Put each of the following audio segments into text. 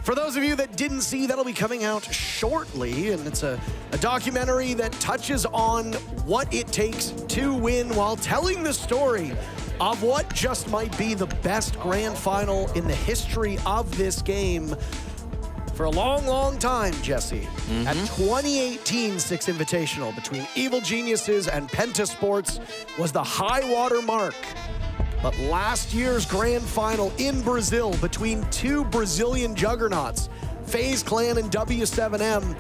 For those of you that didn't see, that'll be coming out shortly, and it's a documentary that touches on what it takes to win while telling the story of what just might be the best grand final in the history of this game for a long, long time, Jesse. At 2018 Six Invitational between Evil Geniuses and Penta Sports was the high water mark. But last year's grand final in Brazil between two Brazilian juggernauts, FaZe Clan and W7M,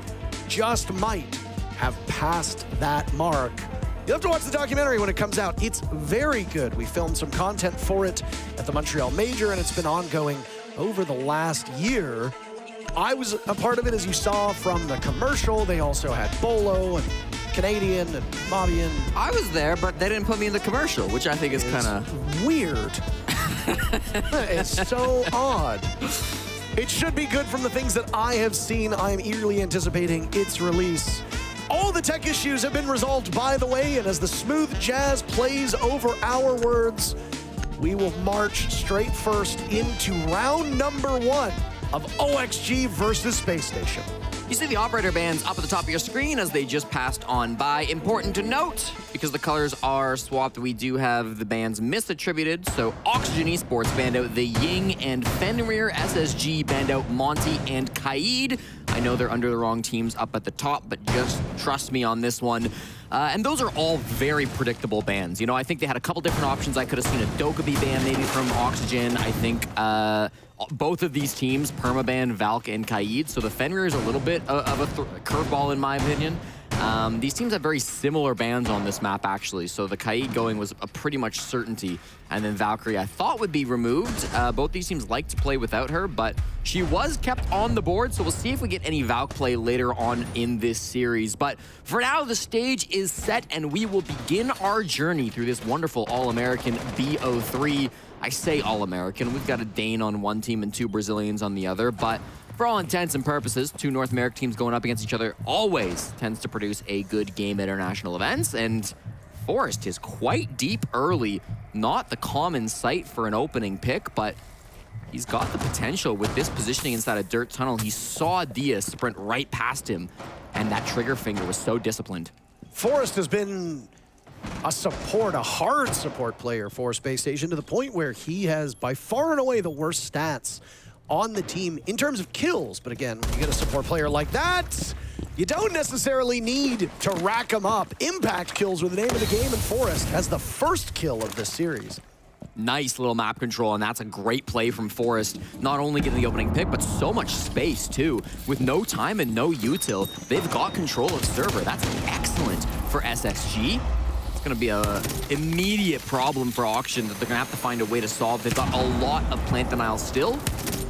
just might have passed that mark. You'll have to watch the documentary when it comes out. It's very good. We filmed some content for it at the Montreal Major, and it's been ongoing over the last year. I was a part of it, as you saw from the commercial. They also had Bolo and Canadian and Fabian. I was there, but they didn't put me in the commercial, which I think is kind of weird. It's so odd. It should be good from the things that I have seen. I am eagerly anticipating its release. All the tech issues have been resolved, by the way, and as the smooth jazz plays over our words, we will march straight first into round number 1 of OXG versus Spacestation. You see the operator bands up at the top of your screen as they just passed on by. Important to note, because the colors are swapped, we do have the bands misattributed. So Oxygen Esports banned out the Ying, and Fenrir SSG banned out Monty and Kaid. I know they're under the wrong teams up at the top, but just trust me on this one. And those are all very predictable bans. You know, I think they had a couple different options. I could have seen a Dokkaebi ban maybe from Oxygen. I think both of these teams permaban Valk and Kaid, so the Fenrir is a little bit of a curveball in my opinion. These teams have very similar bans on this map actually, so the Kaid going was a pretty much certainty, and then Valkyrie I thought would be removed. Both these teams like to play without her, but she was kept on the board, so we'll see if we get any Valk play later on in this series. But for now, the stage is set, and we will begin our journey through this wonderful All-American BO3. I say All-American, we've got a Dane on one team and 2 Brazilians on the other, but for all intents and purposes, 2 North American teams going up against each other always tends to produce a good game at international events, and Forest is quite deep early. Not the common sight for an opening pick, but he's got the potential with this positioning inside a dirt tunnel. He saw Diaz sprint right past him, and that trigger finger was so disciplined. Forest has been a hard support player for Spacestation, to the point where he has by far and away the worst stats on the team in terms of kills. But again, when you get a support player like that, you don't necessarily need to rack them up. Impact kills were the name of the game, and Forest has the first kill of this series. Nice little map control, and that's a great play from Forest. Not only getting the opening pick, but so much space too. With no time and no util, they've got control of server. That's excellent for SSG. Going to be a immediate problem for Auction that they're going to have to find a way to solve. They've got a lot of plant denial still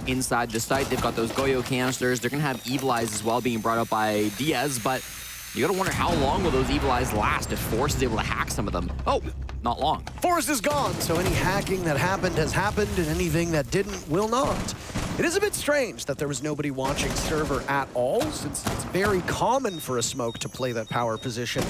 inside the site. They've got those Goyo canisters. They're going to have Evil Eyes as well being brought up by Diaz, but you got to wonder how long will those Evil Eyes last if Force is able to hack some of them. Oh, not long. Forest is gone, so any hacking that happened has happened, and anything that didn't will not. It is a bit strange that there was nobody watching server at all, since it's very common for a smoke to play that power position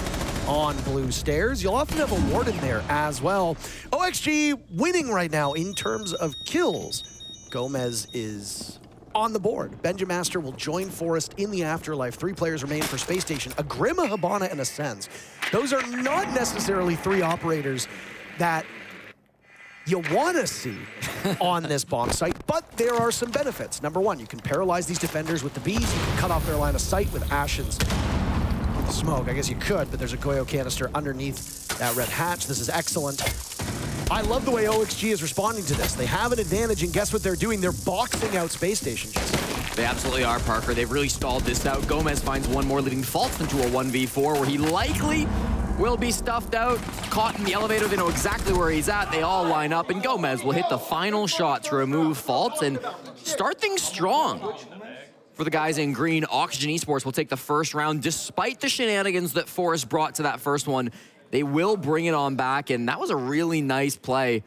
on blue stairs. You'll often have a warden there as well. OXG winning right now in terms of kills. Gomez is on the board. Benjamaster will join Forest in the afterlife. 3 players remain for Spacestation. A Grim, a Hibana, and a Sens. Those are not necessarily 3 operators that you want to see on this bomb site, but there are some benefits. Number 1, you can paralyze these defenders with the bees. You can cut off their line of sight with Ashen's smoke. I guess you could, but there's a Goyo canister underneath that red hatch. This is excellent. I love the way OXG is responding to this. They have an advantage, and guess what they're doing? They're boxing out Spacestation. They absolutely are, Parker. They've really stalled this out. Gomez finds one more, leading Faults into a 1v4 where he likely will be stuffed out, caught in the elevator. They know exactly where he's at. They all line up, and Gomez will hit the final shot to remove Faults and start things strong. For the guys in green, Oxygen Esports will take the first round despite the shenanigans that Forest brought to that first one. They will bring it on back, and that was a really nice play.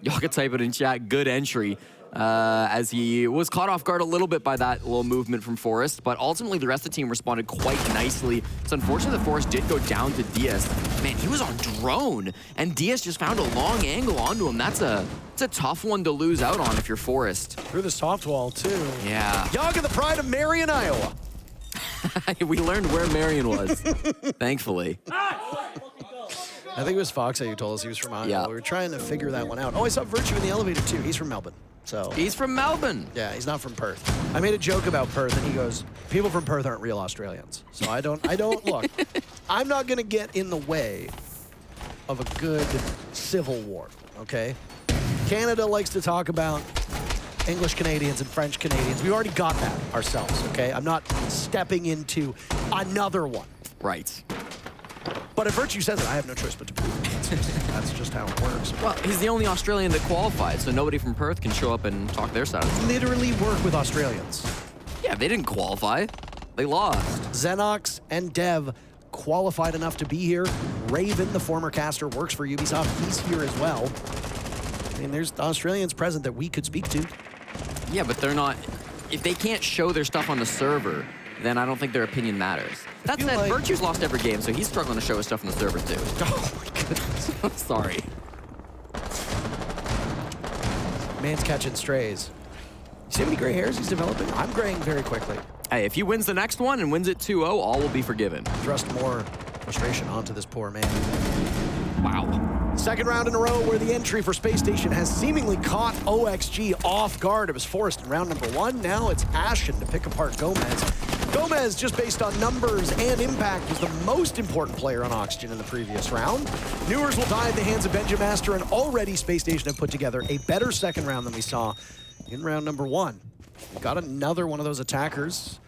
Y'all can type it in chat. Good entry. as he was caught off guard a little bit by that little movement from Forrest, but ultimately the rest of the team responded quite nicely. It's unfortunate that Forrest did go down to Diaz. Man, he was on drone, and Diaz just found a long angle onto him. It's a tough one to lose out on if you're Forrest. Through the soft wall, too. Yeah. Yaga, the pride of Marion, Iowa. We learned where Marion was, thankfully. I think it was Foxa who told us he was from Iowa. Yeah. We were trying to figure that one out. Oh, I saw Virtue in the elevator, too. He's from Melbourne. So He's from Melbourne. yeah, he's not from Perth. I made a joke about Perth, and he goes, people from Perth aren't real Australians. So I don't look, I'm not going to get in the way of a good civil war, okay? Canada likes to talk about English Canadians and French Canadians. We already got that ourselves, okay? I'm not stepping into another one. Right. But if Virtue says it, I have no choice but to believe it. That's just how it works. Well, he's the only Australian that qualified, so nobody from Perth can show up and talk their side of it. Literally work with Australians. Yeah, they didn't qualify. They lost. Xenox and Dev qualified enough to be here. Raven, the former caster, works for Ubisoft. He's here as well. I mean, there's Australians present that we could speak to. Yeah, but they're not... If they can't show their stuff on the server, then I don't think their opinion matters. That said, like... Virtue's lost every game, so he's struggling to show his stuff on the server, too. Oh, my goodness. Sorry. Man's catching strays. You see how many gray hairs he's developing? I'm graying very quickly. Hey, if he wins the next one and wins it 2-0, all will be forgiven. Thrust more frustration onto this poor man. Wow. Second round in a row where the entry for Space Station has seemingly caught OXG off guard. It was Forrest in round number 1. Now it's Ashen to pick apart Gomez. Gomez, just based on numbers and impact, was the most important player on Oxygen in the previous round. Newers will die at the hands of Benjamaster, and already Space Station have put together a better second round than we saw in round number 1. We got another one of those attackers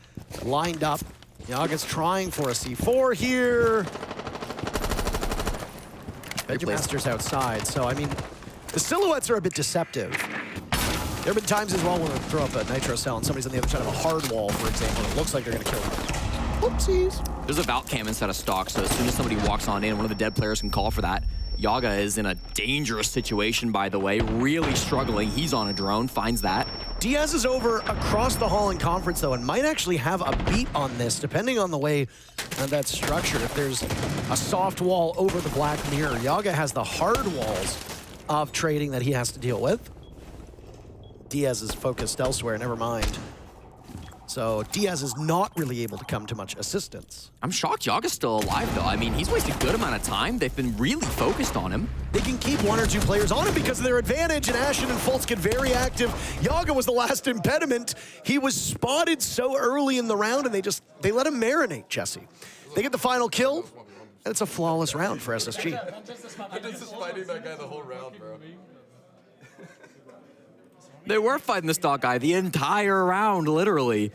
lined up. Yaga's trying for a C4 here. Benjamaster's outside, so I mean, the silhouettes are a bit deceptive. There have been times as well when we throw up a nitro cell and somebody's on the other side of a hard wall, for example, and it looks like they're gonna kill them. Whoopsies. There's a Vault cam instead of stock, so as soon as somebody walks on in, one of the dead players can call for that. Yaga is in a dangerous situation, by the way, really struggling. He's on a drone, finds that. Diaz is over across the hall in conference, though, and might actually have a beat on this, depending on the way that's structured. If there's a soft wall over the black mirror, Yaga has the hard walls of trading that he has to deal with. Diaz is focused elsewhere, never mind. So Diaz is not really able to come to much assistance. I'm shocked Yaga's still alive, though. I mean, he's wasted a good amount of time. They've been really focused on him. They can keep 1 or 2 players on him because of their advantage, and Ashen and Fultz get very active. Yaga was the last impediment. He was spotted so early in the round, and they let him marinate, Jesse. They get the final kill, and it's a flawless round for SSG. I'm just fighting that guy the whole round, bro. They were fighting the stock guy the entire round, literally.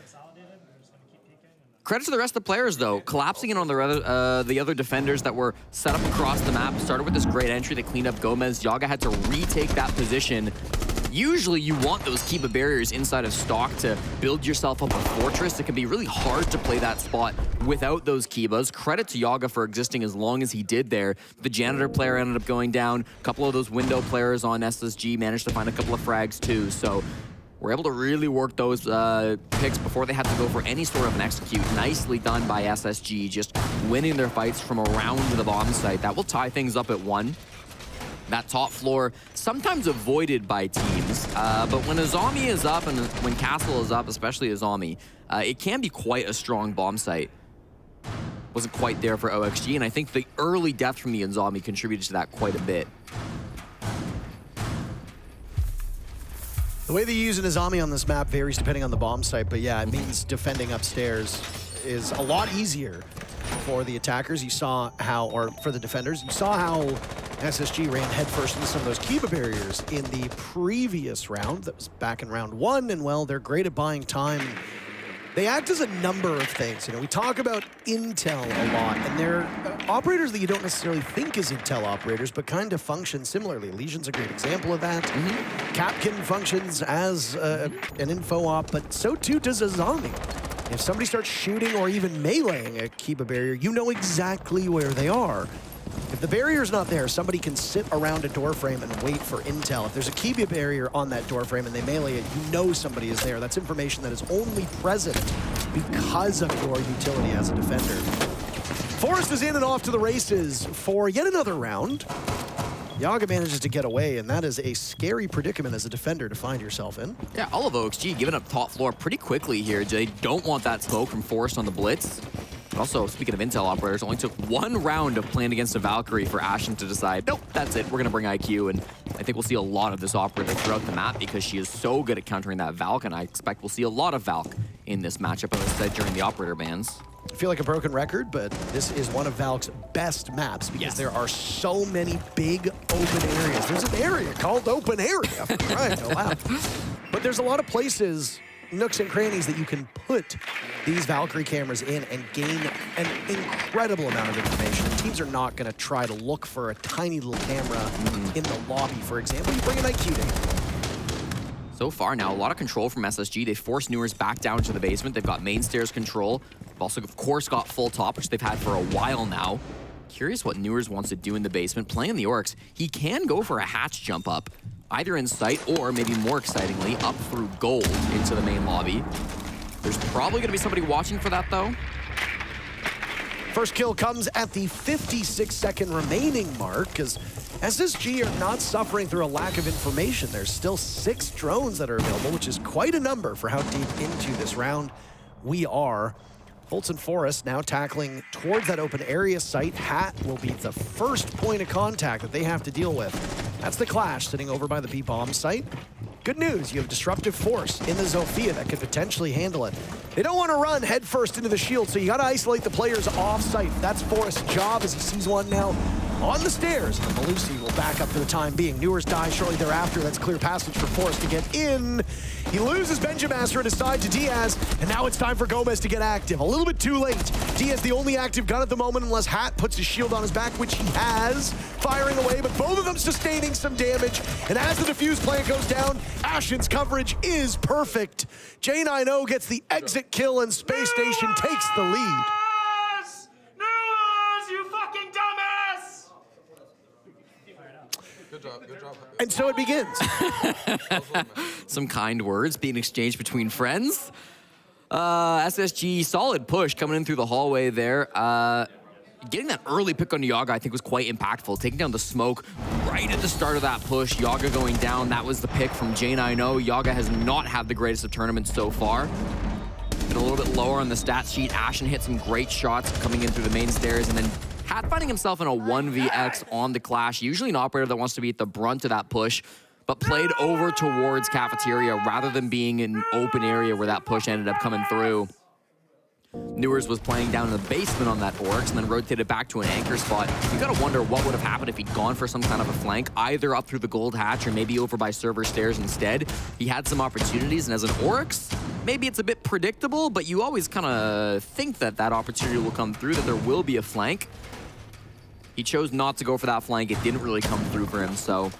Credit to the rest of the players, though. Collapsing in on the other defenders that were set up across the map. Started with this great entry that cleaned up Gomez. Yaga had to retake that position. Usually you want those Kiba barriers inside of stock to build yourself up a fortress. It can be really hard to play that spot without those Kibas. Credit to Yaga for existing as long as he did there. The janitor player ended up going down. A couple of those window players on SSG managed to find a couple of frags too. So we're able to really work those picks before they had to go for any sort of an execute. Nicely done by SSG, just winning their fights from around the bomb site. That will tie things up at 1. That top floor, sometimes avoided by teams, but when Azami is up and when Castle is up, especially Azami, it can be quite a strong bomb site. Wasn't quite there for OXG, and I think the early death from the Azami contributed to that quite a bit. The way they use an Azami on this map varies depending on the bomb site, but yeah, it means defending upstairs is a lot easier for the attackers. You saw how, or for the defenders, you saw how SSG ran headfirst into some of those Kiba barriers in the previous round. That was back in round 1, and well, they're great at buying time. They act as a number of things. You know, we talk about intel a lot, and they're operators that you don't necessarily think is intel operators, but kind of function similarly. Legion's a great example of that. Capkin functions as an info op, but so too does Azami. If somebody starts shooting or even meleeing a Kiba barrier, you know exactly where they are. If the barrier's not there, somebody can sit around a door frame and wait for intel. If there's a Kibia barrier on that door frame and they melee it, you know somebody is there. That's information that is only present because of your utility as a defender. Forrest is in and off to the races for yet another round. Yaga manages to get away, and that is a scary predicament as a defender to find yourself in. Yeah, all of OXG giving up top floor pretty quickly here. They don't want that smoke from Forrest on the blitz. Also, speaking of intel operators, only took 1 round of playing against a Valkyrie for Ashen to decide, nope, that's it, we're gonna bring IQ, and I think we'll see a lot of this operator throughout the map because she is so good at countering that Valk, and I expect we'll see a lot of Valk in this matchup, as I said, during the operator bans. I feel like a broken record, but this is one of Valk's best maps because there are so many big open areas. There's an area called Open Area, for crying out loud. But there's a lot of places, nooks and crannies, that you can put these Valkyrie cameras in and gain an incredible amount of information. Teams are not going to try to look for a tiny little camera in the lobby, for example. You bring an IQ data. So far now, a lot of control from SSG. They forced Newers back down to the basement. They've got main stairs control. They've also, of course, got full top, which they've had for a while now. Curious what Newers wants to do in the basement. Playing the Orcs, he can go for a hatch jump up, either in sight or, maybe more excitingly, up through gold into the main lobby. There's probably going to be somebody watching for that, though. First kill comes at the 56-second remaining mark, because SSG are not suffering through a lack of information. There's still 6 drones that are available, which is quite a number for how deep into this round we are. Bolts and Forrest now tackling towards that open area site. Hat will be the first point of contact that they have to deal with. That's the Clash sitting over by the B-bomb site. Good news, you have Disruptive Force in the Zofia that could potentially handle it. They don't want to run headfirst into the shield, so you got to isolate the players off-site. That's Forrest's job as he sees one now on the stairs. And Malusi will back up for the time being. Newers dies shortly thereafter. That's clear passage for Forrest to get in. He loses Benjamaster at his side to Diaz, and now it's time for Gomez to get active. A little bit too late. Diaz the only active gun at the moment unless Hat puts his shield on his back, which he has. Firing away, but both of them sustaining some damage. And as the defuse plant goes down, Ashen's coverage is perfect. J90 gets the exit kill and Space Station takes the lead. You fucking dumbass! Good job, good job. And so it begins. Some kind words being exchanged between friends. SSG, solid push coming in through the hallway there. Getting that early pick on Yaga, I think, was quite impactful. Taking down the smoke right at the start of that push. Yaga going down, that was the pick from J90. Yaga has not had the greatest of tournaments so far. Been a little bit lower on the stat sheet. Ashen hit some great shots coming in through the main stairs, and then Hat finding himself in a 1vx on the Clash. Usually an operator that wants to be at the brunt of that push, but played over towards Cafeteria rather than being in an open area where that push ended up coming through. Newers was playing down in the basement on that Oryx and then rotated back to an anchor spot. You gotta wonder what would have happened if he'd gone for some kind of a flank, either up through the gold hatch or maybe over by server stairs instead. He had some opportunities, and as an Oryx, maybe it's a bit predictable, but you always kind of think that that opportunity will come through, that there will be a flank. He chose not to go for that flank. It didn't really come through for him, so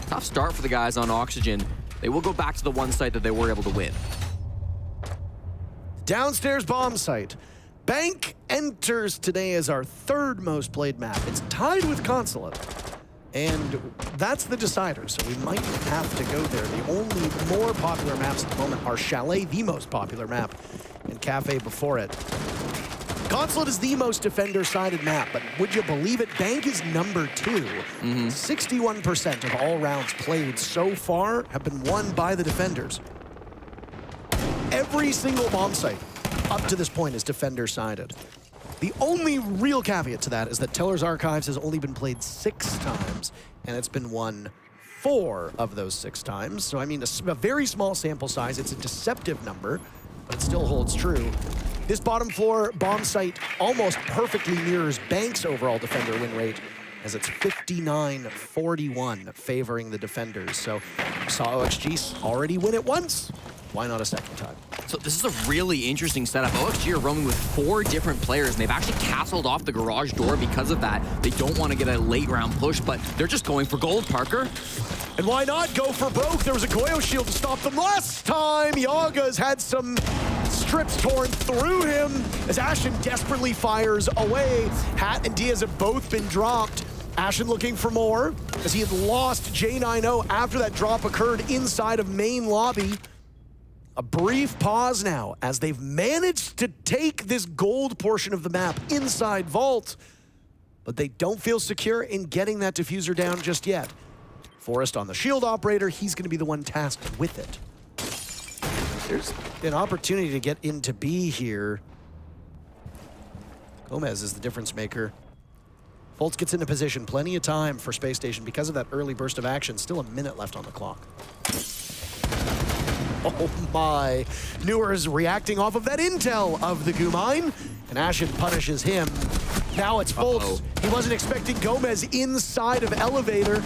tough start for the guys on Oxygen. They will go back to the one site that they were able to win. Downstairs bomb site. Bank enters today as our 3rd most played map. It's tied with Consulate. And that's the decider, so we might have to go there. The only more popular maps at the moment are Chalet, the most popular map, and Cafe before it. Consulate is the most defender-sided map, but would you believe it? Bank is number 2. 61% of all rounds played so far have been won by the defenders. Every single bomb site up to this point is defender-sided. The only real caveat to that is that Teller's Archives has only been played 6 times, and it's been won 4 of those 6 times. So, I mean, a very small sample size. It's a deceptive number, but it still holds true. This bottom floor bomb site almost perfectly mirrors Bank's overall defender win rate, as it's 59-41 favoring the defenders. So, saw OXG already win it once. Why not a second time? So this is a really interesting setup. OXG are roaming with 4 different players, and they've actually castled off the garage door because of that. They don't want to get a late round push, but they're just going for gold, Parker. And why not go for broke? There was a Goyo shield to stop them last time. Yaga's had some strips torn through him as Ashen desperately fires away. Hat and Diaz have both been dropped. Ashen looking for more as he had lost J90 after that drop occurred inside of main lobby. A brief pause now as they've managed to take this gold portion of the map inside Vault, but they don't feel secure in getting that diffuser down just yet. Forrest on the shield operator, he's gonna be the one tasked with it. There's an opportunity to get into B here. Gomez is the difference maker. Fultz gets into position, plenty of time for Spacestation because of that early burst of action. Still a minute left on the clock. Oh my. Newer is reacting off of that intel of the goo mine, and Ashen punishes him. Now it's Fultz. He wasn't expecting Gomez inside of elevator.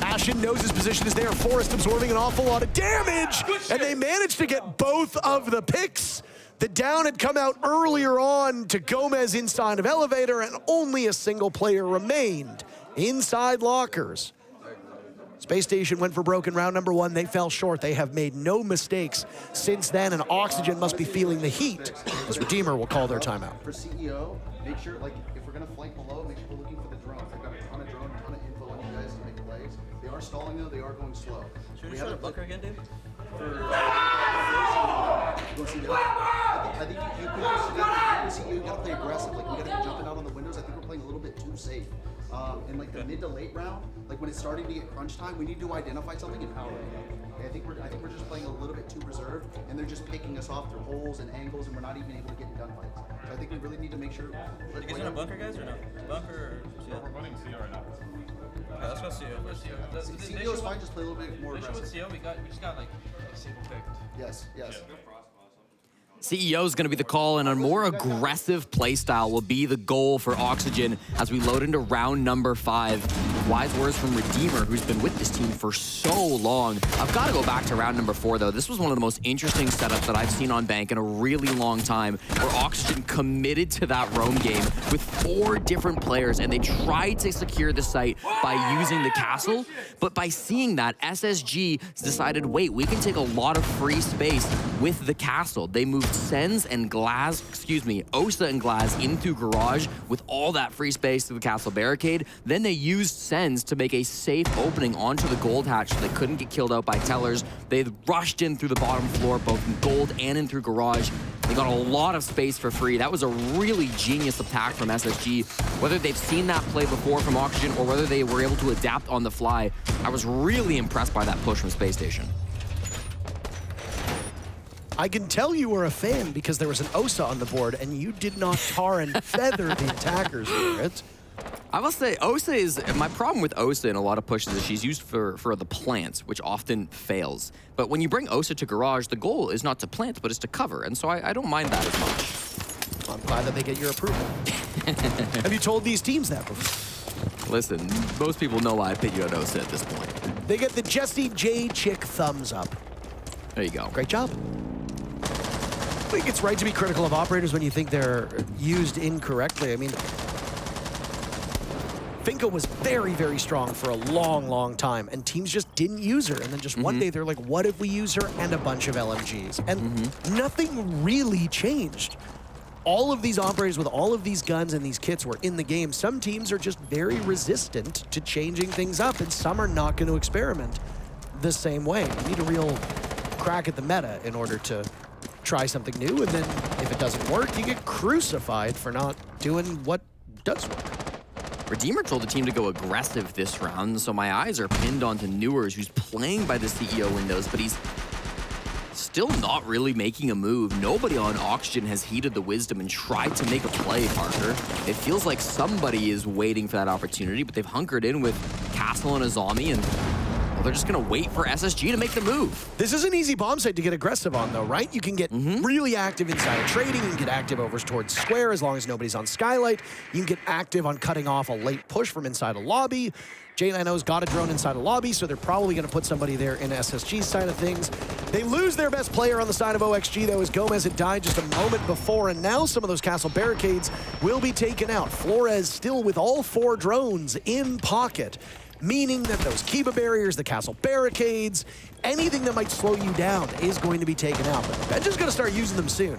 Ashen knows his position is there. Forrest absorbing an awful lot of damage, and they managed to get both of the picks. The down had come out earlier on to Gomez inside of elevator, and only a single player remained inside lockers. Space Station went for broken round number 1. They fell short. They have made no mistakes since then, and Oxygen must be feeling the heat, as Redeemer will call their timeout. For CEO, make sure, like, if we're going to flank below, make sure we're looking for the drones. They've got a ton of drones, a ton of info on you guys to make plays. They are stalling, though. They are going slow. Should we have a bunker again, dude? I think you could just see you got to play aggressive. Like, we got to be jumping out on the windows. I think we're playing a little bit too safe. In like the mid to late round, like when it's starting to get crunch time, we need to identify something and power it. Okay, I think we're just playing a little bit too reserved, and they're just picking us off through holes and angles, and we're not even able to get in gunfights. So I think we really need to make sure. You guys want a bunker, guys, or no? Bunker or CO? We're running CO right now. Okay, let's go CO. Let's CO. CEO is fine. Just play a little bit more Issue with aggressive. CO, we just got like a single pick. Yes, yes. CEO is going to be the call, and a more aggressive playstyle will be the goal for Oxygen as we load into round number 5. Wise words from Redeemer, who's been with this team for so long. I've got to go back to round number 4, though. This was one of the most interesting setups that I've seen on Bank in a really long time, where Oxygen committed to that roam game with 4 different players, and they tried to secure the site by using the castle. But by seeing that, SSG decided, wait, we can take a lot of free space with the castle. They moved Sens and Glaz, Osa and Glaz into garage with all that free space to the castle barricade. Then they used Sens to make a safe opening onto the gold hatch so they couldn't get killed out by tellers. They rushed in through the bottom floor, both in gold and in through garage. They got a lot of space for free. That was a really genius attack from SSG. Whether they've seen that play before from Oxygen or whether they were able to adapt on the fly, I was really impressed by that push from Space Station. I can tell you were a fan because there was an Osa on the board and you did not tar and feather the attackers for it. I must say, Osa is, my problem with Osa in a lot of pushes is she's used for the plants, which often fails. But when you bring Osa to garage, the goal is not to plant, but it's to cover. And so I don't mind that as much. I'm glad that they get your approval. Have you told these teams that before? Listen, most people know I pit you at Osa at this point. They get the Jesse J Chick thumbs up. There you go. Great job. I think it's right to be critical of operators when you think they're used incorrectly. I mean, Finka was very, very strong for a long, long time, and teams just didn't use her. And then just one day they're like, what if we use her and a bunch of LMGs? And nothing really changed. All of these operators with all of these guns and these kits were in the game. Some teams are just very resistant to changing things up, and some are not going to experiment the same way. You need a real crack at the meta in order to try something new, and then if it doesn't work, you get crucified for not doing what does work. Redeemer told the team to go aggressive this round, so my eyes are pinned onto Newers, who's playing by the CEO windows, but he's still not really making a move. Nobody on Oxygen has heeded the wisdom and tried to make a play, Parker. It feels like somebody is waiting for that opportunity, but they've hunkered in with Castle and Azami, and well, they're just gonna wait for SSG to make the move. This is an easy bomb site to get aggressive on, though, right? You can get really active inside of trading. You can get active over towards Square as long as nobody's on Skylight. You can get active on cutting off a late push from inside a lobby. J90's got a drone inside a lobby, so they're probably going to put somebody there in SSG's side of things. They lose their best player on the side of OXG, though, as Gomez had died just a moment before, and now some of those castle barricades will be taken out. Flores still with all 4 drones in pocket, meaning that those Kiba barriers, the castle barricades, anything that might slow you down is going to be taken out. But Benja's going to start using them soon.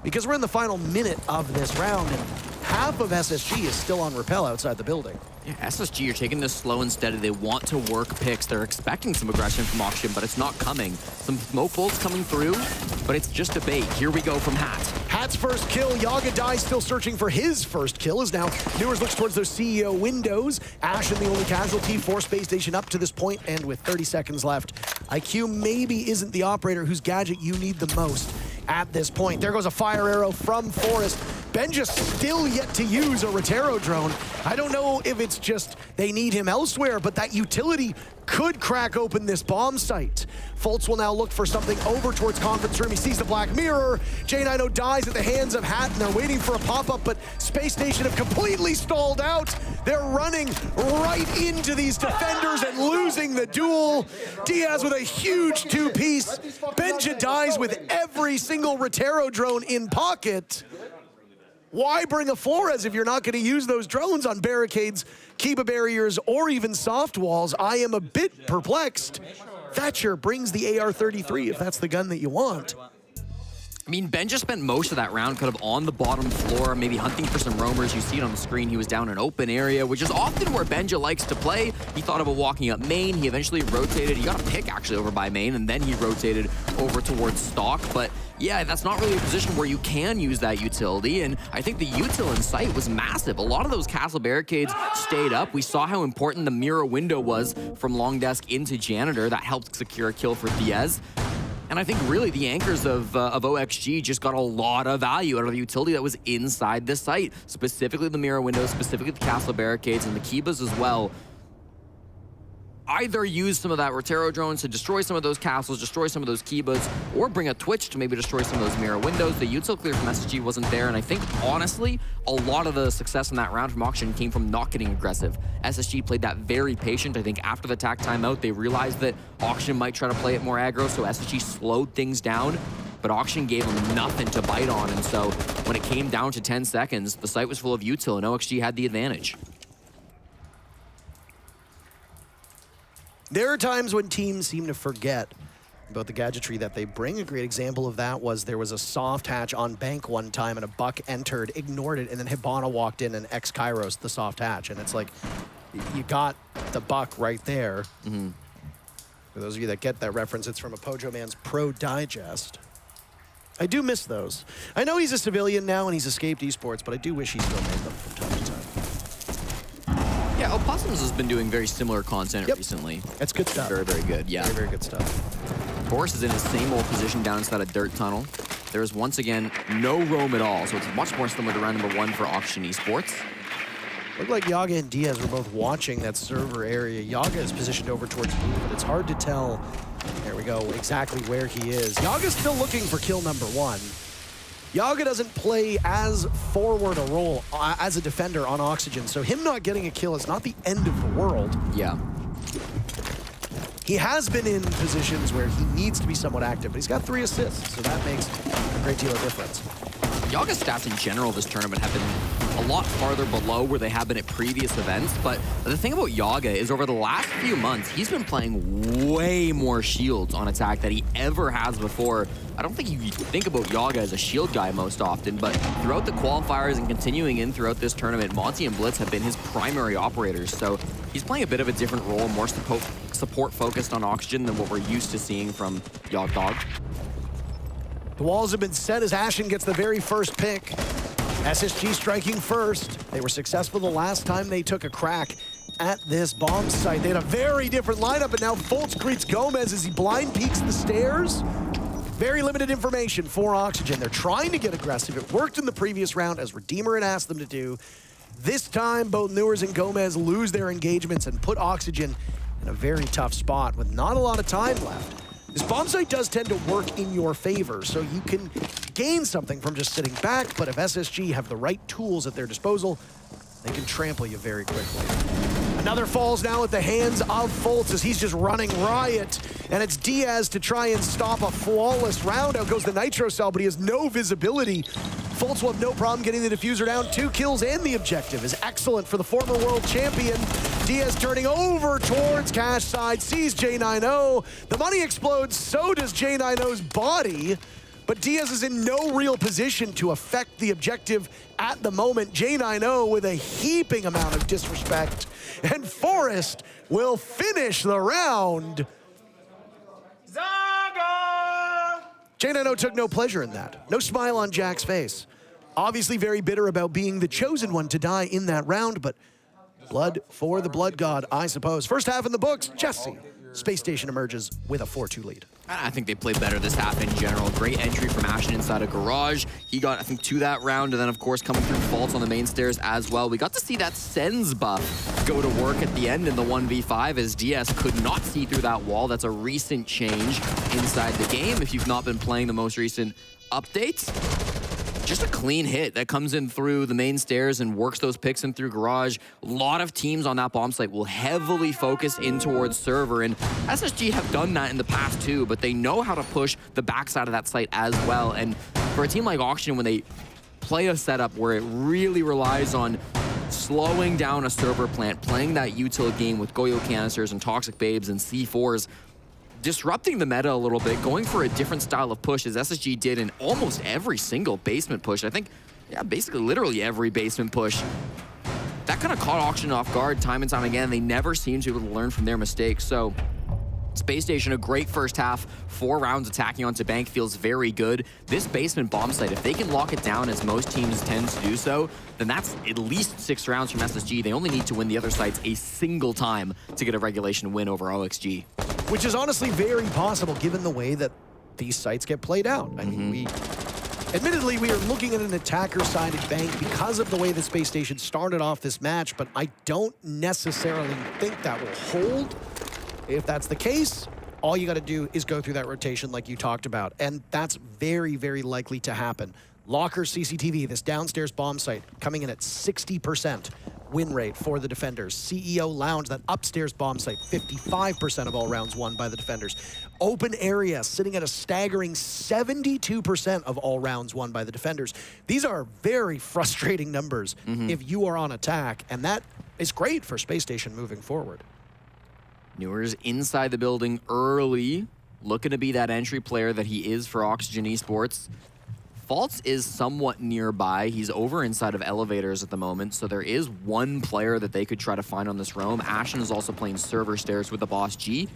because we're in the final minute of this round, and half of SSG is still on rappel outside the building. Yeah, SSG are taking this slow and steady. They want to work picks. They're expecting some aggression from Auction, but it's not coming. Some smoke bolts coming through, but it's just a bait. Here we go from Hat. Hat's first kill. Yaga dies, still searching for his first kill, as now Newers looks towards those CEO windows. Ashen, the only casualty for Space Station up to this point, and with 30 seconds left, IQ maybe isn't the operator whose gadget you need the most at this point. There goes a fire arrow from Forest. Benja still yet to use a Rotero drone. I don't know if it's just they need him elsewhere, but that utility could crack open this bomb site. Fultz will now look for something over towards conference room. He sees the black mirror. J90 dies at the hands of Hat, and they're waiting for a pop-up, but Space Station have completely stalled out. They're running right into these defenders and losing the duel. Diaz with a huge two-piece. Benja dies with every single Rotero drone in pocket. Why bring a Flores if you're not going to use those drones on barricades, Kiba barriers, or even soft walls? I am a bit perplexed. Thatcher brings the AR-33 if that's the gun that you want. I mean, Ben just spent most of that round kind of on the bottom floor, maybe hunting for some roamers. You see it on the screen. He was down an open area, which is often where Benja likes to play. He thought about walking up main. He eventually rotated. He got a pick actually over by main, and then he rotated over towards stock. But yeah, that's not really a position where you can use that utility, and I think the util in sight was massive. A lot of those castle barricades stayed up. We saw how important the mirror window was from long desk into janitor. That helped secure a kill for Diaz. And I think really the anchors of OXG just got a lot of value out of the utility that was inside the site, specifically the mirror windows, specifically the castle barricades, and the Kibas as well. Either use some of that Rotero drones to destroy some of those castles, destroy some of those Kibas, or bring a Twitch to maybe destroy some of those mirror windows. The util clear from SSG wasn't there, and I think, honestly, a lot of the success in that round from Auction came from not getting aggressive. SSG played that very patient. I think after the TAC timeout, they realized that Auction might try to play it more aggro, so SSG slowed things down, but Auction gave them nothing to bite on, and so when it came down to 10 seconds, the site was full of util, and OXG had the advantage. There are times when teams seem to forget about the gadgetry that they bring. A great example of that was there was a soft hatch on bank one time and a buck entered, ignored it, and then Hibana walked in and X-Kairos the soft hatch. And it's like, you got the buck right there. Mm-hmm. For those of you that get that reference, it's from a Pojo Man's Pro Digest. I do miss those. I know he's a civilian now and he's escaped esports, but I do wish he still made them from time to time. Yeah, Opossums has been doing very similar content recently. That's good stuff. Very, very good, yeah. Very, very good stuff. Boris is in his same old position down inside a dirt tunnel. There is once again no roam at all, so it's much more similar to round number 1 for Auction Esports. Looked like Yaga and Diaz were both watching that server area. Yaga is positioned over towards blue, but it's hard to tell, there we go, exactly where he is. Yaga's still looking for kill number 1. Yaga doesn't play as forward a role as a defender on Oxygen, so him not getting a kill is not the end of the world. Yeah. He has been in positions where he needs to be somewhat active, but he's got 3 assists, so that makes a great deal of difference. Yaga's stats in general this tournament have been a lot farther below where they have been at previous events, but the thing about Yaga is over the last few months, he's been playing way more shields on attack than he ever has before. I don't think you think about Yaga as a shield guy most often, but throughout the qualifiers and continuing in throughout this tournament, Monty and Blitz have been his primary operators, so he's playing a bit of a different role, more support focused on Oxygen than what we're used to seeing from Yog Dog. The walls have been set as Ashen gets the very first pick. SSG striking first. They were successful the last time they took a crack at this bomb site. They had a very different lineup, and now Fultz greets Gomez as he blind peeks the stairs. Very limited information for Oxygen. They're trying to get aggressive. It worked in the previous round, as Redeemer had asked them to do. This time, both Newers and Gomez lose their engagements and put Oxygen in a very tough spot with not a lot of time left. This bomb site does tend to work in your favor, so you can gain something from just sitting back, but if SSG have the right tools at their disposal, they can trample you very quickly. Another falls now at the hands of Fultz as he's just running riot, and it's Diaz to try and stop a flawless round. Out goes the Nitro Cell, but he has no visibility. Fultz will have no problem getting the diffuser down. 2 kills, and the objective is excellent for the former world champion. Diaz turning over towards cash side, sees J90. The money explodes, so does J90's body. but Diaz is in no real position to affect the objective at the moment. J90 with a heaping amount of disrespect, and Forrest will finish the round. Zaga! J90 took no pleasure in that. No smile on Jack's face. Obviously very bitter about being the chosen one to die in that round, but blood for the blood god, I suppose. First half in the books, Jesse. Space Station emerges with a 4-2 lead. I think they played better this half in general. Great entry from Ashen inside a garage. He got, I think, 2 that round, and then, of course, coming through faults on the main stairs as well. We got to see that Sens buff go to work at the end in the 1v5 as DS could not see through that wall. That's a recent change inside the game if you've not been playing the most recent updates. Just a clean hit that comes in through the main stairs and works those picks in through garage. A lot of teams on that bomb site will heavily focus in towards server, and SSG have done that in the past too, but they know how to push the backside of that site as well. And for a team like Oxygen, when they play a setup where it really relies on slowing down a server plant, playing that util game with Goyo canisters and Toxic Babes and C4s, disrupting the meta a little bit, going for a different style of push as SSG did in almost every single basement push. I think, yeah, basically literally every basement push. That kind of caught Oxygen off guard time and time again. They never seem to be able to learn from their mistakes. So Space Station, a great first half, 4 rounds attacking onto Bank feels very good. This basement bomb site, if they can lock it down as most teams tend to do so, then that's at least 6 rounds from SSG. They only need to win the other sites a single time to get a regulation win over OXG. Which is honestly very possible given the way that these sites get played out. I mean, admittedly, we are looking at an attacker-sided Bank because of the way the Space Station started off this match, but I don't necessarily think that will hold. If that's the case, all you got to do is go through that rotation like you talked about, and that's very, very likely to happen. Locker CCTV, this downstairs bomb site, coming in at 60% win rate for the defenders. CEO Lounge, that upstairs bomb site, 55% of all rounds won by the defenders. Open area, sitting at a staggering 72% of all rounds won by the defenders. These are very frustrating numbers if you are on attack, and that is great for Space Station moving forward. Newer's inside the building early, looking to be that entry player that he is for Oxygen Esports. Faults is somewhat nearby. He's over inside of elevators at the moment, so there is one player that they could try to find on this roam. Ashen is also playing server stairs with the Boss G,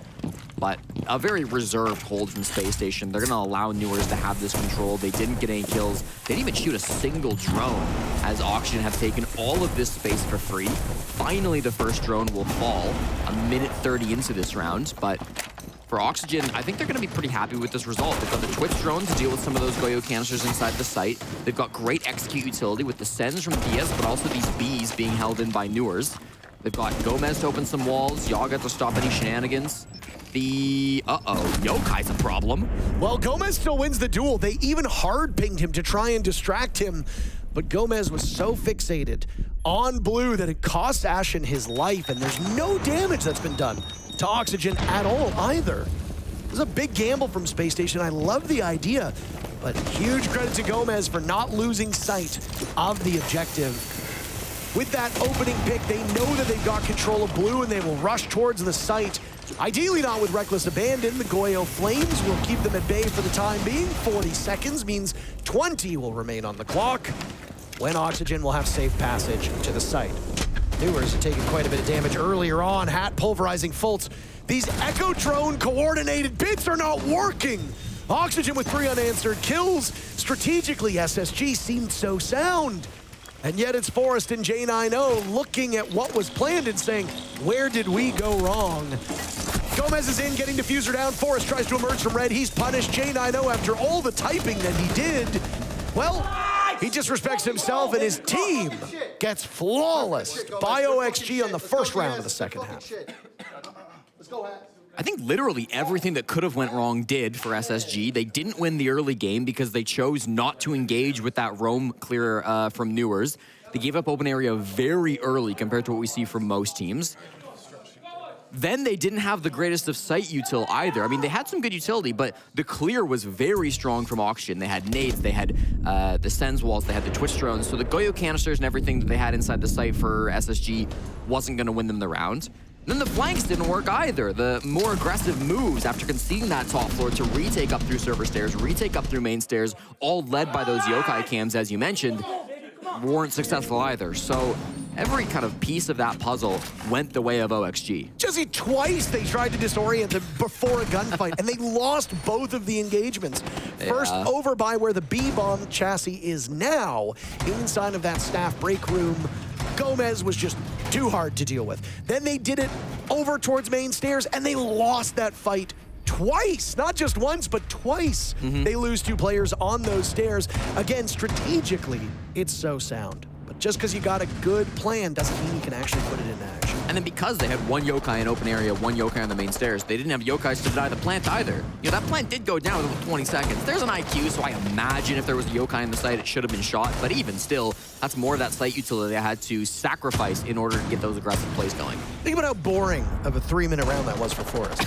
but a very reserved hold from Space Station. They're gonna allow Newers to have this control. They didn't get any kills. They didn't even shoot a single drone as Oxygen have taken all of this space for free. Finally, the first drone will fall a minute 30 into this round, but for Oxygen, I think they're going to be pretty happy with this result. They've got the Twitch drone to deal with some of those Goyo canisters inside the site. They've got great execute utility with the Sens from Diaz, but also these Bs being held in by Newers. They've got Gomez to open some walls, Yaga to stop any shenanigans. Yokai's a problem. Well, Gomez still wins the duel. They even hard pinged him to try and distract him, but Gomez was so fixated on blue that it cost Ashen his life, and there's no damage that's been done to Oxygen at all either. This is a big gamble from Space Station. I love the idea, but huge credit to Gomez for not losing sight of the objective. With that opening pick, they know that they've got control of blue and they will rush towards the site. Ideally not with reckless abandon. The Goyo Flames will keep them at bay for the time being. 40 seconds means 20 will remain on the clock when Oxygen will have safe passage to the site. Newers had taken quite a bit of damage earlier on. Hat pulverizing Fultz. These Echo Drone coordinated bits are not working. Oxygen with 3 unanswered kills. Strategically, SSG seemed so sound. And yet it's Forrest and J90 looking at what was planned and saying, where did we go wrong? Gomez is in, getting diffuser down. Forrest tries to emerge from red. He's punished. J90, after all the typing that he did, well, he disrespects himself and his team gets flawless by OXG on the first round of the second half. Let's go, Hat. I think literally everything that could have went wrong did for SSG. They didn't win the early game because they chose not to engage with that roam clear from Newers. They gave up open area very early compared to what we see from most teams. Then they didn't have the greatest of sight util either. I mean, they had some good utility, but the clear was very strong from Oxygen. They had nades, they had the Sens walls, they had the Twitch drones. So the Goyo canisters and everything that they had inside the site for SSG wasn't going to win them the round. Then the flanks didn't work either. The more aggressive moves after conceding that top floor to retake up through server stairs, retake up through main stairs, all led by those yokai cams, as you mentioned, weren't successful either. So every kind of piece of that puzzle went the way of OXG. Jesse, twice they tried to disorient them before a gunfight, and they lost both of the engagements. First, over by where the B-bomb chassis is now, inside of that staff break room. Gomez was just too hard to deal with. Then they did it over towards main stairs, and they lost that fight twice. Not just once, but twice. They lose 2 players on those stairs. Again, strategically, it's so sound. But just because you got a good plan doesn't mean you can actually put it into action. And then because they had 1 yokai in open area, 1 yokai on the main stairs, they didn't have yokais to deny the plant either. You know, that plant did go down within 20 seconds. There's an IQ, so I imagine if there was a yokai in the site, it should have been shot. But even still, that's more of that site utility they had to sacrifice in order to get those aggressive plays going. Think about how boring of a 3-minute round that was for Forrest.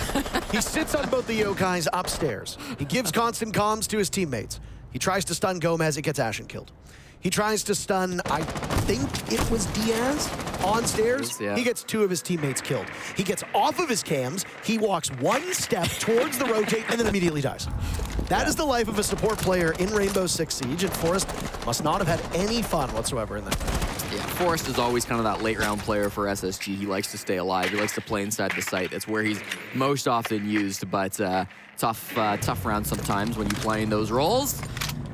He sits on both the yokais upstairs. He gives constant comms to his teammates. He tries to stun Gomez, it gets Ashen killed. He tries to stun, I think it was Diaz, on stairs. Yeah. He gets 2 of his teammates killed. He gets off of his cams, he walks 1 step towards the rotate, and then immediately dies. That is the life of a support player in Rainbow Six Siege, and Forrest must not have had any fun whatsoever in that. Yeah, Forrest is always kind of that late round player for SSG. He likes to stay alive. He likes to play inside the site. That's where he's most often used, but tough round sometimes when you're playing those roles.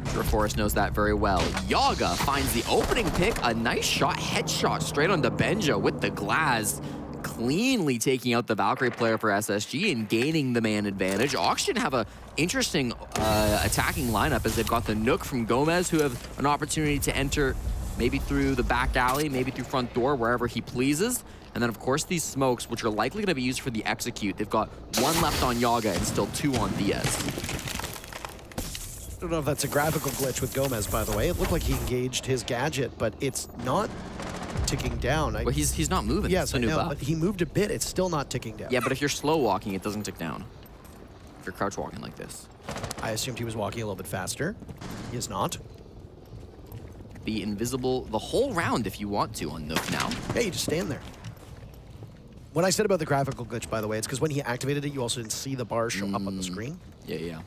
I'm sure Forrest knows that very well. Yaga finds the opening pick. A nice shot, headshot straight on the Benja with the glass. Cleanly taking out the Valkyrie player for SSG and gaining the man advantage. Oxygen have a interesting attacking lineup as they've got the Nook from Gomez, who have an opportunity to enter maybe through the back alley, maybe through front door, wherever he pleases. And then, of course, these smokes, which are likely going to be used for the execute. They've got 1 left on Yaga and still 2 on Diaz. I don't know if that's a graphical glitch with Gomez, by the way. It looked like he engaged his gadget, but it's not ticking down. Well, he's not moving. Yes, That's I a new know, buff. but he moved a bit. It's still not ticking down. Yeah, but if you're slow walking, it doesn't tick down. If you're crouch walking like this. I assumed he was walking a little bit faster. He is not. Be invisible the whole round if you want to on Nook now. Hey, you just stand there. What I said about the graphical glitch, by the way, it's because when he activated it, you also didn't see the bars show up on the screen. Yeah.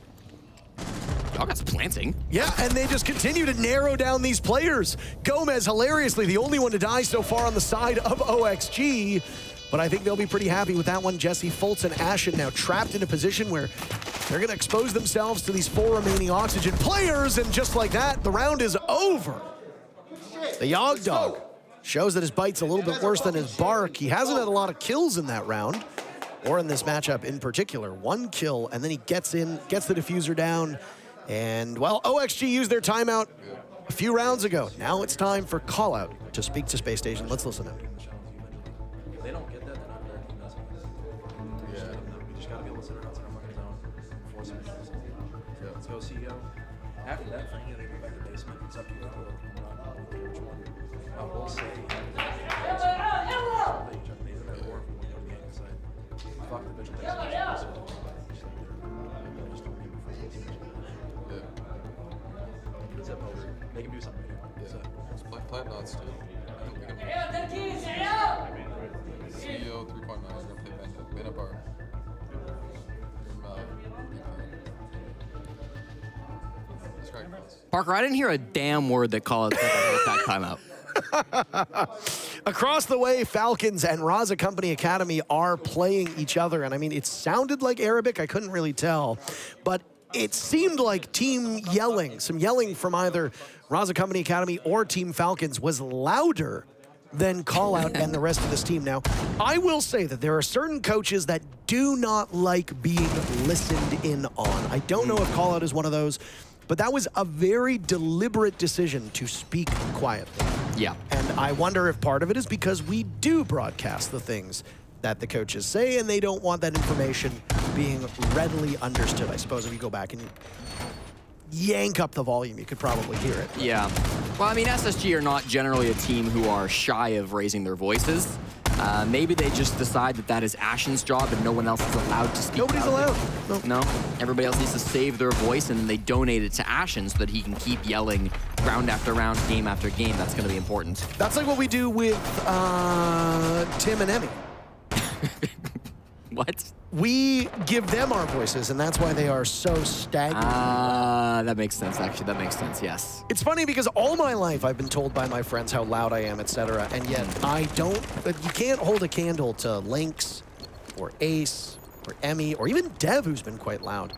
Yaga's planting. Yeah, and they just continue to narrow down these players. Gomez, hilariously, the only one to die so far on the side of OXG. But I think they'll be pretty happy with that one. Jesse, Fultz, and Ashen now trapped in a position where they're going to expose themselves to these 4 remaining Oxygen players. And just like that, the round is over. The Yog Dog shows that his bite's a little bit worse than his bark. He hasn't had a lot of kills in that round, or in this matchup in particular. 1 kill, and then he gets in, gets the diffuser down. And, well, OXG used their timeout a few rounds ago. Now it's time for Callout to speak to Spacestation. Let's listen in. If they don't get that, they're not very good. Yeah. We just gotta be able to sit around our fucking zone. Force them. Yeah. Let's go, CEO. After that thing, they go back to basement. It's up to you. Which one? We'll say. Fuck the vision. They can do something right here. Yeah. Plant knots too. CEO 3.9 is gonna play Bena Bar. Parker, I didn't hear a damn word that called that timeout. Across the way, Falcons and Raza Company Academy are playing each other. And I mean, it sounded like Arabic. I couldn't really tell. But it seemed like team yelling, some yelling from either Raza Company Academy or Team Falcons was louder than Callout and the rest of this team. Now, I will say that there are certain coaches that do not like being listened in on. I don't know if Callout is one of those, but that was a very deliberate decision to speak quietly. Yeah. And I wonder if part of it is because we do broadcast the things that the coaches say, and they don't want that information being readily understood. I suppose if you go back and yank up the volume, you could probably hear it. Yeah. Well, I mean, SSG are not generally a team who are shy of raising their voices. Maybe they just decide that that is Ashen's job and no one else is allowed to speak. Nobody's loudly. allowed. No. Everybody else needs to save their voice, and then they donate it to Ashen so that he can keep yelling round after round, game after game. That's going to be important. That's like what we do with Tim and Emmy. What? We give them our voices, and that's why they are so stagnant. That makes sense, actually. That makes sense, yes. It's funny because all my life I've been told by my friends how loud I am, etc., and yet I don't. You can't hold a candle to Lynx or Ace or Emmy or even Dev, who's been quite loud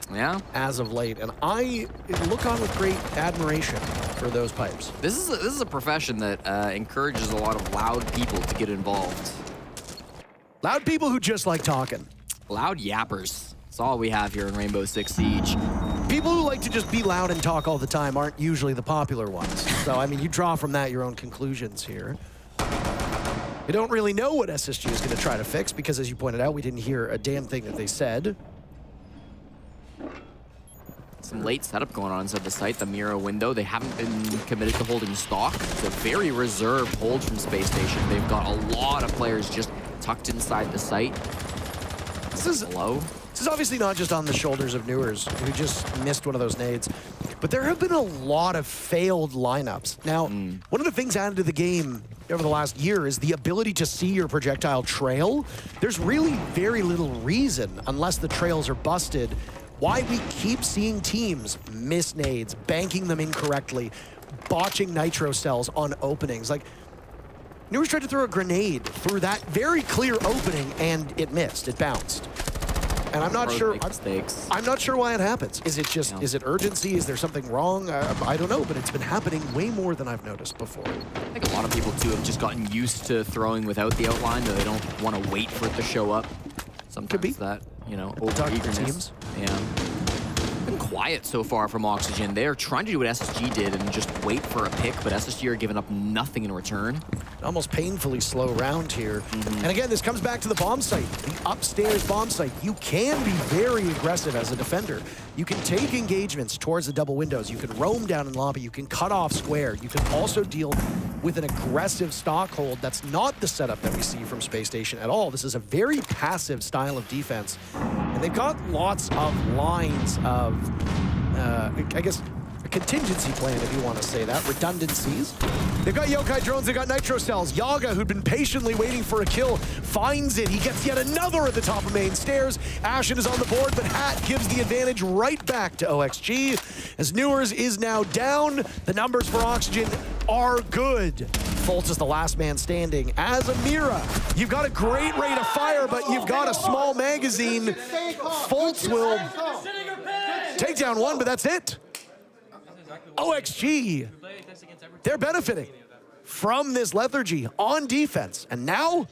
as of late. And I look on with great admiration for those pipes. This is a profession that encourages a lot of loud people to get involved. Loud people who just like talking. Loud yappers. That's all we have here in Rainbow Six Siege. People who like to just be loud and talk all the time aren't usually the popular ones. So, I mean, you draw from that your own conclusions here. We don't really know what SSG is going to try to fix because, as you pointed out, we didn't hear a damn thing that they said. Some late setup going on inside the site, the Mira window. They haven't been committed to holding stock. It's a very reserved hold from Spacestation. They've got a lot of players just tucked inside the site. This is obviously not just on the shoulders of Newers, who just missed one of those nades, but there have been a lot of failed lineups. Now, one of the things added to the game over the last year is the ability to see your projectile trail. There's really very little reason, unless the trails are busted, why we keep seeing teams miss nades, banking them incorrectly, botching nitro cells on openings. Like, Newers tried to throw a grenade through that very clear opening, and it missed. It bounced. And I'm not sure. I'm not sure why it happens. Is it just? Is it urgency? Is there something wrong? I don't know, but it's been happening way more than I've noticed before. I think a lot of people too have just gotten used to throwing without the outline, that they don't want to wait for it to show up. Sometimes could be that, you know, over-eagerness. Yeah. Been quiet so far from Oxygen. They're trying to do what SSG did and just wait for a pick, but SSG are giving up nothing in return. Almost painfully slow round here. And again, this comes back to the bomb site, the upstairs bomb site. You can be very aggressive as a defender. You can take engagements towards the double windows. You can roam down in lobby. You can cut off square. You can also deal with an aggressive stock hold. That's not the setup that we see from Space Station at all. This is a very passive style of defense. And they've got lots of lines of, I guess, a contingency plan, if you want to say that, redundancies. They've got yokai drones, they've got nitro cells. Yaga, who'd been patiently waiting for a kill, finds it. He gets yet another at the top of main stairs. Ashen is on the board, but Hat gives the advantage right back to OXG. As Newers is now down, the numbers for Oxygen are good. Fultz is the last man standing. As a Mira, you've got a great rate of fire, but you've got a small magazine. Fultz will take down one, but that's it. OXG, they're benefiting from this lethargy on defense. And now,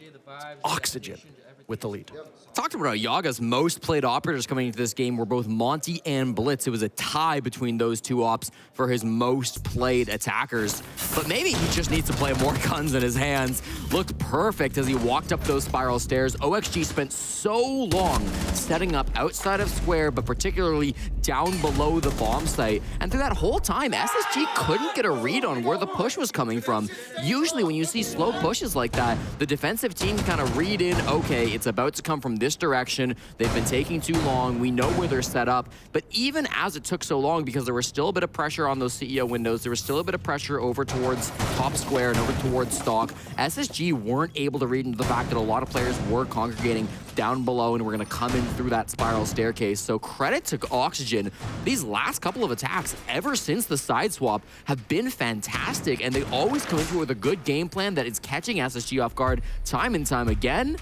Oxygen with the lead. Talked about Yaga's most played operators coming into this game were both Monty and Blitz. It was a tie between those two ops for his most played attackers. But maybe he just needs to play more guns in his hands. Looked perfect as he walked up those spiral stairs. OXG spent so long setting up outside of square, but particularly down below the bomb site. And through that whole time, SSG couldn't get a read on where the push was coming from. Usually when you see slow pushes like that, the defensive team kind of read in, okay, it's about to come from this direction. They've been taking too long. We know where they're set up. But even as it took so long, because there was still a bit of pressure on those CEO windows, there was still a bit of pressure over towards top square and over towards stock, SSG weren't able to read into the fact that a lot of players were congregating down below and were going to come in through that spiral staircase. So credit to Oxygen. These last couple of attacks, ever since the side swap, have been fantastic, and they always come through with a good game plan that is catching SSG off guard time and time again.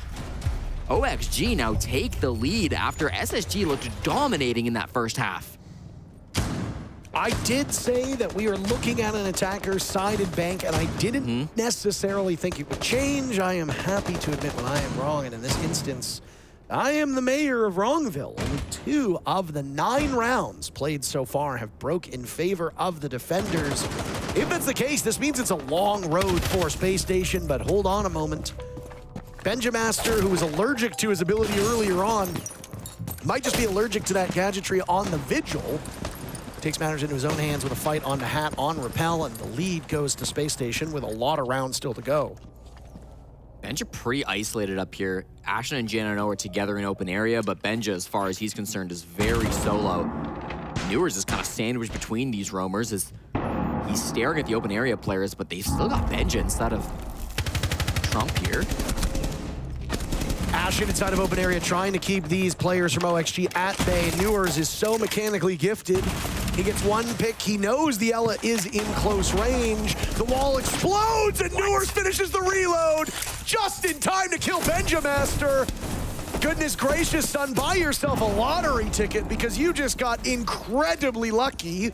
OXG now take the lead after SSG looked dominating in that first half. I did say that we are looking at an attacker-sided bank, and I didn't necessarily think it would change. I am happy to admit when I am wrong, and in this instance, I am the mayor of Wrongville. Only 2 of the 9 rounds played so far have broke in favor of the defenders. If that's the case, this means it's a long road for Space Station, but hold on a moment. Benjamaster, who was allergic to his ability earlier on, might just be allergic to that gadgetry on the Vigil. Takes matters into his own hands with a fight on the Hat on Repel, and the lead goes to Space Station with a lot of rounds still to go. Benja pretty isolated up here. Ashen and Janano are together in open area, but Benja, as far as he's concerned, is very solo. Newers is kind of sandwiched between these roamers as he's staring at the open area players, but they've still got Benja instead of Trump here. Ashen inside of open area trying to keep these players from OXG at bay. Newers is so mechanically gifted. He gets one pick. He knows the Ela is in close range. The wall explodes and Newers finishes the reload just in time to kill Benjamaster. Goodness gracious, son, buy yourself a lottery ticket because you just got incredibly lucky.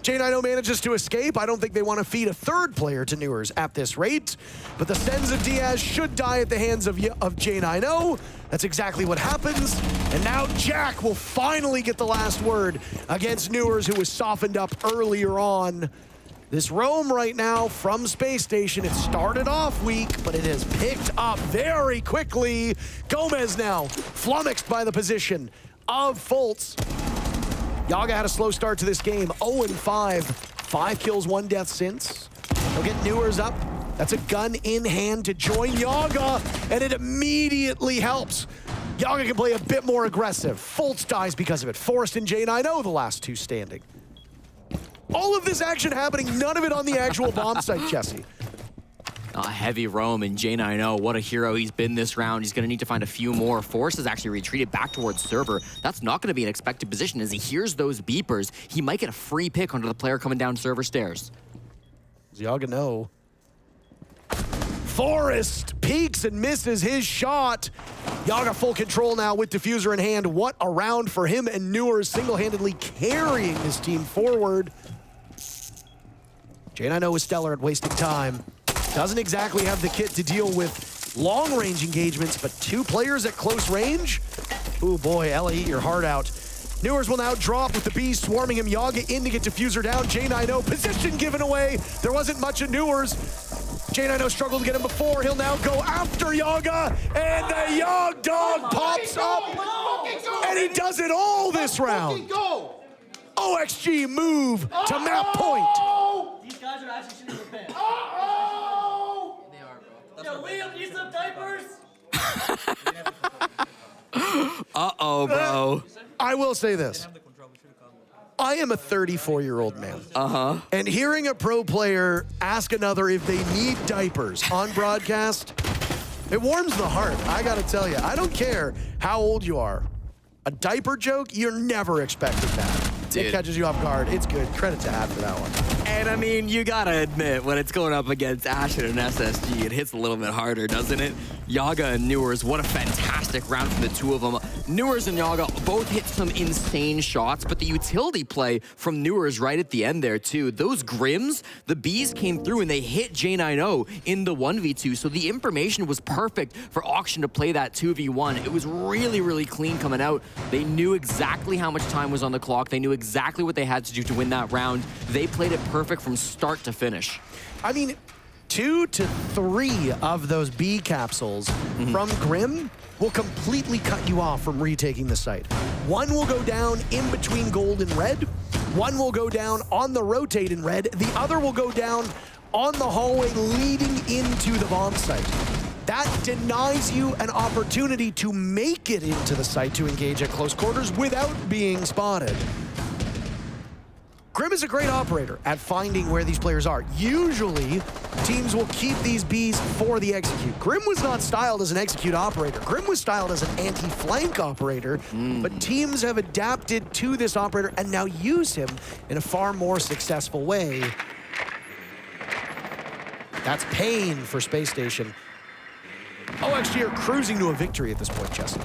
J90 manages to escape. I don't think they want to feed a third player to Newers at this rate, but the Sens of Diaz should die at the hands of J90. That's exactly what happens. And now Jack will finally get the last word against Newers, who was softened up earlier on. This roam right now from Space Station, it started off weak, but it has picked up very quickly. Gomez now flummoxed by the position of Fultz. Yaga had a slow start to this game, 0-5. 5 kills, 1 death since. They'll get Newers up. That's a gun in hand to join Yaga, and it immediately helps. Yaga can play a bit more aggressive. Fultz dies because of it. Forrest and J90, the last two standing. All of this action happening, none of it on the actual bomb site, Jesse. A heavy roam, and J90, what a hero he's been this round. He's going to need to find a few more. Force has actually retreated back towards server. That's not going to be an expected position. As he hears those beepers, he might get a free pick onto the player coming down server stairs. Yaga no. Forrest peeks and misses his shot. Yaga full control now with diffuser in hand. What a round for him, and Newers single-handedly carrying this team forward. J90 is stellar at wasting time. Doesn't exactly have the kit to deal with long-range engagements, but 2 players at close range? Ooh boy, Ella, eat your heart out. Newers will now drop with the bees swarming him. Yaga in to get diffuser down. J90 position given away. There wasn't much of Newers. J90 struggled to get him before. He'll now go after Yaga, and the Yog Dog pops up, and he does it all this round. OXG move to map point. These guys are actually shooting the pen. They are, bro. Yo, Liam, need some diapers? Uh-oh, bro. I will say this. I am a 34-year-old man. And hearing a pro player ask another if they need diapers on broadcast, it warms the heart. I gotta tell you, I don't care how old you are. A diaper joke, you're never expecting that. Dude. It catches you off guard. It's good. Credit to Ad for that one. And I mean, you gotta admit, when it's going up against Ashen and SSG, it hits a little bit harder, doesn't it? Yaga and Newers, what a fantastic round from the two of them. Newers and Yaga both hit some insane shots, but the utility play from Newers right at the end there too. Those Grims, the bees came through and they hit J90 in the 1v2, so the information was perfect for Auction to play that 2v1. It was really, really clean coming out. They knew exactly how much time was on the clock. They knew exactly what they had to do to win that round. They played it perfect from start to finish. I mean, 2 to 3 of those B capsules from Grim will completely cut you off from retaking the site. One will go down in between gold and red. One will go down on the rotate in red. The other will go down on the hallway leading into the bomb site. That denies you an opportunity to make it into the site to engage at close quarters without being spotted. Grim is a great operator at finding where these players are. Usually, teams will keep these Bs for the execute. Grim was not styled as an execute operator. Grim was styled as an anti-flank operator, but teams have adapted to this operator and now use him in a far more successful way. That's pain for Space Station. OXG are cruising to a victory at this point, Jesse.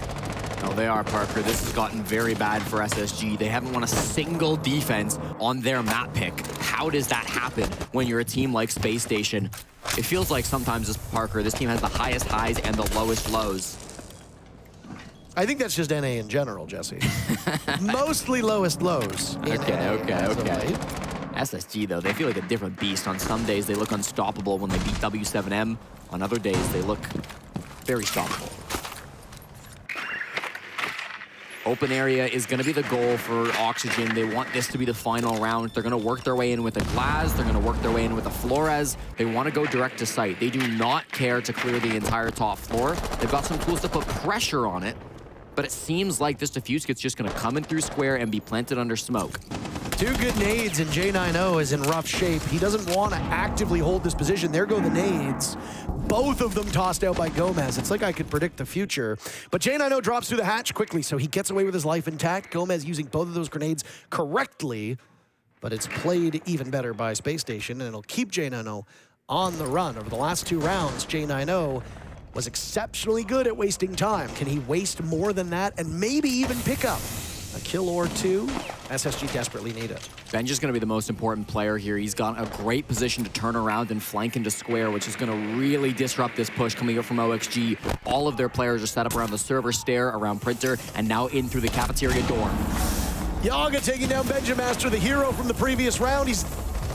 Oh, they are, Parker. This has gotten very bad for SSG. They haven't won a single defense on their map pick. How does that happen when you're a team like Space Station? It feels like sometimes, Parker, this team has the highest highs and the lowest lows. I think that's just NA in general, Jesse. Mostly lowest lows. Okay. SSG, though, they feel like a different beast. On some days, they look unstoppable when they beat W7M. On other days, they look very stoppable. Open area is going to be the goal for Oxygen. They want this to be the final round. They're going to work their way in with a Glaz. They're going to work their way in with a Flores. They want to go direct to site. They do not care to clear the entire top floor. They've got some tools to put pressure on it, but it seems like this diffuse kit's just going to come in through square and be planted under smoke. 2 good nades, and J90 is in rough shape. He doesn't want to actively hold this position. There go the nades. both of them tossed out by Gomez. It's like I could predict the future. But J9O drops through the hatch quickly, so he gets away with his life intact. Gomez using both of those grenades correctly, but it's played even better by Spacestation, and it'll keep J9O on the run. Over the last 2 rounds, J9O was exceptionally good at wasting time. Can he waste more than that and maybe even pick up a kill or 2? SSG desperately need it. Benj is going to be the most important player here. He's got a great position to turn around and flank into square, which is going to really disrupt this push coming up from OXG. All of their players are set up around the server stair, around Printer, and now in through the cafeteria door. Yaga taking down Benjamaster, the hero from the previous round. He's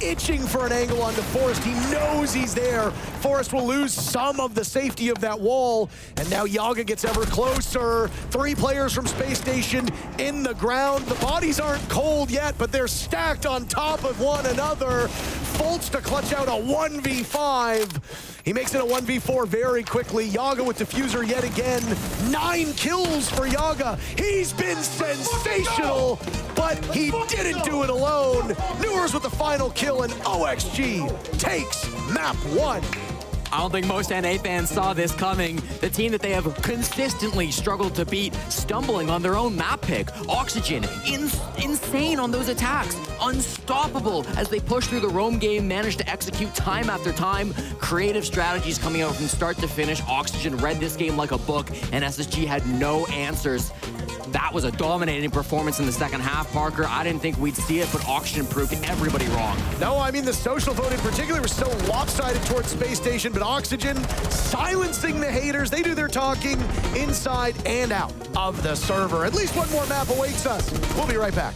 itching for an angle onto Forrest. He knows he's there. Forrest will lose some of the safety of that wall, and now Yaga gets ever closer. 3 players from Space Station in the ground. The bodies aren't cold yet, but they're stacked on top of one another. Foltz to clutch out a 1v5. He makes it a 1v4 very quickly. Yaga with Diffuser yet again. 9 kills for Yaga. He's been sensational, but he didn't do it alone. Newers with the final kill, and OXG takes map 1. I don't think most NA fans saw this coming. The team that they have consistently struggled to beat, stumbling on their own map pick. Oxygen, insane on those attacks. Unstoppable as they push through the roam game, manage to execute time after time. Creative strategies coming out from start to finish. Oxygen read this game like a book, and SSG had no answers. That was a dominating performance in the second half, Parker. I didn't think we'd see it, but Oxygen proved everybody wrong. No, I mean, the social vote in particular was so lopsided towards Space Station, but Oxygen silencing the haters. They do their talking inside and out of the server. At least one more map awaits us. We'll be right back.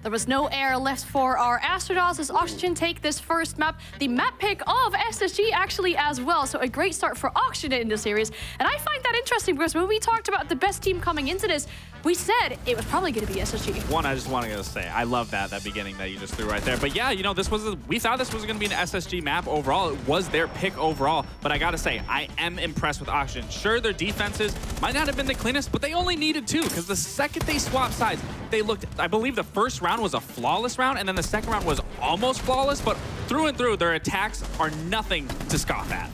There was no air left for our astronauts as Oxygen take this first map. The map pick of SSG actually as well. So a great start for Oxygen in this series. And I find that interesting because when we talked about the best team coming into this, we said it was probably going to be SSG. One, I just wanted to say, I love that beginning that you just threw right there. But yeah, you know, we thought this was going to be an SSG map overall. It was their pick overall. But I got to say, I am impressed with Oxygen. Sure, their defenses might not have been the cleanest, but they only needed 2 because the second they swapped sides, they looked, I believe the first round was a flawless round, and then the second round was almost flawless, but through and through, their attacks are nothing to scoff at.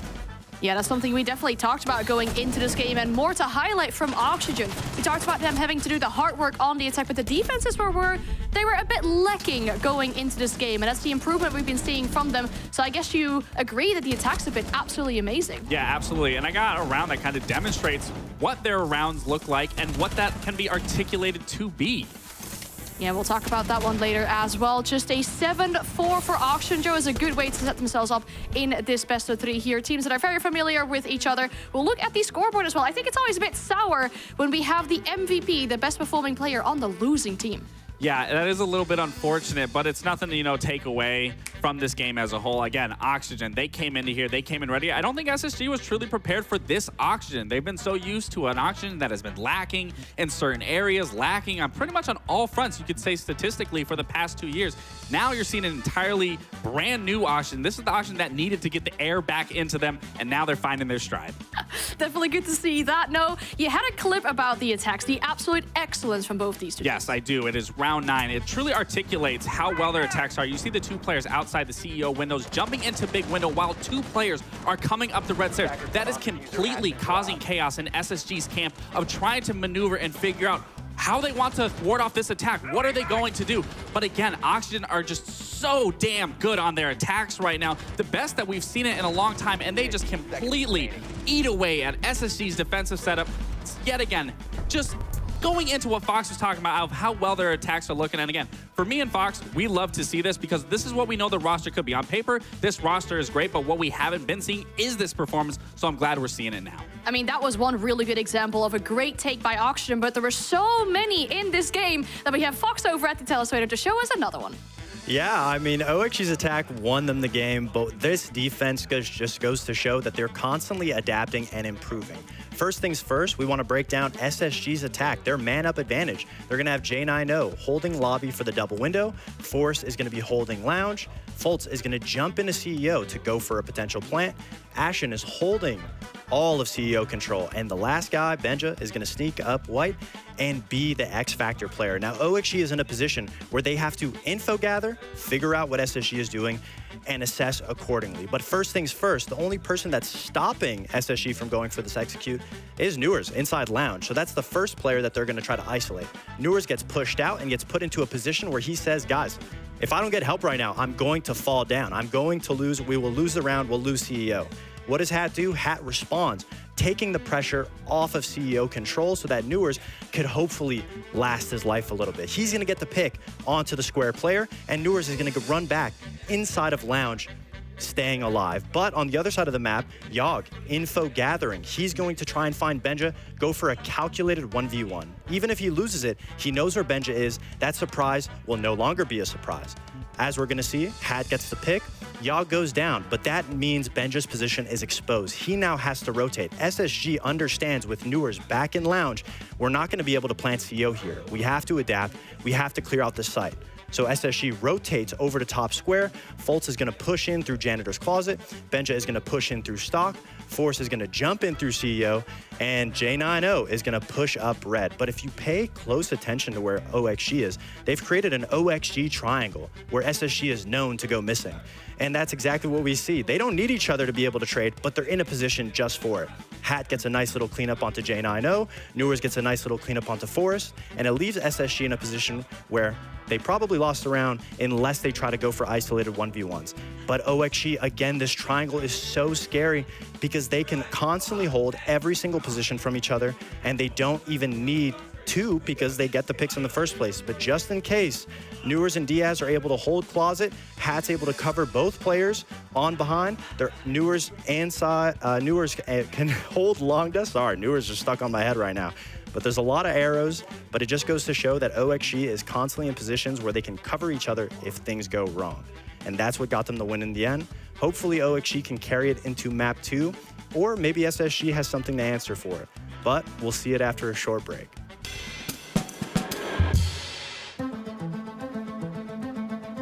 Yeah, that's something we definitely talked about going into this game, and more to highlight from Oxygen. We talked about them having to do the hard work on the attack, but the defenses were a bit lacking going into this game, and that's the improvement we've been seeing from them. So I guess you agree that the attacks have been absolutely amazing. Yeah, absolutely. And I got a round that kind of demonstrates what their rounds look like and what that can be articulated to be. Yeah, we'll talk about that one later as well. Just a 7-4 for Oxygen, Joe, is a good way to set themselves up in this best of 3 here. Teams that are very familiar with each other. We'll look at the scoreboard as well. I think it's always a bit sour when we have the MVP, the best performing player on the losing team. Yeah, that is a little bit unfortunate, but it's nothing to, you know, take away from this game as a whole. Again, Oxygen, they came into here, they came in ready. I don't think SSG was truly prepared for this Oxygen. They've been so used to an Oxygen that has been lacking in certain areas, lacking on pretty much on all fronts, you could say statistically, for the past 2 years. Now you're seeing an entirely brand new Oxygen. This is the Oxygen that needed to get the air back into them, and now they're finding their stride. Definitely good to see that. No, you had a clip about the attacks, the absolute excellence from both these two. Yes, I do. It is round 9. It truly articulates how well their attacks are. You see the 2 players outside the CEO windows jumping into big window while 2 players are coming up the red stairs. That is completely causing chaos in SSG's camp of trying to maneuver and figure out how they want to ward off this attack. What are they going to do? But again, Oxygen are just so damn good on their attacks right now. The best that we've seen it in a long time, and they just completely eat away at SSG's defensive setup. Yet again, just going into what Fox was talking about of how well their attacks are looking. And again, for me and Fox, we love to see this because this is what we know the roster could be. On paper, this roster is great, but what we haven't been seeing is this performance, so I'm glad we're seeing it now. I mean, that was one really good example of a great take by Oxygen, but there were so many in this game that we have Fox over at the Telestrator to show us another one. Yeah, I mean, OXG's attack won them the game, but this defense just goes to show that they're constantly adapting and improving. First things first, we want to break down SSG's attack, their man-up advantage. They're going to have J9O holding lobby for the double window. Force is going to be holding lounge. Fultz is going to jump into CEO to go for a potential plant. Ashen is holding all of CEO control. And the last guy, Benja, is going to sneak up white and be the X Factor player. Now, OXG is in a position where they have to info gather, figure out what SSG is doing, and assess accordingly. But first things first, the only person that's stopping SSG from going for this execute is Newers inside lounge. So that's the first player that they're going to try to isolate. Newers gets pushed out and gets put into a position where he says, guys, if I don't get help right now, I'm going to fall down. I'm going to lose. We will lose the round. We'll lose CEO. What does Hat do? Hat responds, taking the pressure off of CEO control so that Newers could hopefully last his life a little bit. He's going to get the pick onto the square player, and Newers is going to run back inside of lounge staying alive. But on the other side of the map, Yogg, info gathering. He's going to try and find Benja, go for a calculated 1v1. Even if he loses it, he knows where Benja is. That surprise will no longer be a surprise. As we're gonna see, Hat gets the pick, Yogg goes down, but that means Benja's position is exposed. He now has to rotate. SSG understands with Newers back in lounge, we're not gonna be able to plant CEO here. We have to adapt, we have to clear out the site. So SSG rotates over to top square. Fultz is gonna push in through Janitor's Closet. Benja is gonna push in through Stock. Force is gonna jump in through CEO. And J90 is gonna push up red. But if you pay close attention to where OXG is, they've created an OXG triangle where SSG is known to go missing. And that's exactly what we see. They don't need each other to be able to trade, but they're in a position just for it. Hat gets a nice little cleanup onto J90. Newers gets a nice little cleanup onto Forest. And it leaves SSG in a position where they probably lost the round unless they try to go for isolated 1v1s. But OXG, again, this triangle is so scary because they can constantly hold every single position from each other, and they don't even need to because they get the picks in the first place. But just in case, Newers and Diaz are able to hold Closet, Hat's able to cover both players on behind. Newers and Newers can hold Longda. Sorry, Newers are stuck on my head right now. But there's a lot of arrows, but it just goes to show that OXG is constantly in positions where they can cover each other if things go wrong. And that's what got them the win in the end. Hopefully OXG can carry it into map 2, or maybe SSG has something to answer for it. But we'll see it after a short break.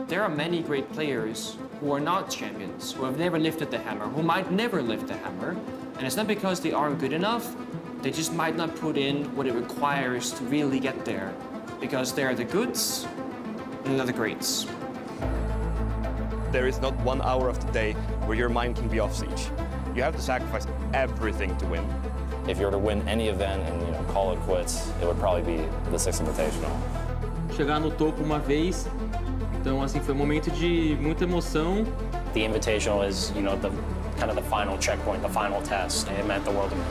There are many great players who are not champions, who have never lifted the hammer, who might never lift the hammer. And it's not because they aren't good enough, they just might not put in what it requires to really get there. Because they are the goods and they're the greats. There is not 1 hour of the day where your mind can be off siege. You have to sacrifice everything to win. If you were to win any event and call it quits, it would probably be the Six Invitational. Chegar no topo uma vez, então assim foi um momento de muita emoção. The Invitational is, the kind of the final checkpoint, the final test, and it meant the world to me.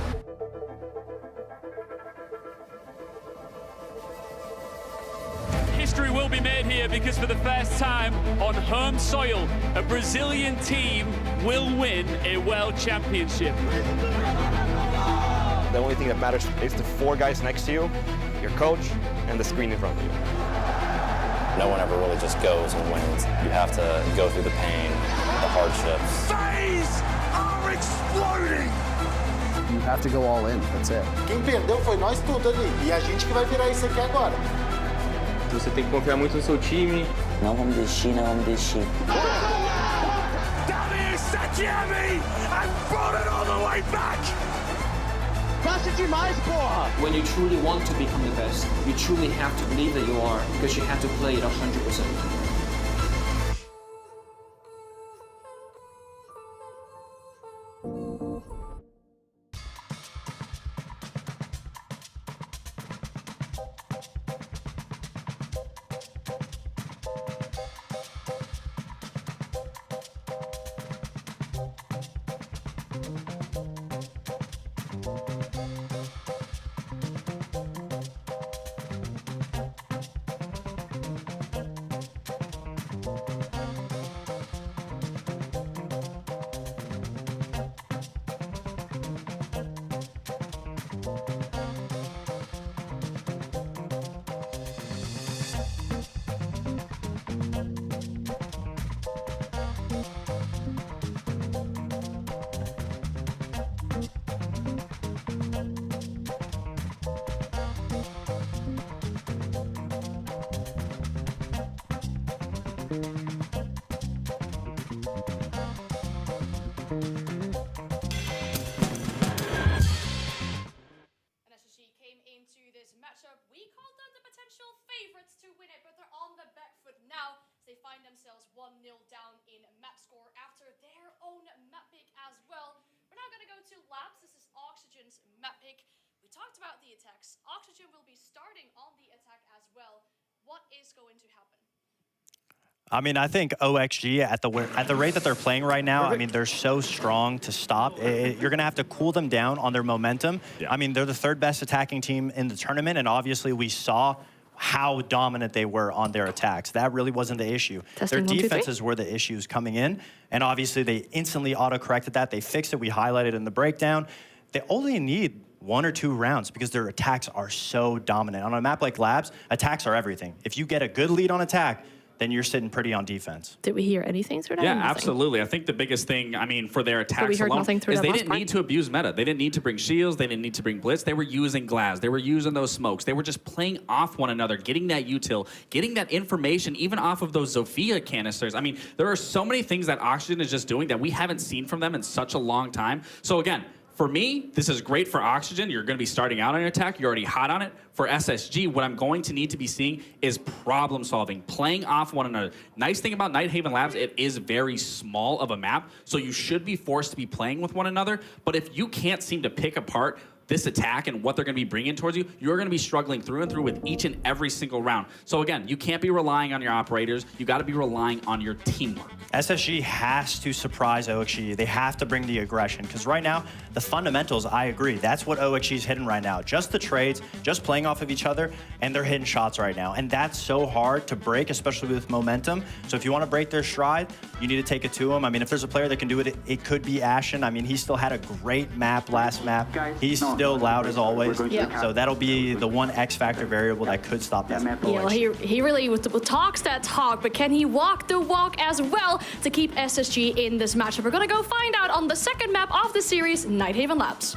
History will be made here because for the first time on home soil, a Brazilian team will win a world championship. The only thing that matters is the 4 guys next to you, your coach, and the screen in front of you. No one ever really just goes and wins. You have to go through the pain, the hardships. Phase are exploding! You have to go all in, that's it. Quem perdeu foi nós tudo ali, e a gente que vai virar isso aqui agora. Você tem que confiar muito no seu time. Não vamos desistir, não vamos desistir. Down here, Sakiami, and brought it all the way back! Fácil demais, porra! When you truly want to become the best, you truly have to believe that you are, because you have to play it 100%. We called them the potential favorites to win it, but they're on the back foot now as they find themselves 1-0 down in map score after their own map pick as well. We're now going to go to Labs. This is Oxygen's map pick. We talked about the attacks. Oxygen will be starting on the attack as well. What is going to happen? I mean, I think OXG at the rate that they're playing right now, I mean, they're so strong to stop. You're going to have to cool them down on their momentum. Yeah. I mean, they're the 3rd best attacking team in the tournament, and obviously we saw how dominant they were on their attacks. That really wasn't the issue. Testing, their 1, 2, 3. defenses were the issues coming in, and obviously they instantly auto-corrected that. They fixed it. We highlighted in the breakdown. They only need 1 or 2 rounds because their attacks are so dominant. On a map like Labs, attacks are everything. If you get a good lead on attack, then you're sitting pretty on defense. Did we hear anything through that? Yeah, Nothing. absolutely. I think the biggest thing, I mean, for their attacks we heard alone, nothing through is that they last didn't part? need to abuse meta. They didn't need to bring shields. They didn't need to bring blitz. They were using glass. They were using those smokes. They were just playing off one another, getting that util, getting that information, even off of those Zofia canisters. I mean, there are so many things that Oxygen is just doing that we haven't seen from them in such a long time. So again, for me, this is great for Oxygen. You're going to be starting out on your attack. You're already hot on it. For SSG, what I'm going to need to be seeing is problem solving, playing off one another. Nice thing about Nighthaven Labs, it is very small of a map, so you should be forced to be playing with one another. But if you can't seem to pick apart this attack and what they're going to be bringing towards you, you're going to be struggling through and through with each and every single round. So again, you can't be relying on your operators. You got to be relying on your teamwork. SSG has to surprise OXG. They have to bring the aggression because right now, the fundamentals, I agree. That's what OXG is hitting right now. Just the trades, just playing off of each other, and they're hitting shots right now. And that's so hard to break, especially with momentum. So if you want to break their stride, you need to take it to them. I mean, if there's a player that can do it, it could be Ashen. I mean, he still had a great map last map. He's still loud as always. Yeah. So that'll be the one X factor variable that could stop that. Yeah, well, he really talks that talk, but can he walk the walk as well to keep SSG in this matchup? We're gonna go find out on the second map of the series, Nighthaven Labs.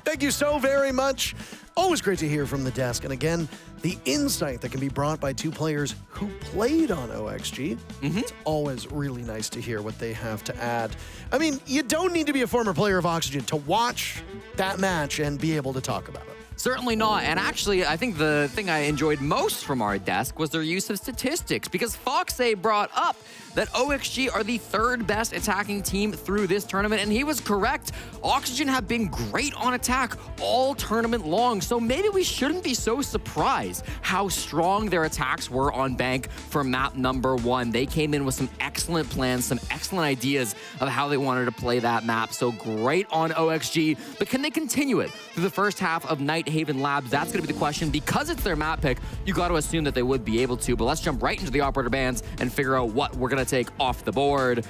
Thank you so very much. Always great to hear from the desk. And again, the insight that can be brought by 2 players who played on OXG. It's always really nice to hear what they have to add. I mean, you don't need to be a former player of Oxygen to watch that match and be able to talk about it. Certainly not. And actually, I think the thing I enjoyed most from our desk was their use of statistics, because Foxay brought up that OXG are the 3rd best attacking team through this tournament, and he was correct. Oxygen have been great on attack all tournament long, so maybe we shouldn't be so surprised how strong their attacks were on Bank for map number 1. They came in with some excellent plans, some excellent ideas of how they wanted to play that map, so great on OXG, but can they continue it through the first half of Nighthaven Labs? That's going to be the question. Because it's their map pick, you got to assume that they would be able to, but let's jump right into the operator bands and figure out what we're going to take off the board.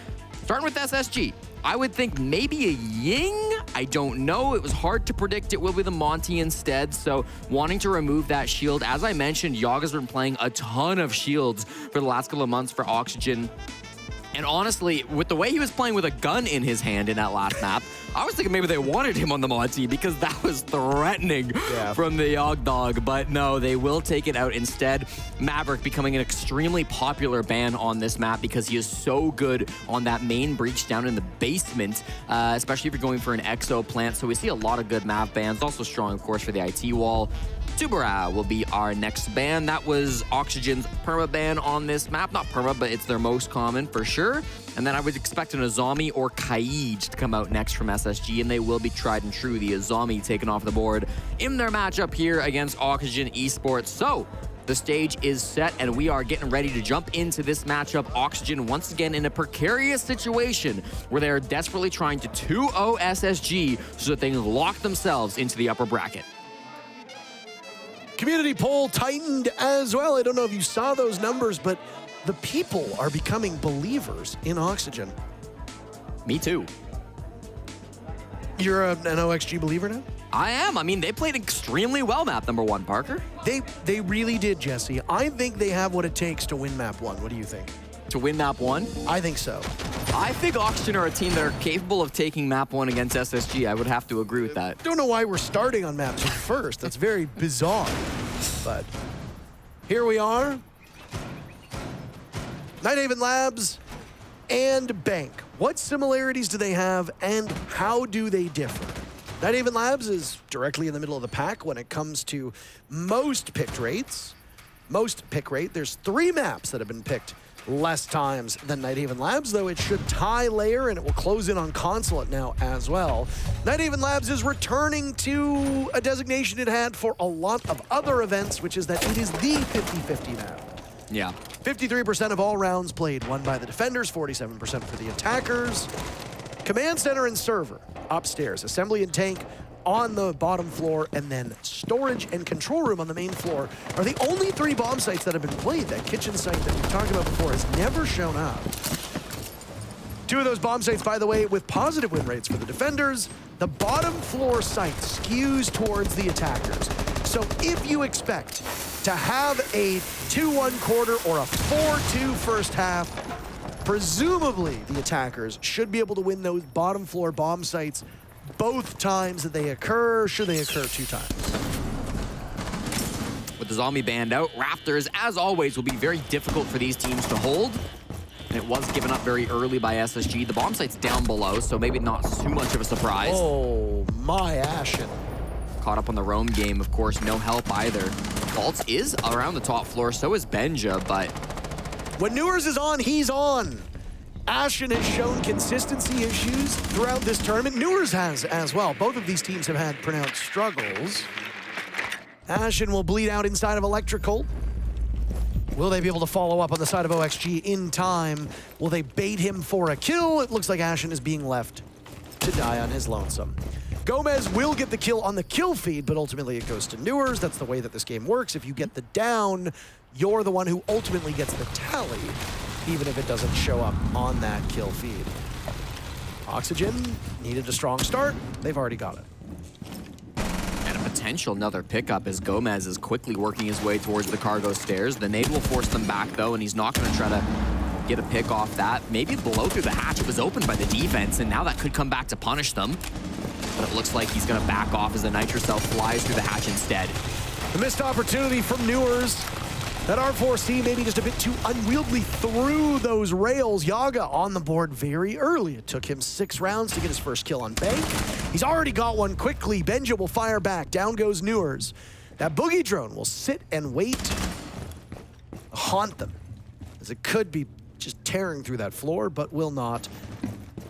Starting with SSG, I would think maybe a Ying. I don't know. It was hard to predict. It will be the Monty instead. So wanting to remove that shield. As I mentioned, Yaga's been playing a ton of shields for the last couple of months for Oxygen. And honestly, with the way he was playing with a gun in his hand in that last map, I was thinking maybe they wanted him on the Monty because that was threatening from the Yog Dog. But no, they will take it out instead. Maverick becoming an extremely popular ban on this map because he is so good on that main breach down in the basement, especially if you're going for an exo plant. So we see a lot of good Mav bans. Also strong, of course, for the IT wall. Tubera will be our next ban. That was Oxygen's perma ban on this map. Not perma, but it's their most common for sure. And then I would expect an Azami or Kaij to come out next from SSG, and they will be tried and true. The Azami taken off the board in their matchup here against Oxygen Esports. So the stage is set, and we are getting ready to jump into this matchup. Oxygen once again in a precarious situation where they are desperately trying to 2-0 SSG so that they can lock themselves into the upper bracket. Community poll tightened as well. I don't know if you saw those numbers, but the people are becoming believers in Oxygen. Me too. You're an OXG believer now? I am. I mean, they played extremely well map number 1, Parker. They really did, Jesse. I think they have what it takes to win map 1. What do you think? To win map 1? I think so. I think Oxygen are a team that are capable of taking map 1 against SSG. I would have to agree with that. Don't know why we're starting on map 2 first. That's very bizarre. But here we are. Nighthaven Labs and Bank. What similarities do they have and how do they differ? Nighthaven Labs is directly in the middle of the pack when it comes to most picked rates. Most pick rate, there's 3 maps that have been picked less times than Nighthaven Labs, though it should tie layer and it will close in on consulate now as well. Nighthaven Labs is returning to a designation it had for a lot of other events, which is that it is the 50-50 map. Yeah. 53% of all rounds played won by the defenders, 47% for the attackers. Command center and server, upstairs. Assembly and tank, on the bottom floor, and then storage and control room on the main floor are the only 3 bomb sites that have been played. That kitchen site that we've talked about before has never shown up. 2 of those bomb sites, by the way, with positive win rates for the defenders. The bottom floor site skews towards the attackers. So if you expect to have a 2-1 quarter or a 4-2 first half, presumably the attackers should be able to win those bottom floor bomb sites both times that they occur, should they occur 2 times. With the zombie band out, Raptors, as always, will be very difficult for these teams to hold. And it was given up very early by SSG. The bomb site's down below, so maybe not too much of a surprise. Oh, my Ashen. Caught up on the roam game, of course, no help either. Faults is around the top floor, so is Benja, but... when Newers is on, he's on. Ashen has shown consistency issues throughout this tournament. Newers has as well. Both of these teams have had pronounced struggles. Ashen will bleed out inside of Electrical. Will they be able to follow up on the side of OXG in time? Will they bait him for a kill? It looks like Ashen is being left to die on his lonesome. Gomez will get the kill on the kill feed, but ultimately it goes to Newers. That's the way that this game works. If you get the down, you're the one who ultimately gets the tally, even if it doesn't show up on that kill feed. Oxygen needed a strong start. They've already got it. And a potential another pickup as Gomez is quickly working his way towards the cargo stairs. The nade will force them back, though, and he's not going to try to get a pick off that. Maybe blow through the hatch. It was opened by the defense, and now that could come back to punish them. But it looks like he's going to back off as the Nitrocell flies through the hatch instead. The missed opportunity from Newers. That R4C maybe just a bit too unwieldy through those rails. Yaga on the board very early. It took him 6 rounds to get his first kill on Bank. He's already got one quickly. Benja will fire back. Down goes Newers. That boogie drone will sit and wait, haunt them, as it could be just tearing through that floor, but will not.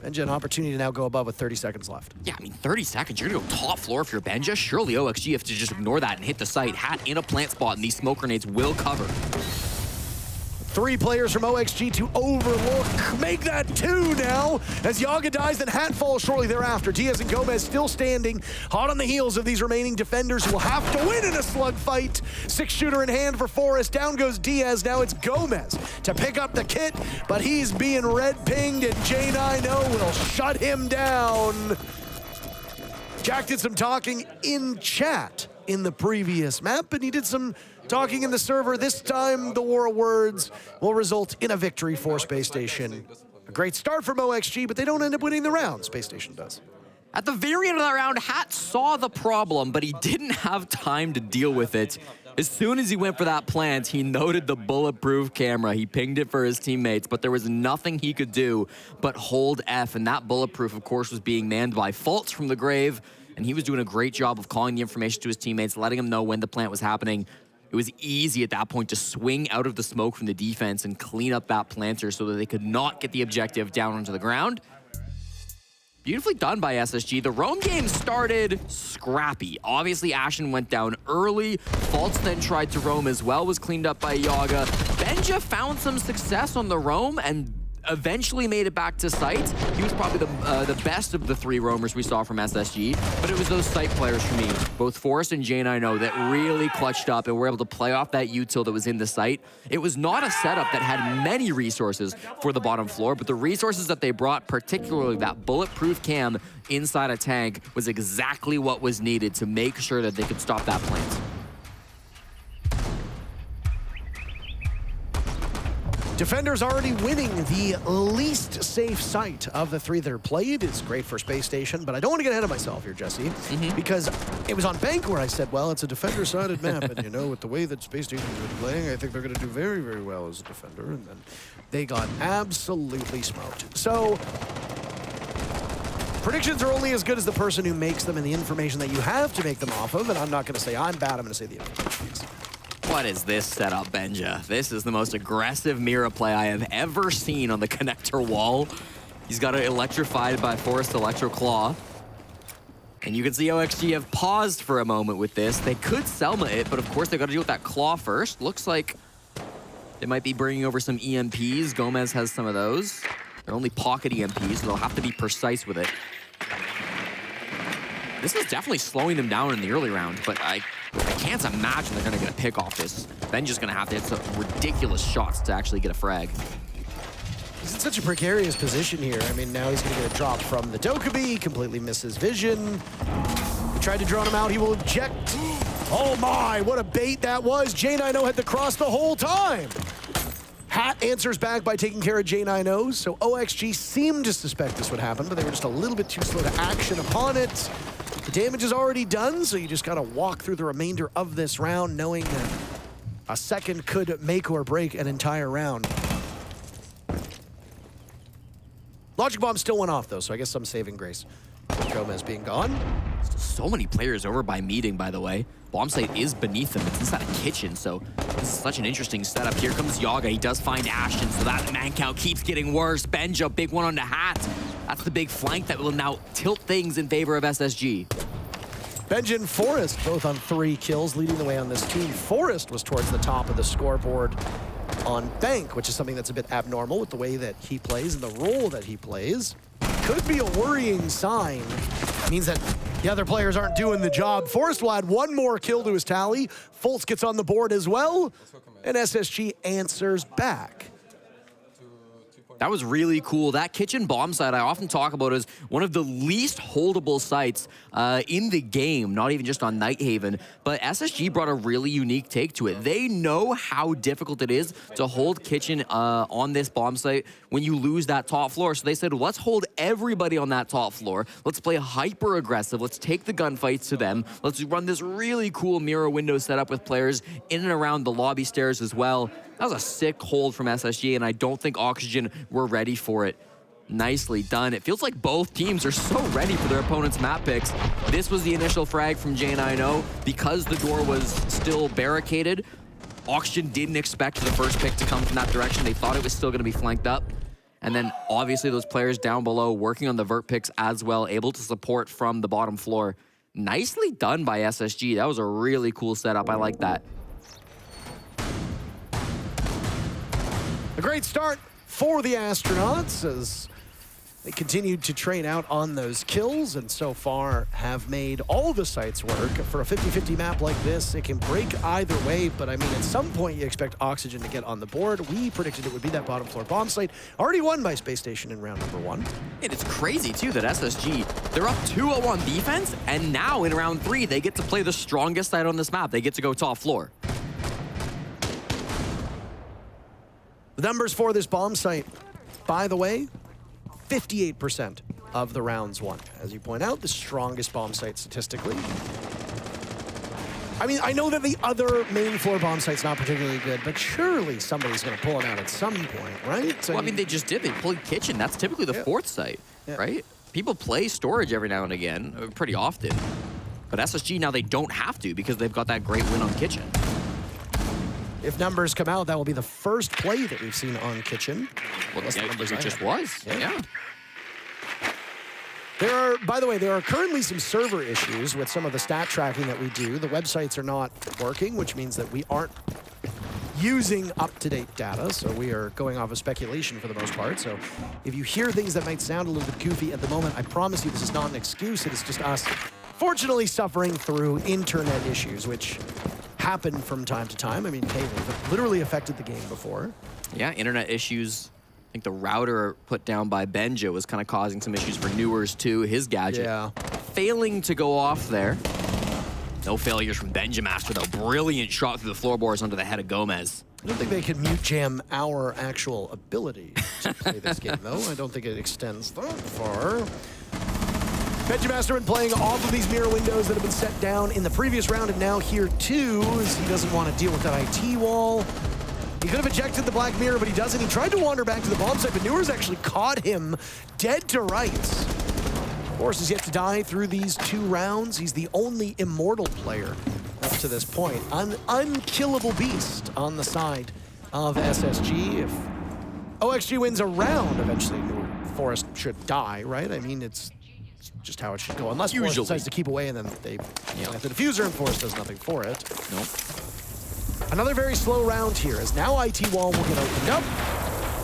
Benja, an opportunity to now go above with 30 seconds left. Yeah, I mean, 30 seconds, you're gonna go top floor if you're Benja. Surely OXG have to just ignore that and hit the site. Hat in a plant spot, and these smoke grenades will cover. 3 players from OXG to overlook. Make that 2 now. As Yaga dies, then Hat falls shortly thereafter. Diaz and Gomez still standing, hot on the heels of these remaining defenders who will have to win in a slugfight. 6-shooter in hand for Forrest. Down goes Diaz. Now it's Gomez to pick up the kit, but he's being red-pinged, and J9O will shut him down. Jack did some talking in chat in the previous map, and he did some talking in the server. This time, the war of words will result in a victory for Space Station. A great start from OXG, but they don't end up winning the round. Space Station does. At the very end of that round, Hat saw the problem, but he didn't have time to deal with it. As soon as he went for that plant, he noted the bulletproof camera. He pinged it for his teammates, but there was nothing he could do but hold F, and that bulletproof, of course, was being manned by Faults from the grave, and he was doing a great job of calling the information to his teammates, letting them know when the plant was happening. It was easy at that point to swing out of the smoke from the defense and clean up that planter so that they could not get the objective down onto the ground. Beautifully done by SSG. The roam game started scrappy. Obviously, Ashen went down early. Faults then tried to roam as well, was cleaned up by Yaga. Benja found some success on the roam and eventually made it back to site. He was probably the best of the 3 roamers we saw from SSG, but it was those site players for me, both Forrest and J9O, that really clutched up and were able to play off that util that was in the site. It was not a setup that had many resources for the bottom floor, but the resources that they brought, particularly that bulletproof cam inside a tank, was exactly what was needed to make sure that they could stop that plant. Defenders already winning the least safe site of the 3 that are played. It's great for Space Station, but I don't want to get ahead of myself here, Jesse, because it was on Bank where I said, well, it's a defender-sided map, and you know, with the way that Space Station's been playing, I think they're going to do very, very well as a defender, and then they got absolutely smoked. So, predictions are only as good as the person who makes them and the information that you have to make them off of, and I'm not going to say I'm bad, I'm going to say the information is. What is this setup, Benja? This is the most aggressive Mira play I have ever seen on the connector wall. He's got it electrified by Forrest Electro Claw. And you can see OXG have paused for a moment with this. They could Selma it, but of course they've got to deal with that Claw first. Looks like they might be bringing over some EMPs. Gomez has some of those. They're only pocket EMPs, so they'll have to be precise with it. This is definitely slowing them down in the early round, but I can't imagine they're going to get a pick off this. Ben's just going to have to hit some ridiculous shots to actually get a frag. He's in such a precarious position here. I mean, now he's going to get a drop from the Dokkaebi, completely misses vision. He tried to drone him out, he will eject. Oh my, what a bait that was. J90 had the cross the whole time. Hat answers back by taking care of J90, so OXG seemed to suspect this would happen, but they were just a little bit too slow to action upon it. The damage is already done, so you just gotta walk through the remainder of this round knowing that a second could make or break an entire round. Logic Bomb still went off though, so I guess some saving grace. Gomez being gone. So many players over by meeting, by the way. Bomb site is beneath them. It's inside a kitchen, so this is such an interesting setup. Here comes Yaga. He does find Ashton, so that man count keeps getting worse. Benja, big one on the hat. That's the big flank that will now tilt things in favor of SSG. Benja and Forrest both on 3 kills, leading the way on this team. Forrest was towards the top of the scoreboard on Bank, which is something that's a bit abnormal with the way that he plays and the role that he plays. Could be a worrying sign. It means that the other players aren't doing the job. Forrest will add 1 more kill to his tally. Fultz gets on the board as well, and SSG answers back. That was really cool. That kitchen bomb site I often talk about as one of the least holdable sites in the game, not even just on Nighthaven. But SSG brought a really unique take to it. They know how difficult it is to hold kitchen on this bomb site when you lose that top floor. So they said, let's hold everybody on that top floor. Let's play hyper aggressive. Let's take the gunfights to them. Let's run this really cool mirror window setup with players in and around the lobby stairs as well. That was a sick hold from SSG, and I don't think Oxygen were ready for it. Nicely done. It feels like both teams are so ready for their opponent's map picks. This was the initial frag from J90. Because the door was still barricaded, Oxygen didn't expect the first pick to come from that direction. They thought it was still going to be flanked up. And then obviously those players down below working on the vert picks as well, able to support from the bottom floor. Nicely done by SSG. That was a really cool setup. I like that. A great start for the Astronauts as they continued to train out on those kills and so far have made all the sites work. For a 50-50 map like this, it can break either way, but I mean, at some point you expect Oxygen to get on the board. We predicted it would be that bottom floor bomb site, already won by Spacestation in round number 1. And it's crazy too that SSG, they're up 2-0 on defense, and now in round 3, they get to play the strongest side on this map. They get to go top floor. The numbers for this bomb site, by the way, 58% of the rounds won. As you point out, the strongest bomb site statistically. I mean, I know that the other main floor bomb site's not particularly good, but surely somebody's going to pull it out at some point, right? Well, I mean, they just did. They pulled kitchen. That's typically the 4th site, right? People play storage every now and again, pretty often. But SSG now they don't have to because they've got that great win on kitchen. If numbers come out, that will be the first play that we've seen on kitchen. Well, it just was. Yeah. There are, by the way, there are currently some server issues with some of the stat tracking that we do. The websites are not working, which means that we aren't using up-to-date data, so we are going off of speculation for the most part. So if you hear things that might sound a little bit goofy at the moment, I promise you this is not an excuse. It is just us, fortunately, suffering through internet issues, which happen from time to time. I mean, hey, they've literally affected the game before. Yeah, internet issues. I think the router put down by Benja was kind of causing some issues for Newers too, his gadget. Yeah. Failing to go off there. No failures from Benjamaster though. Brilliant shot through the floorboards onto the head of Gomez. I don't think they can mute jam our actual ability to play this game though. I don't think it extends that far. Benjamaster been playing off of these mirror windows that have been set down in the previous round and now here too, as he doesn't want to deal with that IT wall. He could have ejected the black mirror, but he doesn't. He tried to wander back to the bomb site, but Newers actually caught him dead to rights. Of course, he's yet to die through these 2 rounds. He's the only immortal player up to this point. An unkillable beast on the side of SSG. If OXG wins a round, eventually Forrest should die, right? I mean, it's just how it should go. Unless Forrest decides to keep away and then they plant the diffuser and Forrest does nothing for it. Nope. Another very slow round here as now IT wall will get opened up.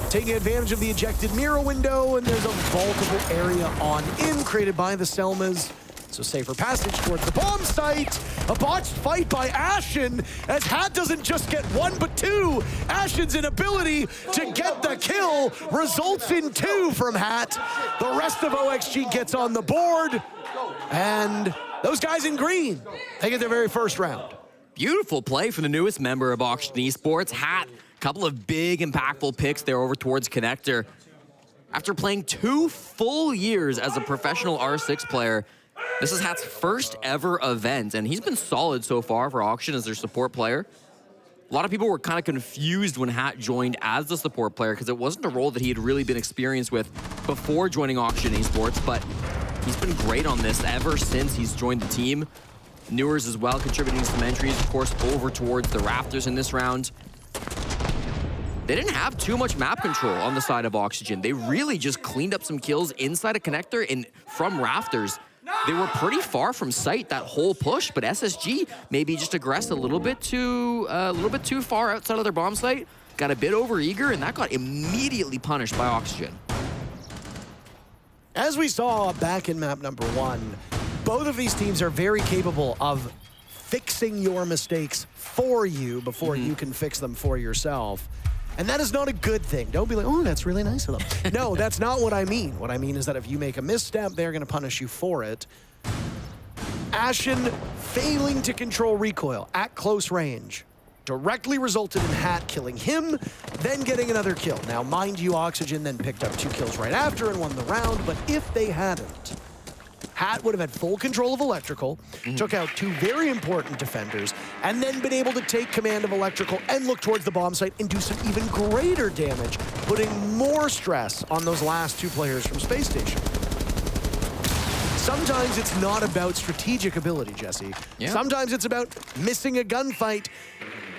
Taking advantage of the ejected mirror window, and there's a vaultable area on in created by the Selmas. So safer passage towards the bomb site. A botched fight by Ashen, as Hat doesn't just get one, but two. Ashen's inability to get the kill results in 2 from Hat. The rest of OXG gets on the board, and those guys in green, they get their very first round. Beautiful play from the newest member of Oxygen Esports, Hat. Couple of big, impactful picks there over towards Connector. After playing 2 full years as a professional R6 player, this is Hat's first ever event, and he's been solid so far for Oxygen as their support player. A lot of people were kind of confused when Hat joined as the support player because it wasn't a role that he had really been experienced with before joining Oxygen Esports, but he's been great on this ever since he's joined the team. Newers as well, contributing some entries, of course, over towards the Rafters in this round. They didn't have too much map control on the side of Oxygen. They really just cleaned up some kills inside a Connector and from Rafters. They were pretty far from sight that whole push, but SSG maybe just aggressed a little bit too far outside of their bomb site, got a bit over eager, and that got immediately punished by Oxygen. As we saw back in map number 1, both of these teams are very capable of fixing your mistakes for you before you can fix them for yourself. And that is not a good thing. Don't be like, oh, that's really nice of them. No, that's not what I mean. What I mean is that if you make a misstep, they're going to punish you for it. Ashen failing to control recoil at close range directly resulted in Hat killing him, then getting another kill. Now, mind you, Oxygen then picked up 2 kills right after and won the round, but if they hadn't, Hat would have had full control of Electrical, took out 2 very important defenders, and then been able to take command of Electrical and look towards the bomb site and do some even greater damage, putting more stress on those last 2 players from Space Station. Sometimes it's not about strategic ability, Jesse. Yeah. Sometimes it's about missing a gunfight,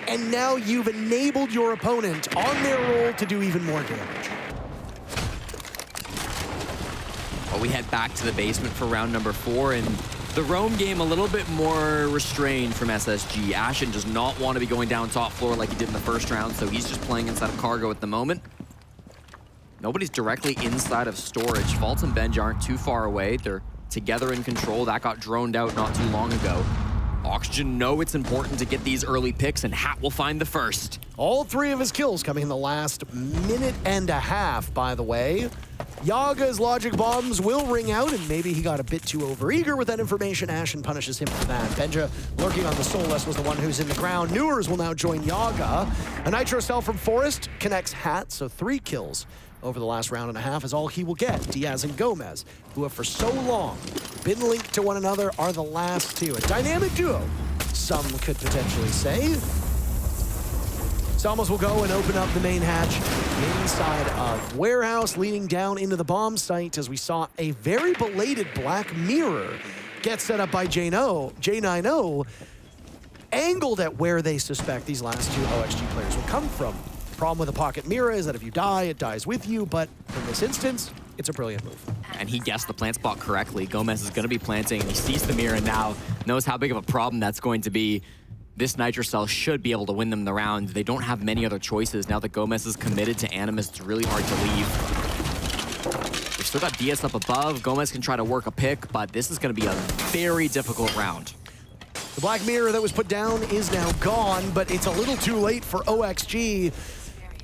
and now you've enabled your opponent on their roll to do even more damage. Well, we head back to the basement for round number 4, and the roam game a little bit more restrained from SSG. Ashen does not want to be going down top floor like he did in the first round, so he's just playing inside of cargo at the moment. Nobody's directly inside of storage. Fault and Benj aren't too far away. They're together in control. That got droned out not too long ago. Oxygen know it's important to get these early picks, and Hat will find the first. All 3 of his kills coming in the last minute and a half, by the way. Yaga's logic bombs will ring out, and maybe he got a bit too overeager with that information. Ashen punishes him for that. Benja, lurking on the Soulless, was the one who's in the ground. Newers will now join Yaga. A Nitro cell from Forest connects Hat, so 3 kills over the last round and a half is all he will get. Diaz and Gomez, who have for so long been linked to one another, are the last 2. A dynamic duo, some could potentially say. Salmos will go and open up the main hatch inside of Warehouse, leading down into the bomb site as we saw a very belated Black Mirror get set up by J9O, angled at where they suspect these last 2 OXG players will come from. The problem with a pocket mirror is that if you die, it dies with you, but in this instance, it's a brilliant move. And he guessed the plant spot correctly. Gomez is going to be planting, and he sees the mirror and now knows how big of a problem that's going to be. This Nitro Cell should be able to win them the round. They don't have many other choices. Now that Gomez is committed to Animus, it's really hard to leave. They've still got DS up above. Gomez can try to work a pick, but this is going to be a very difficult round. The Black Mirror that was put down is now gone, but it's a little too late for OXG,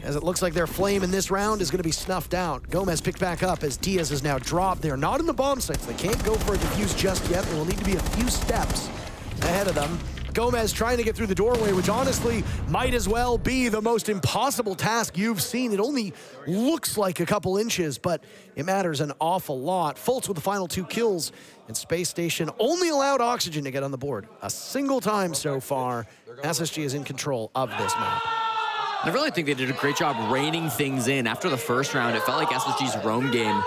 as it looks like their flame in this round is going to be snuffed out. Gomez picked back up as Diaz is now dropped. They're not in the bomb sites. They can't go for a defuse just yet. There will need to be a few steps ahead of them. Gomez trying to get through the doorway, which honestly might as well be the most impossible task you've seen. It only looks like a couple inches, but it matters an awful lot. Fultz with the final 2 kills, and Space Station only allowed Oxygen to get on the board a single time so far. SSG is in control of this map. I really think they did a great job reining things in. After the first round, it felt like SSG's roam game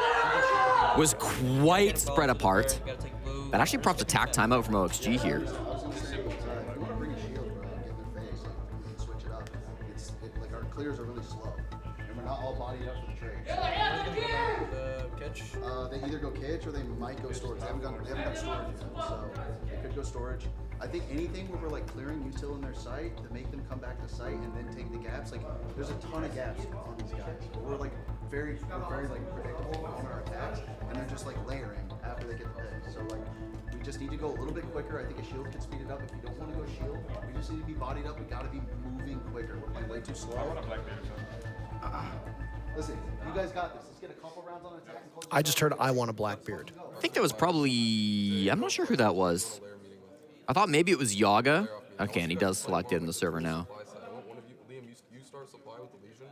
was quite spread apart. That actually prompts a tack timeout from OXG here. Clears are really slow, and we're not all bodied up for the trade. They either go kitch or they might go storage. They haven't gone storage yet, so they could go storage. I think anything where we're like clearing util in their site to make them come back to site and then take the gaps. Like there's a ton of gaps on these guys. We're very like predictable on our attacks, and they're just like layering after they get the pick. So like we just need to go a little bit quicker. I think a shield can speed it up. If you don't want to go shield, we just need to be bodied up. We got to be moving quicker. We're playing way too slow. I want a Blackbeard. Listen, you guys got this. Let's get a couple rounds on attack. I just heard I want a Blackbeard. I think that was probably, I'm not sure who that was. I thought maybe it was Yaga. Okay, and he does select it in the server now. One of you, Liam, you start supply with the Legion,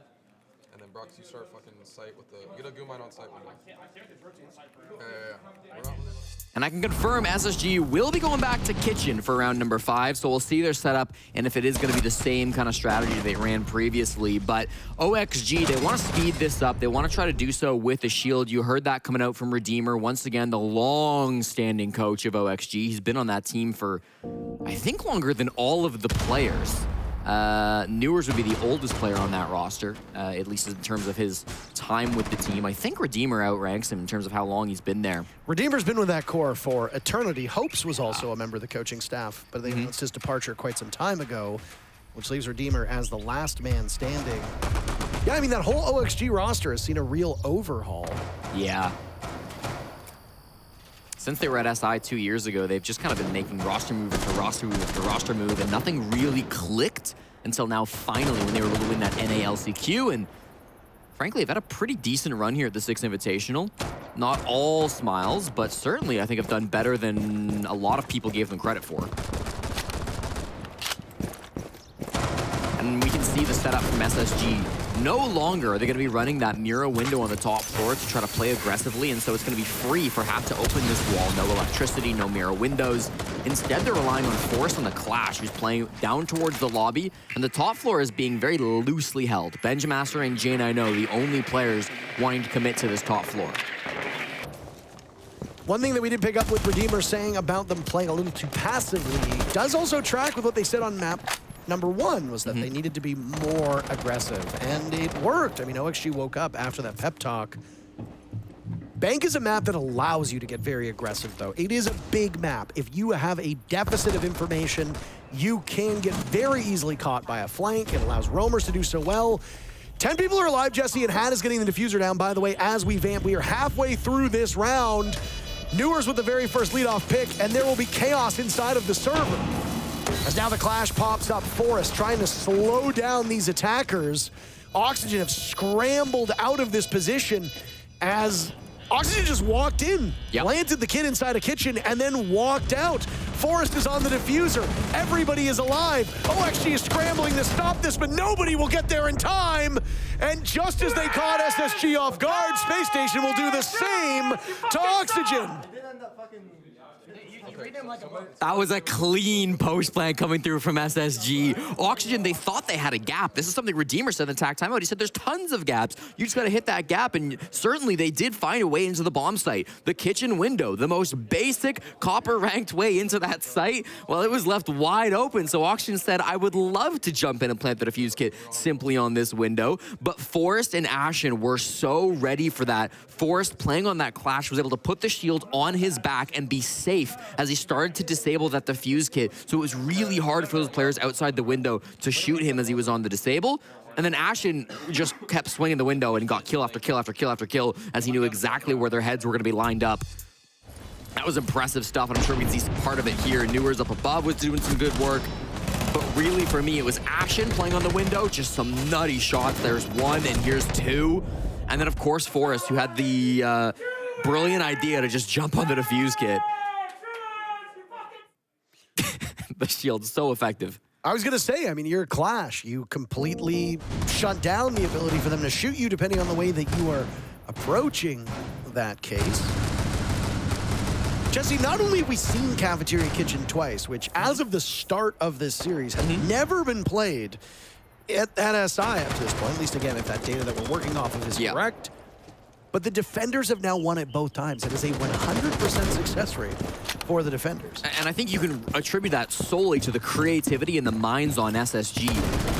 and then Brox, you start fucking sight with the. Get a Goomine on site window. Yeah. And I can confirm SSG will be going back to Kitchen for round number 5, so we'll see their setup and if it is going to be the same kind of strategy they ran previously. But OXG, they want to speed this up. They want to try to do so with a shield. You heard that coming out from Redeemer. Once again, the long-standing coach of OXG. He's been on that team for, I think, longer than all of the players. Newers would be the oldest player on that roster, at least in terms of his time with the team. I think Redeemer outranks him in terms of how long he's been there. Redeemer's been with that core for eternity. Hopes was also a member of the coaching staff, but they announced his departure quite some time ago, which leaves Redeemer as the last man standing. Yeah, I mean, that whole OXG roster has seen a real overhaul. Yeah. Since they were at SI 2 years ago, they've just kind of been making roster move after roster move after roster move, and nothing really clicked until now, finally, when they were able to win that NALCQ. And frankly, they've had a pretty decent run here at the Six Invitational. Not all smiles, but certainly I think have done better than a lot of people gave them credit for. And we can see the setup from SSG. No longer are they going to be running that Mira window on the top floor to try to play aggressively, and so it's going to be free for Half to open this wall. No electricity, no Mira windows. Instead, they're relying on Force on the Clash, who's playing down towards the lobby, and the top floor is being very loosely held. Benjamaster and Jane, I know, the only players wanting to commit to this top floor. One thing that we did pick up with Redeemer saying about them playing a little too passively does also track with what they said on map number 1, was that they needed to be more aggressive, and it worked. I mean, OXG woke up after that pep talk. Bank is a map that allows you to get very aggressive, though. It is a big map. If you have a deficit of information, you can get very easily caught by a flank. It allows roamers to do so well. 10 people are alive, Jesse, and Hat is getting the diffuser down. By the way, as we vamp, we are halfway through this round. Newers with the very first leadoff pick, and there will be chaos inside of the server. As now the Clash pops up, Forest trying to slow down these attackers. Oxygen have scrambled out of this position as Oxygen just walked in, planted the kid inside a kitchen, and then walked out. Forest is on the diffuser. Everybody is alive. OXG is scrambling to stop this, but nobody will get there in time. And just as they caught SSG off guard, Space Station will do the same to Oxygen. That was a clean post plan coming through from SSG. Oxygen, they thought they had a gap. This is something Redeemer said in the attack timeout. He said there's tons of gaps. You just got to hit that gap, and certainly they did find a way into the bomb site. The kitchen window, the most basic copper-ranked way into that site, well, it was left wide open. So Oxygen said, I would love to jump in and plant the defuse kit simply on this window. But Forest and Ashen were so ready for that. Forest, playing on that Clash, was able to put the shield on his back and be safe as he started to disable that defuse kit. So it was really hard for those players outside the window to shoot him as he was on the disable. And then Ashen just kept swinging the window and got kill after kill after kill after kill as he knew exactly where their heads were going to be lined up. That was impressive stuff, and I'm sure we can see part of it here. Newers up above was doing some good work. But really, for me, it was Ashen playing on the window. Just some nutty shots. There's one, and here's two. And then, of course, Forrest, who had the brilliant idea to just jump on the defuse kit. The shield's so effective. I was going to say, I mean, you're a Clash. You completely shut down the ability for them to shoot you depending on the way that you are approaching that case. Jesse, not only have we seen Cafeteria Kitchen twice, which as of the start of this series has never been played at SI up to this point, at least again, if that data that we're working off of is correct. But the defenders have now won it both times. It is a 100% success rate for the defenders. And I think you can attribute that solely to the creativity and the minds on SSG.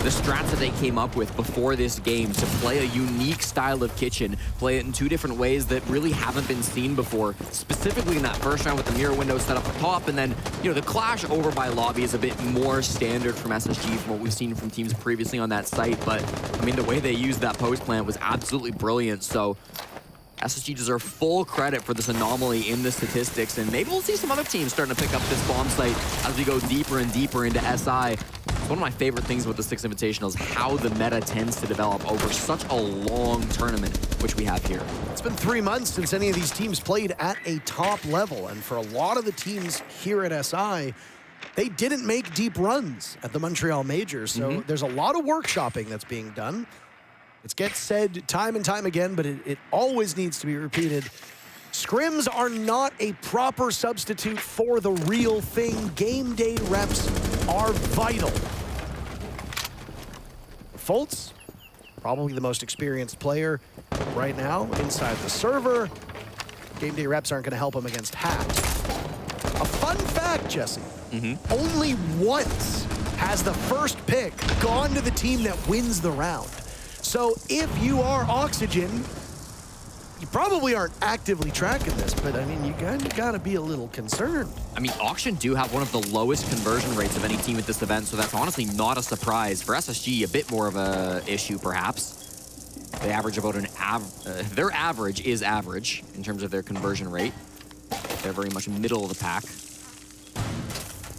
The strats that they came up with before this game to play a unique style of kitchen, play it in two different ways that really haven't been seen before, specifically in that first round with the mirror window set up at top. And then, you know, the Clash over by lobby is a bit more standard from SSG from what we've seen from teams previously on that site. But, I mean, the way they used that post plant was absolutely brilliant. So, SSG deserve full credit for this anomaly in the statistics, and maybe we'll see some other teams starting to pick up this bomb site as we go deeper and deeper into SI. It's one of my favorite things with the Six Invitational is how the meta tends to develop over such a long tournament, which we have here. It's been 3 months since any of these teams played at a top level, and for a lot of the teams here at SI, they didn't make deep runs at the Montreal Majors, so there's a lot of workshopping that's being done. It gets said time and time again, but it always needs to be repeated. Scrims are not a proper substitute for the real thing. Game day reps are vital. Fultz, probably the most experienced player right now inside the server. Game day reps aren't going to help him against Hat. A fun fact, Jesse, only once has the first pick gone to the team that wins the round. So if you are Oxygen, you probably aren't actively tracking this, but I mean, you kind of got to be a little concerned. I mean, Auction do have one of the lowest conversion rates of any team at this event, so that's honestly not a surprise. For SSG, a bit more of a issue, perhaps. They average about their average is average in terms of their conversion rate. They're very much middle of the pack.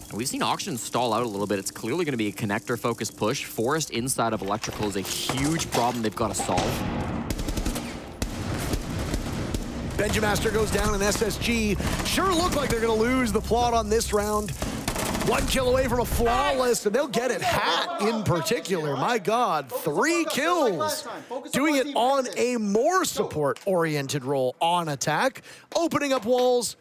And we've seen Auction stall out a little bit. It's clearly going to be a connector-focused push. Forest inside of Electrical is a huge problem they've got to solve. Benjamaster goes down, and SSG sure look like they're going to lose the plot on this round. 1 kill away from a flawless, and they'll get it. Hat in particular, my God, 3 kills. Doing it on a more support-oriented role on attack, opening up walls,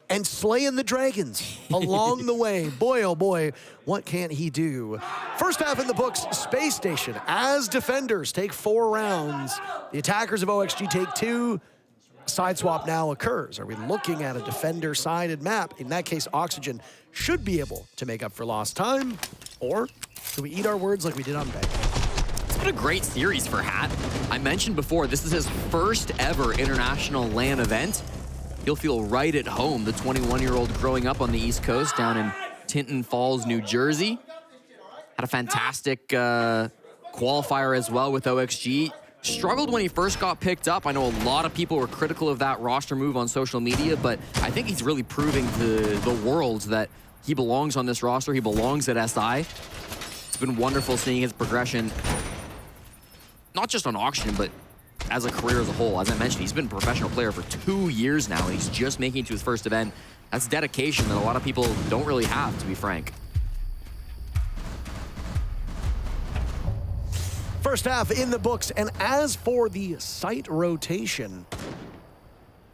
and slaying the dragons along the way. Boy, oh boy, what can't he do? First half in the books, Spacestation, as defenders, take 4 rounds. The attackers of OXG take 2. Side swap now occurs. Are we looking at a defender-sided map? In that case, Oxygen should be able to make up for lost time, or do we eat our words like we did on Bay? It's been a great series for Hat. I mentioned before, this is his first ever international LAN event. He'll feel right at home, the 21-year-old growing up on the East Coast down in Tinton Falls, New Jersey. Had a fantastic qualifier as well with OXG. Struggled when he first got picked up. I know a lot of people were critical of that roster move on social media, but I think he's really proving to the world that he belongs on this roster. He belongs at SI. It's been wonderful seeing his progression, not just on Auction, but as a career as a whole. As I mentioned, he's been a professional player for 2 years now, and he's just making it to his first event. That's dedication that a lot of people don't really have, to be frank. First half in the books, and as for the site rotation,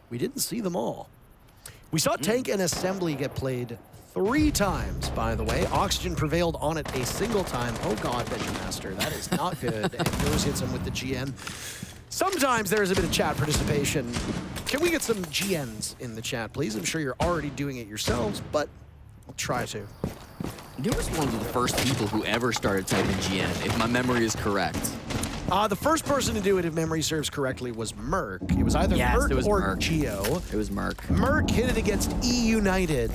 we didn't see them all. We saw Tank and Assembly get played 3 times, by the way. Oxygen prevailed on it a single time. Oh God, Benjamaster, that is not good. And Rose hits him with the GN. Sometimes there's a bit of chat participation. Can we get some GNs in the chat, please? I'm sure you're already doing it yourselves, but I'll try to. You was one of the first people who ever started typing GN, if my memory is correct. The first person to do it, if memory serves correctly, was Merc. It was either Merc or Geo. It was Merc. Merc hit it against E United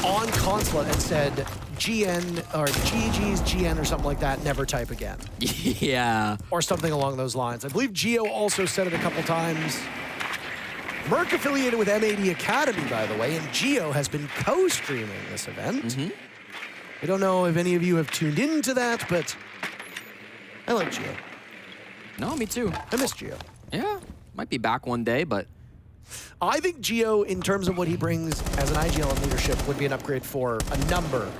on consulate and said GN or GG's GN or something like that, never type again. Yeah. Or something along those lines. I believe Geo also said it a couple times. Merc affiliated with M80 Academy, by the way, and Geo has been co-streaming this event. I don't know if any of you have tuned into that, but I like Geo. No, me too. I miss Geo. Yeah, might be back one day, but I think Geo, in terms of what he brings as an IGL and leadership, would be an upgrade for a number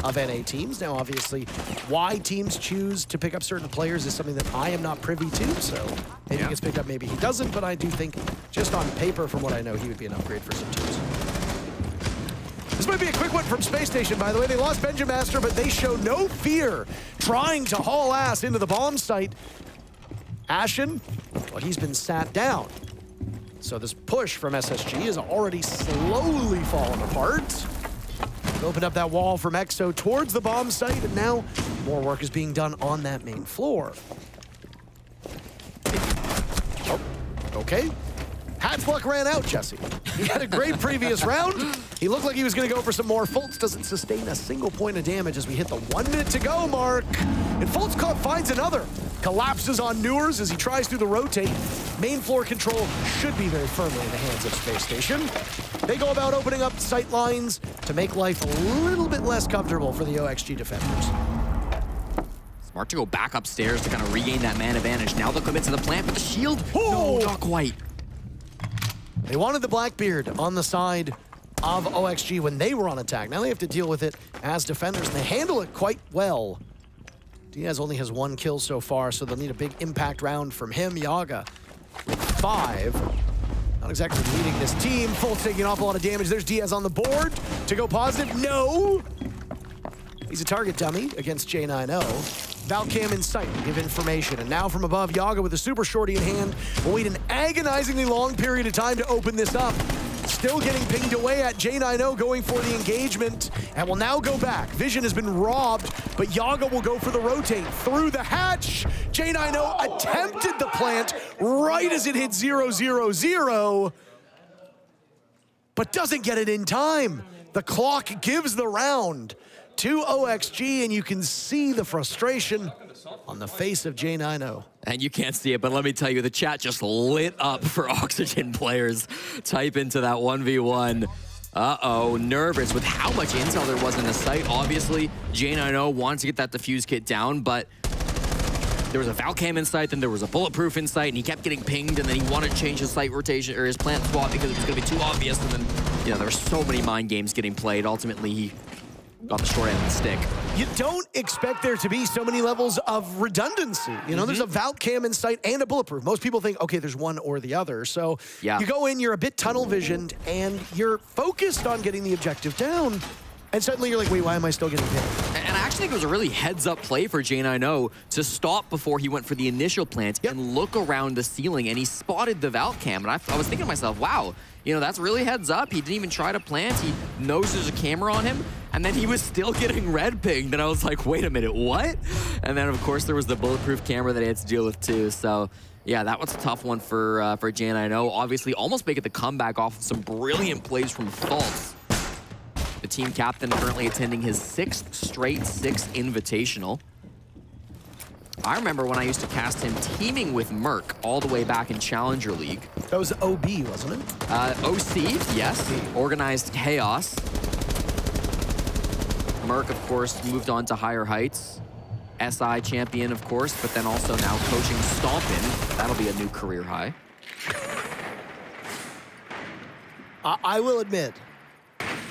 of NA teams. Now, obviously, why teams choose to pick up certain players is something that I am not privy to, so maybe he gets picked up, maybe he doesn't, but I do think, just on paper, from what I know, he would be an upgrade for some teams. This might be a quick one from Spacestation, by the way. They lost Benjamaster, but they show no fear trying to haul ass into the bomb site. Ashen, well, he's been sat down. So this push from SSG is already slowly falling apart. Opened up that wall from EXO towards the bomb site, and now more work is being done on that main floor. Oh, okay. Hat's luck ran out, Jesse. He had a great previous round. He looked like he was going to go for some more. Fultz doesn't sustain a single point of damage as we hit the 1 minute to go mark. And Fultz finds another. Collapses on Newers as he tries through the rotate. Main floor control should be very firmly in the hands of Space Station. They go about opening up sight lines to make life a little bit less comfortable for the OXG defenders. Smart to go back upstairs to kind of regain that man advantage. Now they'll come into the plant, but the shield, no, not quite. They wanted the Blackbeard on the side of OXG when they were on attack. Now they have to deal with it as defenders, and they handle it quite well. Diaz only has 1 kill so far, so they'll need a big impact round from him. Yaga with 5. Not exactly leading this team. Fultz taking an awful lot of damage. There's Diaz on the board to go positive. No! He's a target dummy against J90. Valcam in sight to give information. And now from above, Yaga with a super shorty in hand will wait an agonizingly long period of time to open this up. Still getting pinged away at. J90 going for the engagement and will now go back. Vision has been robbed, but Yaga will go for the rotate through the hatch. J90 attempted the plant right as it hit 0-0-0, but doesn't get it in time. The clock gives the round to OXG, and you can see the frustration on the face of J90. And you can't see it, but let me tell you, the chat just lit up for Oxygen players. Type into that 1v1. Uh-oh, nervous with how much intel there was in the site. Obviously, J90 wanted to get that defuse kit down, but there was a Valcam in sight, then there was a bulletproof in sight, and he kept getting pinged, and then he wanted to change his site rotation or his plant swap because it was going to be too obvious. And then, you know, there were so many mind games getting played. Ultimately, he got the short end of the stick. You don't expect there to be so many levels of redundancy. You know, there's a Valcam in sight and a bulletproof. Most people think, okay, there's one or the other. So you go in, you're a bit tunnel visioned, and you're focused on getting the objective down. And suddenly you're like, wait, why am I still getting hit? And I actually think it was a really heads-up play for J90 to stop before he went for the initial plant and look around the ceiling, and he spotted the Valcam. And I was thinking to myself, wow, you know, that's really heads up. He didn't even try to plant. He knows there's a camera on him, and then he was still getting red pinged. And I was like, wait a minute, what? And then, of course, there was the bulletproof camera that he had to deal with, too. So, yeah, that was a tough one for J90. Obviously, almost making the comeback off of some brilliant plays from Fultz. The team captain currently attending his 6th straight Six Invitational. I remember when I used to cast him teaming with Merc all the way back in Challenger League. That was OB, wasn't it? OC, yes. Organized Chaos. Merc, of course, moved on to higher heights. SI champion, of course, but then also now coaching Stompin'. That'll be a new career high. I will admit,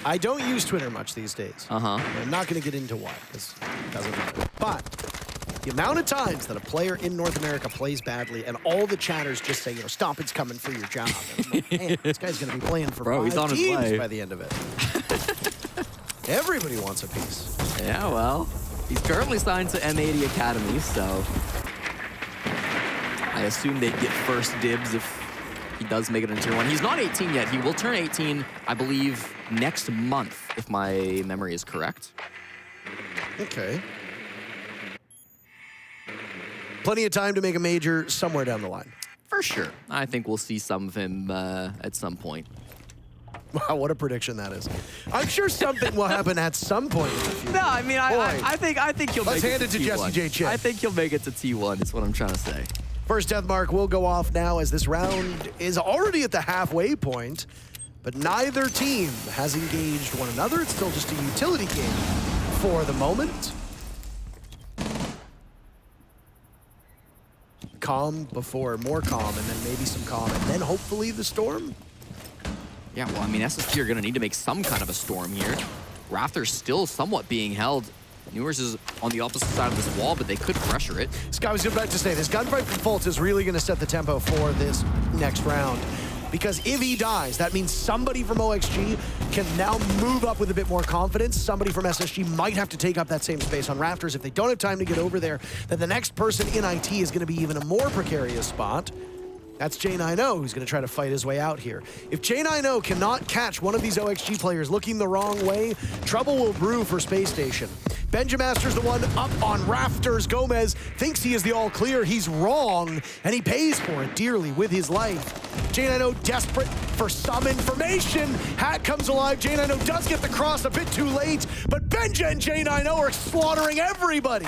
I don't use Twitter much these days. Uh-huh. I'm not going to get into why, because it doesn't matter. But the amount of times that a player in North America plays badly and all the chatters just say, you know, Stompin's coming for your job. And I'm like, man, this guy's going to be playing for 5 teams by the end of it. Everybody wants a piece. Yeah, well, he's currently signed to M80 Academy, so I assume they'd get first dibs if he does make it into Tier 1. He's not 18 yet. He will turn 18, I believe, next month, if my memory is correct. Okay. Plenty of time to make a major somewhere down the line. For sure. I think we'll see some of him at some point. Wow, what a prediction that is. I'm sure something will happen at some point in the future. No, I mean, I think he'll make it to T1. Let's hand it to Jesse J. Chin. I think he'll make it to T1, is what I'm trying to say. First death mark will go off now as this round is already at the halfway point, but neither team has engaged one another. It's still just a utility game for the moment. Calm before more calm, and then maybe some calm, and then hopefully the storm. Yeah, well, I mean, SST are going to need to make some kind of a storm here. Raptor's still somewhat being held. Newers is on the opposite side of this wall, but they could pressure it. Scott was about to say, this gunfight from Fultz is really going to set the tempo for this next round. Because if he dies, that means somebody from OXG can now move up with a bit more confidence. Somebody from SSG might have to take up that same space on Raptors. If they don't have time to get over there, then the next person in IT is going to be even a more precarious spot. That's J9O who's going to try to fight his way out here. If J9O cannot catch one of these OXG players looking the wrong way, trouble will brew for Space Station. Benjamaster's the one up on rafters. Gomez thinks he is the all clear. He's wrong, and he pays for it dearly with his life. J9O desperate for some information. Hat comes alive. J9O does get the cross a bit too late, but Benja and J9O are slaughtering everybody.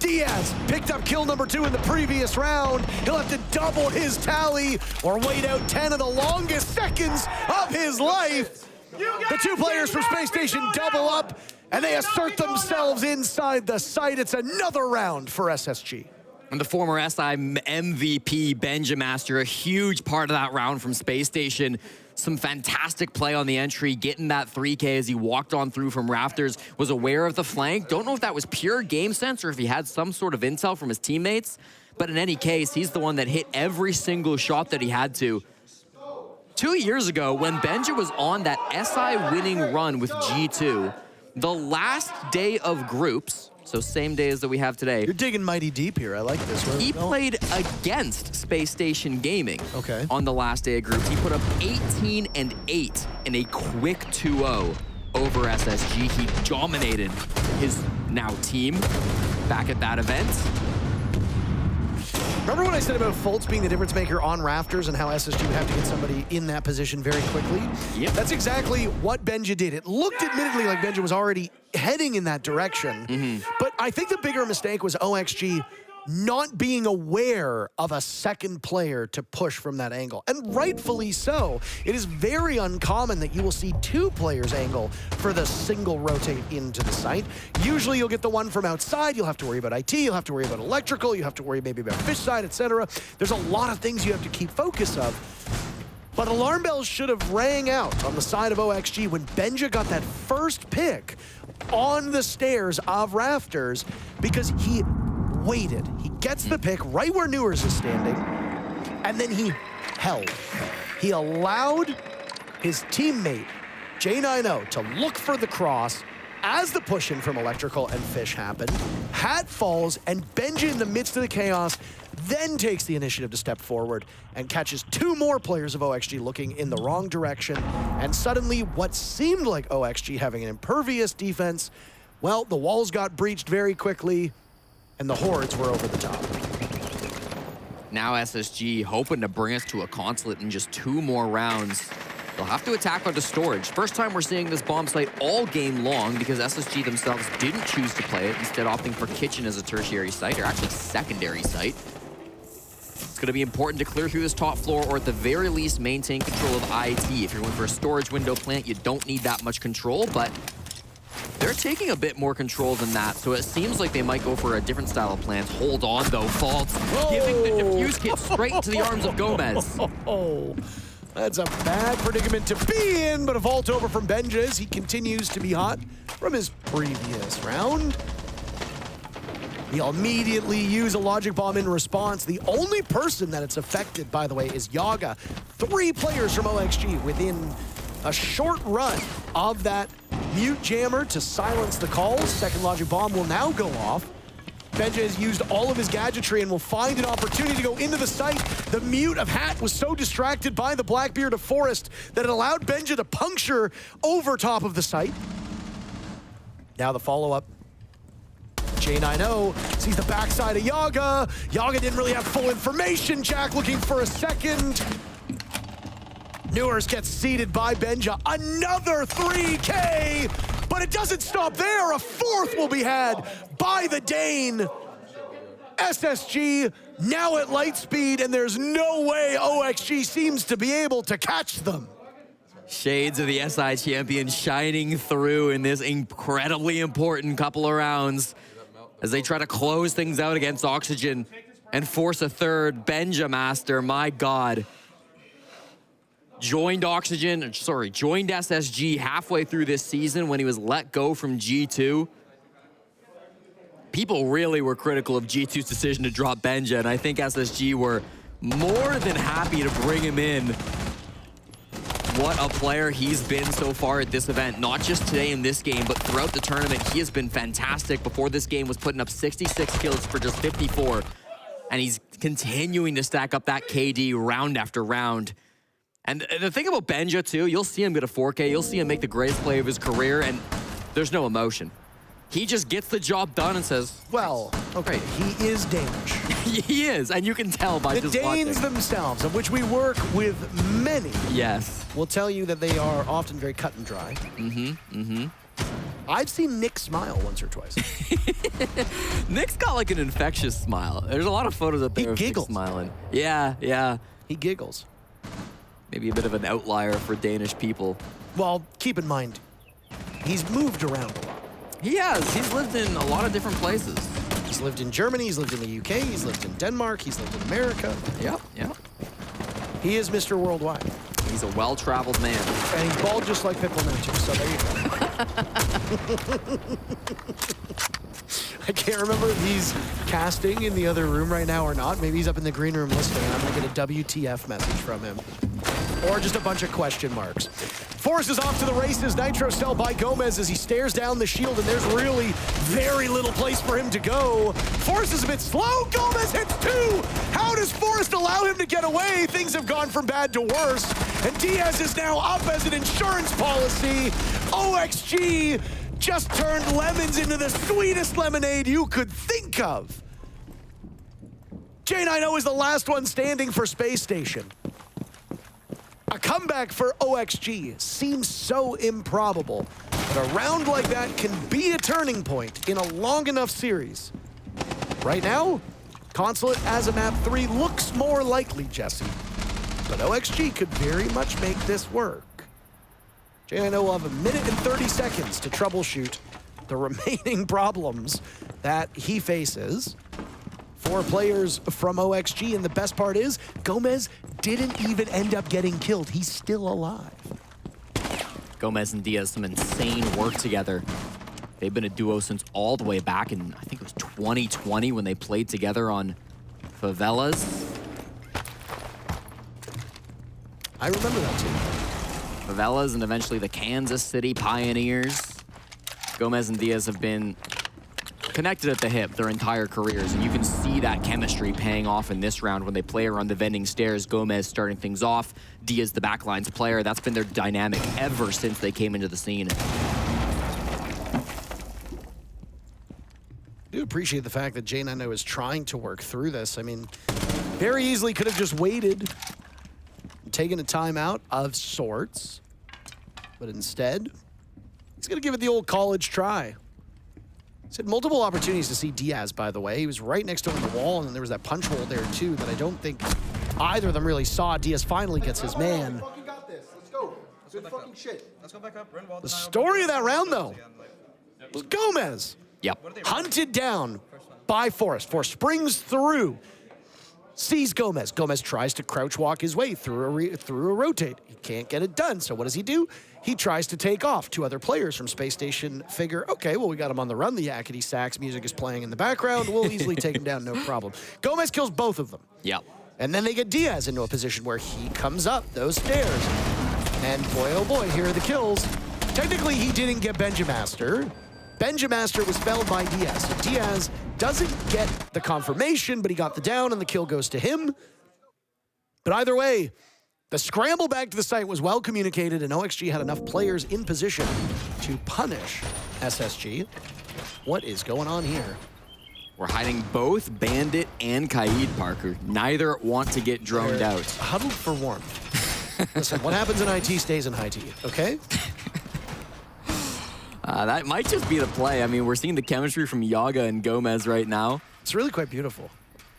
Diaz picked up kill number 2 in the previous round. He'll have to double his tally or wait out 10 of the longest seconds of his life. The 2 players from Space Station double up, and they assert themselves inside the site. It's another round for SSG. And the former SI MVP, Benjamaster, a huge part of that round from Space Station. Some fantastic play on the entry, getting that 3K as he walked on through from rafters, was aware of the flank. Don't know if that was pure game sense or if he had some sort of intel from his teammates, but in any case, he's the one that hit every single shot that he had to. 2 years ago, when Benja was on that SI winning run with G2, the last day of groups, so same day as that we have today. You're digging mighty deep here. I like this. He played against Space Station Gaming on the last day of groups. He put up 18 and 8 in a quick 2-0 over SSG. He dominated his now team back at that event. Remember what I said about Fultz being the difference maker on rafters and how SSG would have to get somebody in that position very quickly? Yep. That's exactly what Benja did. It looked admittedly like Benja was already heading in that direction, but I think the bigger mistake was OXG not being aware of a second player to push from that angle, and rightfully so. It is very uncommon that you will see 2 players angle for the single rotate into the site. Usually you'll get the one from outside. You'll have to worry about IT, you'll have to worry about electrical, you have to worry maybe about fish side, etc. There's a lot of things you have to keep focus of. But alarm bells should have rang out on the side of OXG when Benja got that first pick on the stairs of rafters, because he waited. He gets the pick right where Newers is standing, and then he held. He allowed his teammate, J9O, to look for the cross as the push-in from Electrical and Fish happened. Hat falls, and Benja, in the midst of the chaos, then takes the initiative to step forward and catches 2 more players of OXG looking in the wrong direction. And suddenly, what seemed like OXG having an impervious defense, well, the walls got breached very quickly, and the hordes were over the top. Now SSG hoping to bring us to a consulate in just 2 more rounds. They'll have to attack onto storage. First time we're seeing this bomb site all game long, because SSG themselves didn't choose to play it, instead opting for kitchen as a tertiary site, or actually secondary site. It's going to be important to clear through this top floor, or at the very least maintain control of IT. If you're going for a storage window plant, you don't need that much control, but they're taking a bit more control than that, so it seems like they might go for a different style of plans. Hold on, though, Fultz, giving the defuse kit straight into the arms of Gomez. That's a bad predicament to be in, but a vault over from Benja as he continues to be hot from his previous round. He'll immediately use a logic bomb in response. The only person that it's affected, by the way, is Yaga. 3 players from OXG within a short run of that mute jammer to silence the calls. Second logic bomb will now go off. Benja has used all of his gadgetry and will find an opportunity to go into the site. The mute of Hat was so distracted by the Blackbeard of Forest that it allowed Benja to puncture over top of the site. Now the follow-up. J9O sees the backside of Yaga. Yaga didn't really have full information. Jack looking for a second. Newers gets seated by Benja. Another 3K, but it doesn't stop there. A 4th will be had by the Dane. SSG now at light speed, and there's no way OXG seems to be able to catch them. Shades of the SI champion shining through in this incredibly important couple of rounds as they try to close things out against Oxygen and force a third. Benjamaster, my God. Joined SSG halfway through this season when he was let go from G2. People really were critical of G2's decision to drop Benja, and I think SSG were more than happy to bring him in. What a player he's been so far at this event, not just today in this game, but throughout the tournament. He has been fantastic. Before this game was putting up 66 kills for just 54. and he's continuing to stack up that KD round after round. And the thing about Benja, too, you'll see him get a 4K, you'll see him make the greatest play of his career, and there's no emotion. He just gets the job done and says, well, okay, he is Danish. He is, and you can tell by the just Danes watching. themselves, of which we work with many, yes, will tell you that they are often very cut and dry. I've seen Nick smile once or twice. Nick's got like an infectious smile. There's a lot of photos up there of Nick smiling. Yeah, yeah. He giggles. Maybe a bit of an outlier for Danish people. Well, keep in mind, he's moved around a lot. He has. He's lived in a lot of different places. He's lived in Germany, he's lived in the UK, he's lived in Denmark, he's lived in America. Yep, yep. He is Mr. Worldwide. He's a well-traveled man. And he's bald just like Pitbull now, too, so there you go. I can't remember if he's casting in the other room right now or not. Maybe he's up in the green room listening, and I'm going to get a WTF message from him. Or just a bunch of question marks. Force is off to the races. Nitro cell by Gomez as he stares down the shield, and there's really very little place for him to go. Force is a bit slow. Gomez hits 2. How does Forrest allow him to get away? Things have gone from bad to worse. And Diaz is now up as an insurance policy. OXG just turned lemons into the sweetest lemonade you could think of. J90 is the last one standing for Space Station. A comeback for OXG seems so improbable, but a round like that can be a turning point in a long enough series. Right now, Consulate as a map 3 looks more likely, Jesse, but OXG could very much make this work. J90 will have 1 minute and 30 seconds to troubleshoot the remaining problems that he faces. 4 players from OXG, and the best part is, Gomez didn't even end up getting killed. He's still alive. Gomez and Diaz, some insane work together. They've been a duo since all the way back in, I think it was 2020 when they played together on Favelas. I remember that too. Favelas and eventually the Kansas City Pioneers. Gomez and Diaz have been connected at the hip their entire careers, and you can see that chemistry paying off in this round when they play around the vending stairs. Gomez starting things off, Diaz the backlines player. That's been their dynamic ever since they came into the scene. I do appreciate the fact that J90 is trying to work through this. I mean, very easily could have just waited, taken a timeout of sorts, but instead, he's gonna give it the old college try. He's had multiple opportunities to see Diaz, by the way. He was right next to him on the wall, and then there was that punch hole there, too, that I don't think either of them really saw. Diaz finally gets his man. Fucking got this. Let's go. Good fucking shit. Let's go back up. The story of that round, though, was Gomez. Yep. Hunted down by Forrest. Forrest springs through, sees Gomez. Gomez tries to crouch walk his way through a rotate. He can't get it done, so what does he do? He tries to take off. 2 other players from Space Station figure, okay, well, we got him on the run. The yakety sax music is playing in the background. We'll easily take him down, no problem. Gomez kills both of them. Yep. And then they get Diaz into a position where he comes up those stairs. And boy, oh boy, here are the kills. Technically, he didn't get Benjamaster. Benjamaster was felled by Diaz. So Diaz doesn't get the confirmation, but he got the down, and the kill goes to him. But either way, the scramble back to the site was well communicated, and OXG had enough players in position to punish SSG. What is going on here? We're hiding both Bandit and Kaid, Parker. Neither want to get droned out. Huddled for warmth. Listen, what happens in IT stays in IT, okay? That might just be the play. I mean, we're seeing the chemistry from Yaga and Gomez right now. It's really quite beautiful.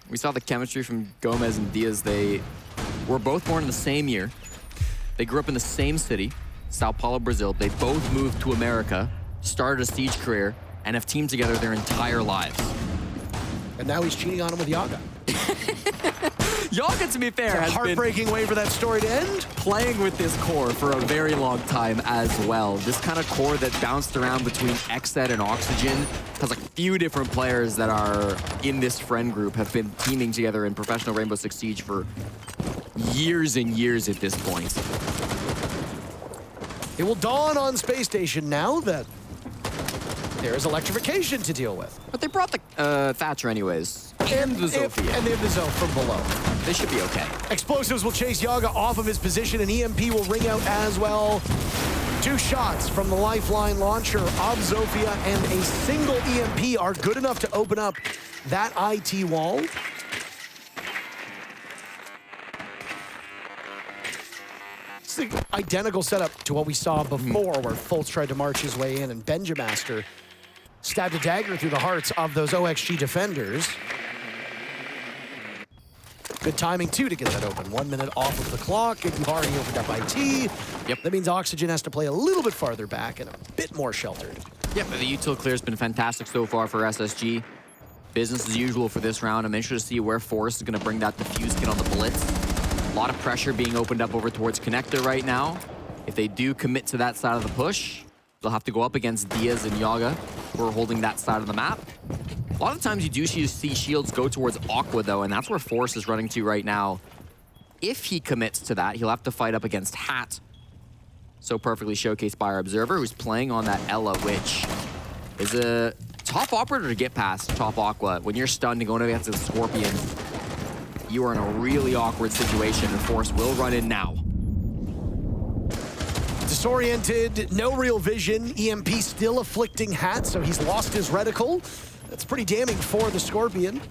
We saw the chemistry from Gomez and Diaz. They were both born in the same year. They grew up in the same city, Sao Paulo, Brazil. They both moved to America, started a Siege career, and have teamed together their entire lives. And now he's cheating on him with Yaga. Yaga, to be fair, has been heartbreaking way for that story to end. Playing with this core for a very long time as well. This kind of core that bounced around between XZ and Oxygen has a few different players that are in this friend group have been teaming together in professional Rainbow Six Siege for years and years at this point. It will dawn on Space Station now that there is electrification to deal with. But they brought the Thatcher anyways. And the Zofia. And they have the Zoe from below. They should be okay. Explosives will chase Yaga off of his position, and EMP will ring out as well. 2 shots from the lifeline launcher of Zofia, and a single EMP are good enough to open up that IT wall. It's the identical setup to what we saw before, where Fultz tried to march his way in, and Benjamaster stabbed a dagger through the hearts of those OXG defenders. Good timing, too, to get that open. 1 minute off of the clock, and you've already opened up IT. Yep. That means Oxygen has to play a little bit farther back and a bit more sheltered. Yep, the util clear has been fantastic so far for SSG. Business as usual for this round. I'm interested to see where Forrest is going to bring that defuse kit on the blitz. A lot of pressure being opened up over towards Connector right now. If they do commit to that side of the push, they'll have to go up against Diaz and Yaga, who are holding that side of the map. A lot of times you do see shields go towards Aqua, though, and that's where Forrest is running to right now. If he commits to that, he'll have to fight up against Hat. So perfectly showcased by our Observer, who's playing on that Ella, which is a tough operator to get past top Aqua. When you're stunned and going against the Scorpion, you are in a really awkward situation, and Forrest will run in now. Disoriented, no real vision. EMP still afflicting Hat, so he's lost his reticle. That's pretty damning for the Scorpion.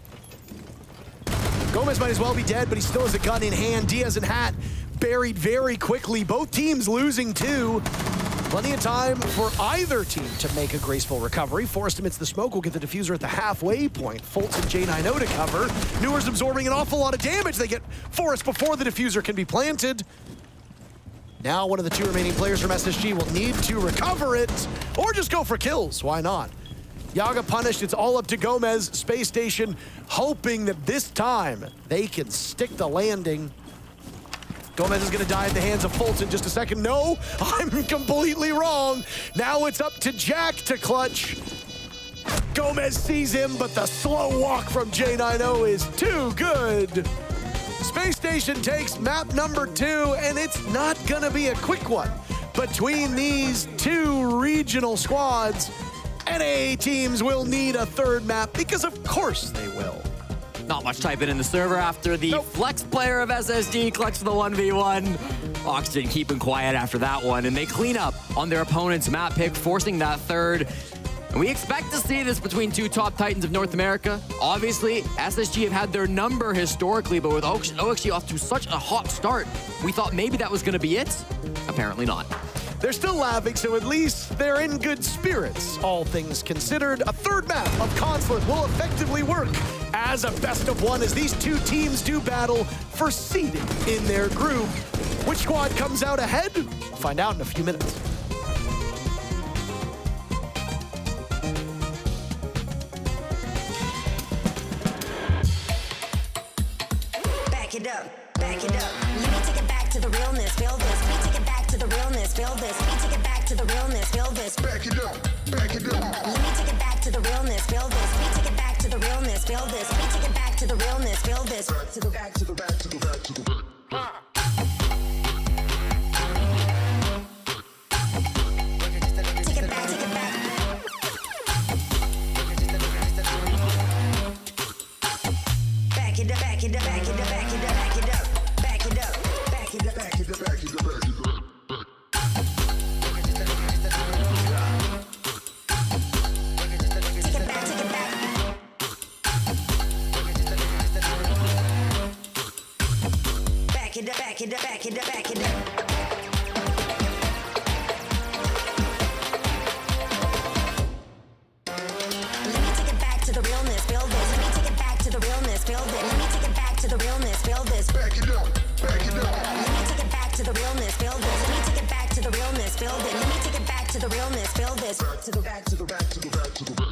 Gomez might as well be dead, but he still has a gun in hand. Diaz and Hat buried very quickly. Both teams losing 2. Plenty of time for either team to make a graceful recovery. Forrest amidst the smoke will get the diffuser at the halfway point. Fultz and J9O to cover. Newer's absorbing an awful lot of damage. They get Forrest before the diffuser can be planted. Now one of the 2 remaining players from SSG will need to recover it, or just go for kills. Why not? Yaga punished, it's all up to Gomez. Space Station hoping that this time they can stick the landing. Gomez is gonna die at the hands of Fultz in just a second. No, I'm completely wrong. Now it's up to Jack to clutch. Gomez sees him, but the slow walk from J9O is too good. Space Station takes map number 2, and it's not gonna be a quick one between these 2 regional squads. NA teams will need a 3rd map, because of course they will. Not much typing in the server after the flex player of SSG clutched the 1v1. Oxygen keeping quiet after that one, and they clean up on their opponent's map pick, forcing that 3rd. And we expect to see this between 2 top titans of North America. Obviously, SSG have had their number historically, but with OXG off to such a hot start, we thought maybe that was going to be it. Apparently not. They're still laughing, so at least they're in good spirits. All things considered, a 3rd map of Consulate will effectively work as a best of 1 as these 2 teams do battle for seeding in their group. Which squad comes out ahead? Find out in a few minutes. Back it up, back it up. Let me take it back to the realness, feel this. Let me take it back to the realness, feel this. Let me take it back to the realness, feel this. Back it up, back it up. Let me take it back to the realness, feel this. Let me take it back to the realness, feel this. Let me take it back to the realness, feel this. Back to the back to the back to the back to the back. Take it back, take it back. Back it up, back it up, back it up, back it up, back it up, back it up, back it up, back it up, back it up, back it up. Take it back, take it back. Back it up, back it up, back it up, back it up. Let me take it back to the realness, feel this. Let me take it back to the realness, feel this. Let me take it back to the realness, feel this. Back it up, back it up. Let me take it back to the realness, feel this. Let me take it back to the realness, feel this. Let me take it back to the realness, feel this. Back to the back to the back to the back to the back.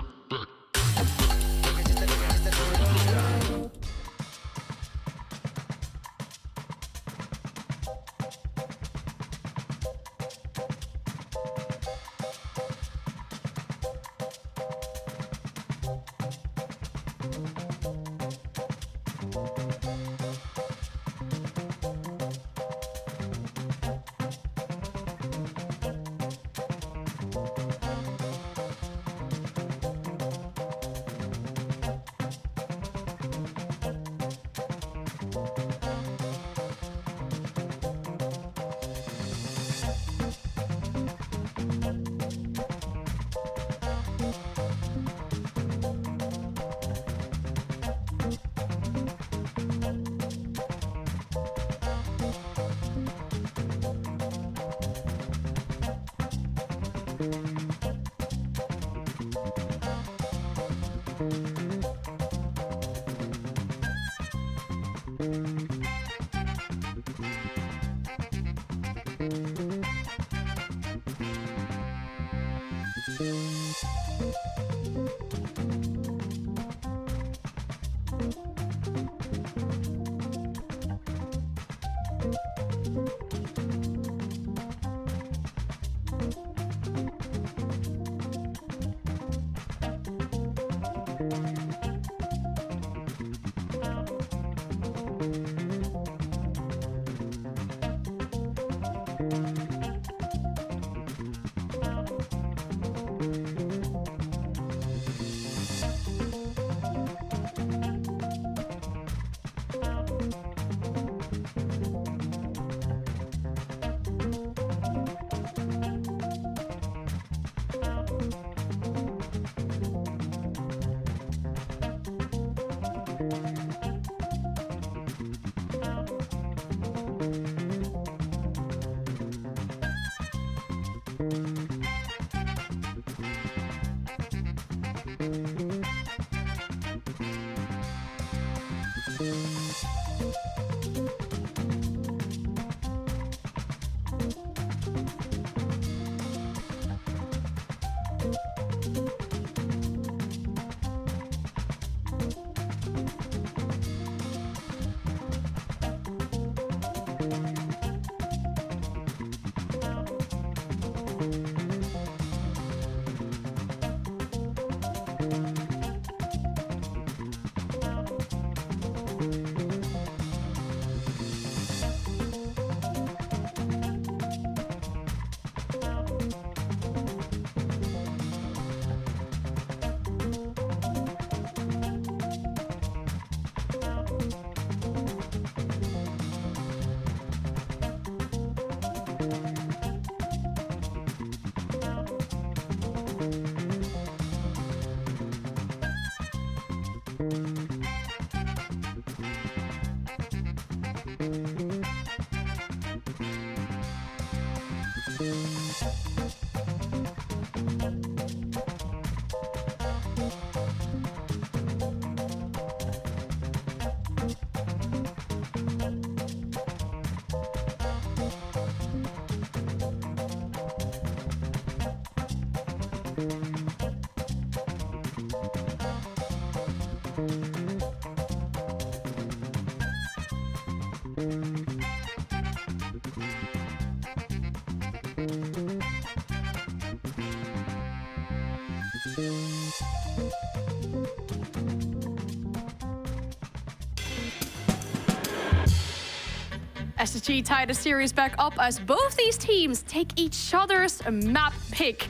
SSG tied the series back up as both these teams take each other's map pick.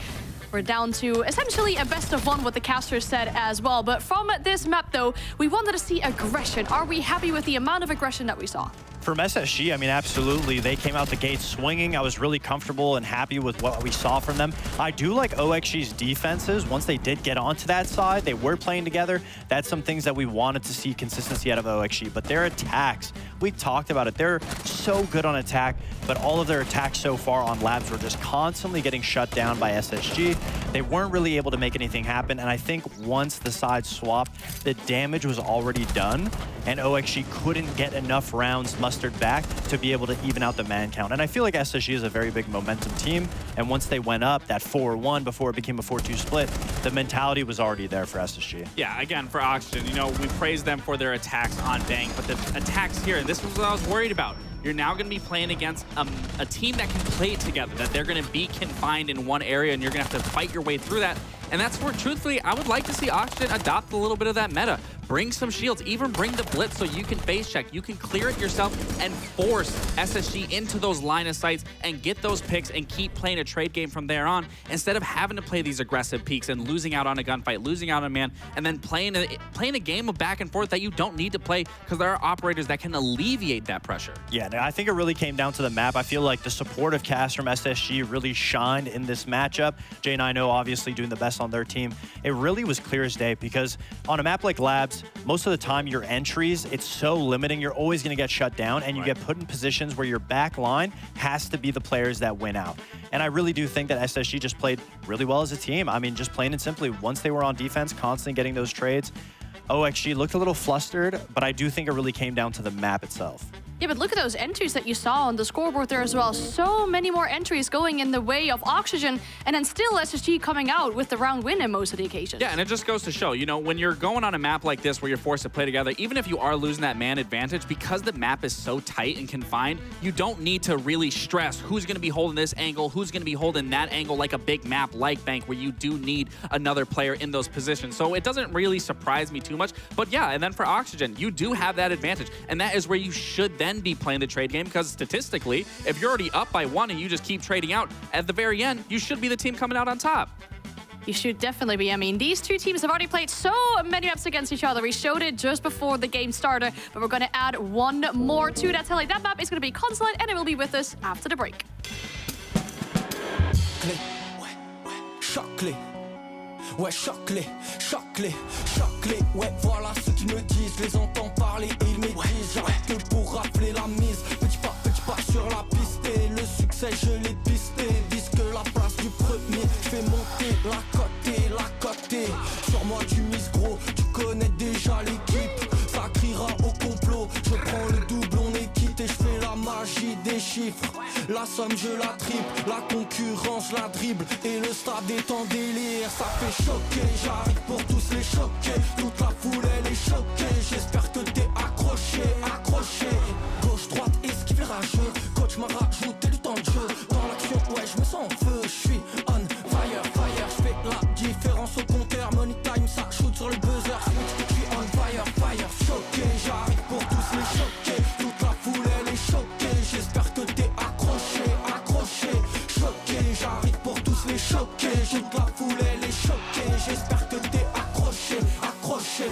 We're down to essentially a best of one, what the casters said as well. But from this map, though, we wanted to see aggression. Are we happy with the amount of aggression that we saw? From SSG, I mean, absolutely. They came out the gate swinging. I was really comfortable and happy with what we saw from them. I do like OXG's defenses. Once they did get onto that side, they were playing together. That's some things that we wanted to see consistency out of OXG. But their attacks, we talked about it. They're so good on attack, but all of their attacks so far on labs were just constantly getting shut down by SSG. They weren't really able to make anything happen. And I think once the sides swapped, the damage was already done. And OXG couldn't get enough rounds mustered back to be able to even out the man count. And I feel like SSG is a very big momentum team. And once they went up that 4-1 before it became a 4-2 split, the mentality was already there for SSG. Yeah, again, for Oxygen, you know, we praise them for their attacks on Bang, but the attacks here, and this was what I was worried about. You're now going to be playing against a team that can play together, that they're going to be confined in one area, and you're going to have to fight your way through that. And that's where, truthfully, I would like to see Oxygen adopt a little bit of that meta. Bring some shields, even bring the blitz so you can face check. You can clear it yourself and force SSG into those line of sights and get those picks and keep playing a trade game from there on, instead of having to play these aggressive peaks and losing out on a gunfight, losing out on a man, and then playing a game of back and forth that you don't need to play because there are operators that can alleviate that pressure. Yeah, I think it really came down to the map. I feel like the supportive cast from SSG really shined in this matchup. Jay and I know, obviously, doing the best Chaos on their team, it really was clear as day because on a map like Labs, most of the time your entries, it's so limiting. You're always going to get shut down and you get put in positions where your back line has to be the players that win out. And I really do think that SSG just played really well as a team. I mean, just plain and simply, once they were on defense, constantly getting those trades, OXG looked a little flustered, but I do think it really came down to the map itself. Yeah, but look at those entries that you saw on the scoreboard there as well. So many more entries going in the way of Oxygen, and then still SSG coming out with the round win in most of the occasions. Yeah, and it just goes to show, you know, when you're going on a map like this where you're forced to play together, even if you are losing that man advantage, because the map is so tight and confined, you don't need to really stress who's going to be holding this angle, who's going to be holding that angle like a big map like Bank, where you do need another player in those positions. So it doesn't really surprise me too much. But yeah, and then for Oxygen, you do have that advantage. And that is where you should then be playing the trade game, because statistically, if you're already up by 1 and you just keep trading out, at the very end, you should be the team coming out on top. You should definitely be. I mean, these two teams have already played so many maps against each other. We showed it just before the game started, but we're going to add one more to that tally. That map is going to be Consulate, and it will be with us after the break. Choc-clé, ouais, choc-clé, choc-clé, choc-clé, ouais, voilà ce qu'ils me disent, je les entends parler et ils m'aiguisent, j'arrête que pour rafler la mise, petit pas sur la piste, et le succès je l'ai pisté, disque la place du premier, je fais monter la côté, sur moi tu mises gros, tu connais déjà l'équipe, ça criera au complot, je prends le double, on est quitté, je fais la magie des chiffres, la somme je la triple, la concurrence la dribble, et le stade est en délire, ça fait choquer, j'arrive pour tous les choquer, toute la foule elle est choquée, j'espère que t'es accroché, gauche, droite, esquive rageux, coach m'a rajouté du temps de jeu, dans l'action, ouais je me sens en feu, je suis on fire, je fais la différence au compteur, money time, ça shoot sur le buzzer, je suis on fire, choqué, j'arrive pour tous les choquer, toute la foule elle est choquée, j'espère que t'es accroché, choqué, j'arrive pour tous les choquer, toute la foule elle est choquée, j'espère que t'es accroché.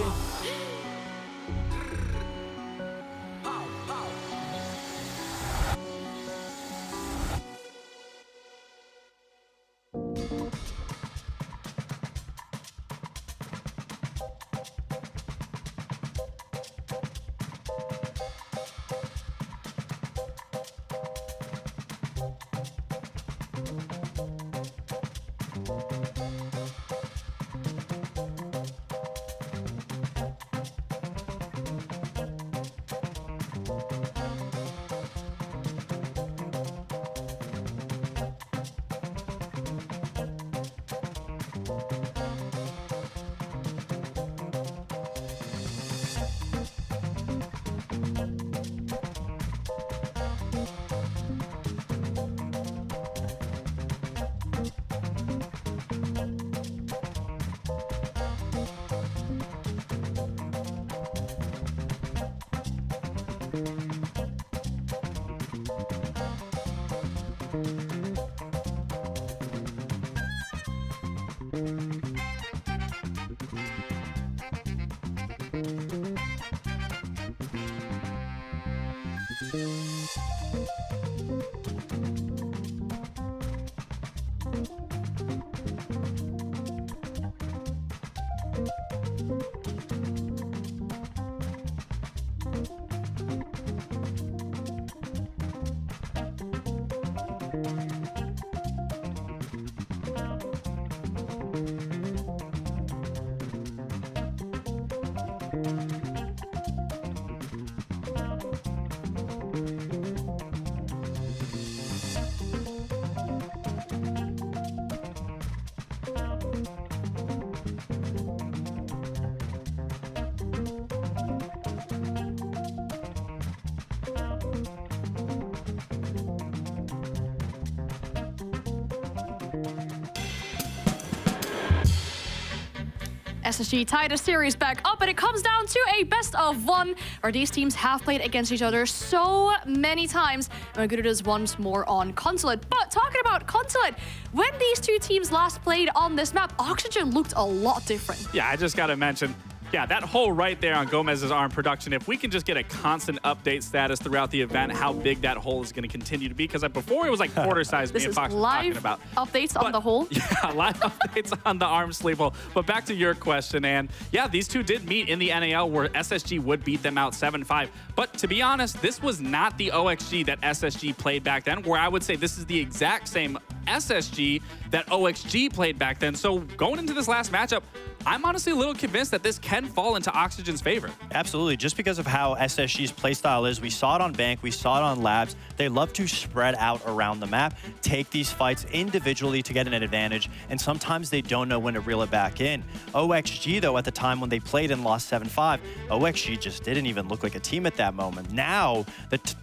SSG tied the series back up, and it comes down to a best of one, where these teams have played against each other so many times. And we're going to do this once more on Consulate. But talking about Consulate, when these two teams last played on this map, Oxygen looked a lot different. Yeah, I just got to mention, Yeah, that hole right there on Gomez's arm production, if we can just get a constant update status throughout the event, how big that hole is going to continue to be. Because before it was like quarter size, me and Fox were talking about. Updates on the hole? Yeah, live updates on the arm sleeve hole. But back to your question, and yeah, these two did meet in the NAL where SSG would beat them out 7-5. But to be honest, this was not the OXG that SSG played back then, where I would say this is the exact same SSG that OXG played back then. So going into this last matchup, I'm honestly a little convinced that this can fall into Oxygen's favor. Absolutely, just because of how SSG's playstyle is. We saw it on Bank, we saw it on Labs. They love to spread out around the map, take these fights individually to get an advantage, and sometimes they don't know when to reel it back in. OXG, though, at the time when they played and lost 7-5, OXG just didn't even look like a team at that moment. Now,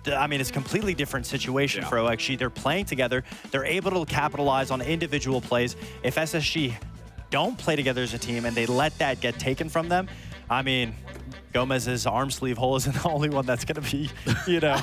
I mean, it's a completely different situation for OXG. They're playing together. They're able to capitalize on individual plays. If SSG don't play together as a team and they let that get taken from them, I mean, Gomez's arm sleeve hole isn't the only one that's going to be, you know,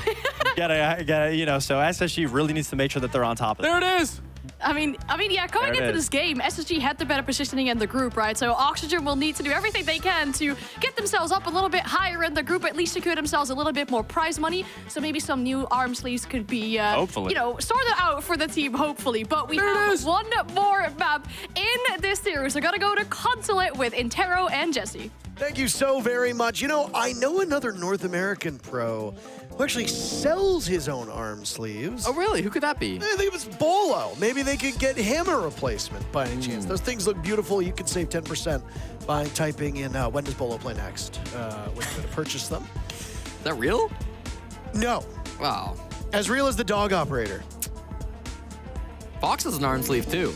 so SSG really needs to make sure that they're on top of it. There it is. I mean, yeah, coming into this game, SSG had the better positioning in the group, right? So Oxygen will need to do everything they can to get themselves up a little bit higher in the group, at least secure themselves a little bit more prize money. So maybe some new arm sleeves could be, you know, sorted out for the team, hopefully. But we have one more map in this series. We're going to go to Consulate with Intero and Jesse. Thank you so very much. You know, I know another North American pro who actually sells his own arm sleeves. Oh, really? Who could that be? I think it was Bolo. Maybe they could get him a replacement by any chance. Those things look beautiful. You could save 10% by typing in when does Bolo play next when you're going to purchase them. Is that real? No. Wow. As real as the dog operator. Fox has an arm sleeve, too.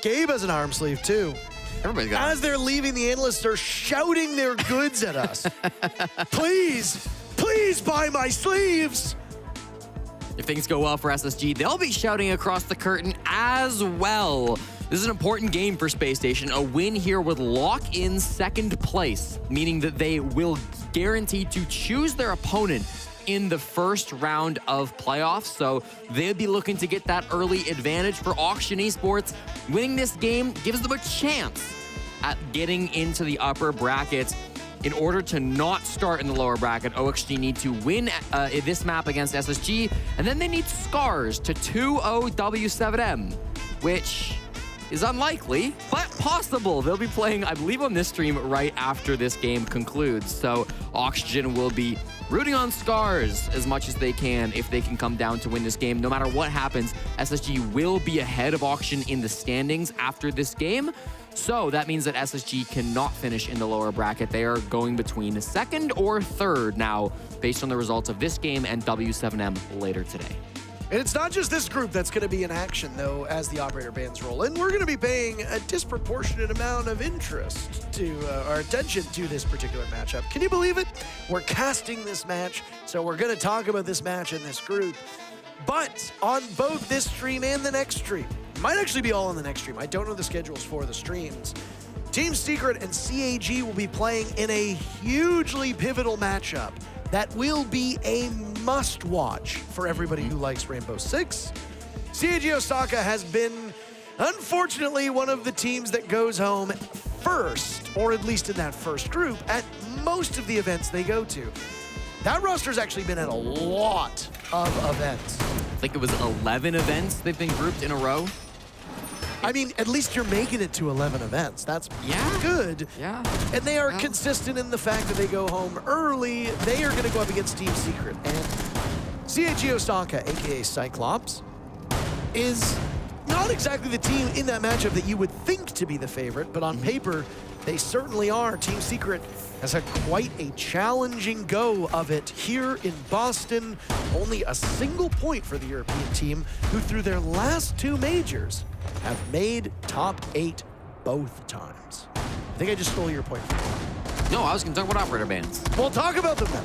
Gabe has an arm sleeve, too. Everybody's got As they're leaving, the analysts are shouting their goods at us. Please, please buy my sleeves. If things go well for SSG, they'll be shouting across the curtain as well. This is an important game for Spacestation. A win here would lock in second place, meaning that they will guarantee to choose their opponent in the first round of playoffs. So they'll be looking to get that early advantage for Auction Esports. Winning this game gives them a chance at getting into the upper brackets. In order to not start in the lower bracket, OXG need to win this map against SSG, and then they need scars to 2-0 W7M, which is unlikely, but possible. They'll be playing, I believe, on this stream right after this game concludes. So Oxygen will be rooting on Scars as much as they can if they can come down to win this game. No matter what happens, SSG will be ahead of Auction in the standings after this game. So that means that SSG cannot finish in the lower bracket. They are going between second or third now, based on the results of this game and W7M later today. And it's not just this group that's going to be in action, though, as the operator bands roll in. We're going to be paying a disproportionate amount of interest to our attention to this particular matchup. Can you believe it? We're casting this match, so we're going to talk about this match in this group. But on both this stream and the next stream, might actually be all on the next stream. I don't know the schedules for the streams. Team Secret and CAG will be playing in a hugely pivotal matchup that will be a must-watch for everybody who likes Rainbow Six. CAG Osaka has been, unfortunately, one of the teams that goes home first, or at least in that first group, at most of the events they go to. That roster's actually been at a lot of events. I think it was 11 events they've been grouped in a row. I mean, at least you're making it to 11 events. That's good. Yeah. And they are consistent in the fact that they go home early. They are going to go up against Team Secret. And CAG Osaka, a.k.a. Cyclops, is not exactly the team in that matchup that you would think to be the favorite, but on paper, they certainly are. Team Secret has had quite a challenging go of it here in Boston. Only a single point for the European team, who through their last two majors have made top 8 both times. I think I just stole your point. No, I was going to talk about operator bans. Well, talk about them then.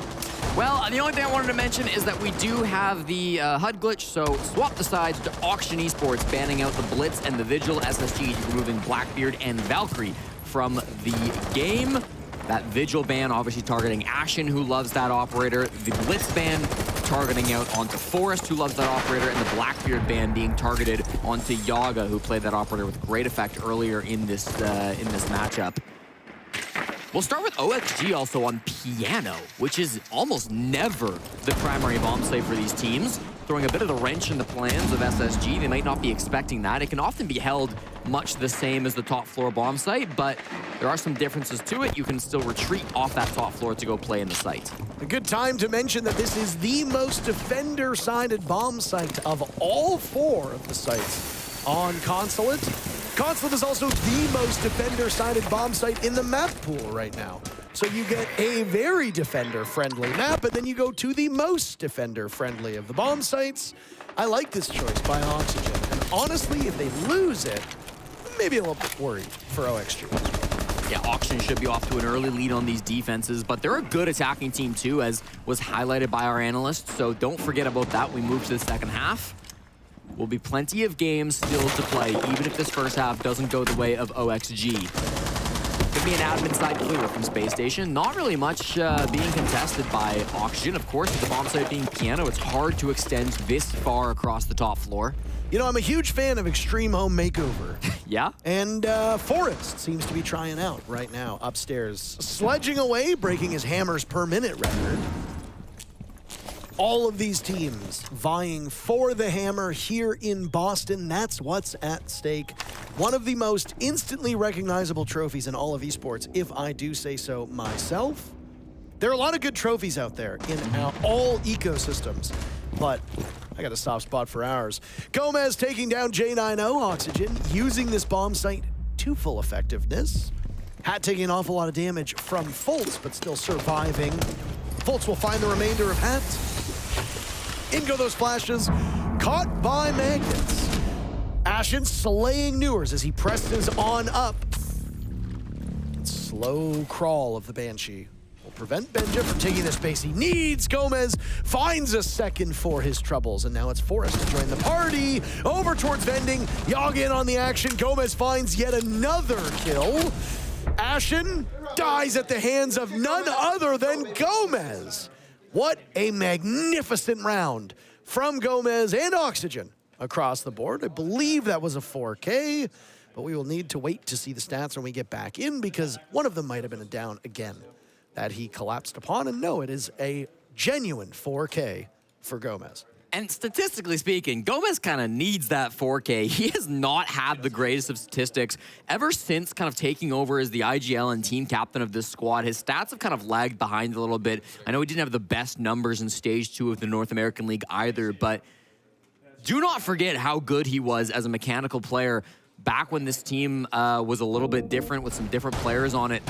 Well, the only thing I wanted to mention is that we do have the HUD glitch, so swap the sides to Auction Esports, banning out the Blitz and the Vigil. SSG removing Blackbeard and Valkyrie from the game. That Vigil ban obviously targeting Ashen, who loves that operator. The Blitz ban targeting out onto Forrest, who loves that operator, and the Blackbeard ban being targeted onto Yaga, who played that operator with great effect earlier in this matchup. We'll start with OXG also on piano, which is almost never the primary bomb site for these teams, throwing a bit of the wrench in the plans of SSG. They might not be expecting that. It can often be held much the same as the top floor bomb site, but there are some differences to it. You can still retreat off that top floor to go play in the site. A good time to mention that this is the most defender-sided bomb site of all 4 of the sites on Consulate. Consulate is also the most defender-sided bomb site in the map pool right now. So you get a very defender-friendly map, and then you go to the most defender-friendly of the bomb sites. I like this choice by Oxygen, and honestly, if they lose it, maybe a little bit worried for OXG. Yeah, Oxygen should be off to an early lead on these defenses, but they're a good attacking team too, as was highlighted by our analysts, so don't forget about that. We move to the second half. Will be plenty of games still to play, even if this first half doesn't go the way of OXG. Could be an admin side clear from Spacestation. Not really much being contested by Oxygen. Of course, with the bomb site being piano, it's hard to extend this far across the top floor. You know, I'm a huge fan of Extreme Home Makeover. Yeah? And Forrest seems to be trying out right now upstairs. Sledging away, breaking his hammers per minute record. All of these teams vying for the hammer here in Boston. That's what's at stake. One of the most instantly recognizable trophies in all of esports, if I do say so myself. There are a lot of good trophies out there in all ecosystems, but I got a soft spot for ours. Gomez taking down J90 Oxygen, using this bomb site to full effectiveness. Hat taking an awful lot of damage from Fultz, but still surviving. Fultz will find the remainder of Hat. In go those flashes, caught by Magnets. Ashen slaying Newers as he presses on up. Slow crawl of the Banshee will prevent Benja from taking the space he needs. Gomez finds a second for his troubles, and now it's Forrest to join the party. Over towards Vending, Yog in on the action. Gomez finds yet another kill. Ashen dies at the hands of none other than Gomez. What a magnificent round from Gomez and Oxygen across the board. I believe that was a 4K, but we will need to wait to see the stats when we get back in, because one of them might have been a down again that he collapsed upon. And no, it is a genuine 4K for Gomez. And statistically speaking, Gomez kind of needs that 4K. He has not had the greatest of statistics ever since kind of taking over as the IGL and team captain of this squad. His stats have kind of lagged behind a little bit. I know he didn't have the best numbers in Stage 2 of the North American League either, but do not forget how good he was as a mechanical player back when this team was a little bit different with some different players on it.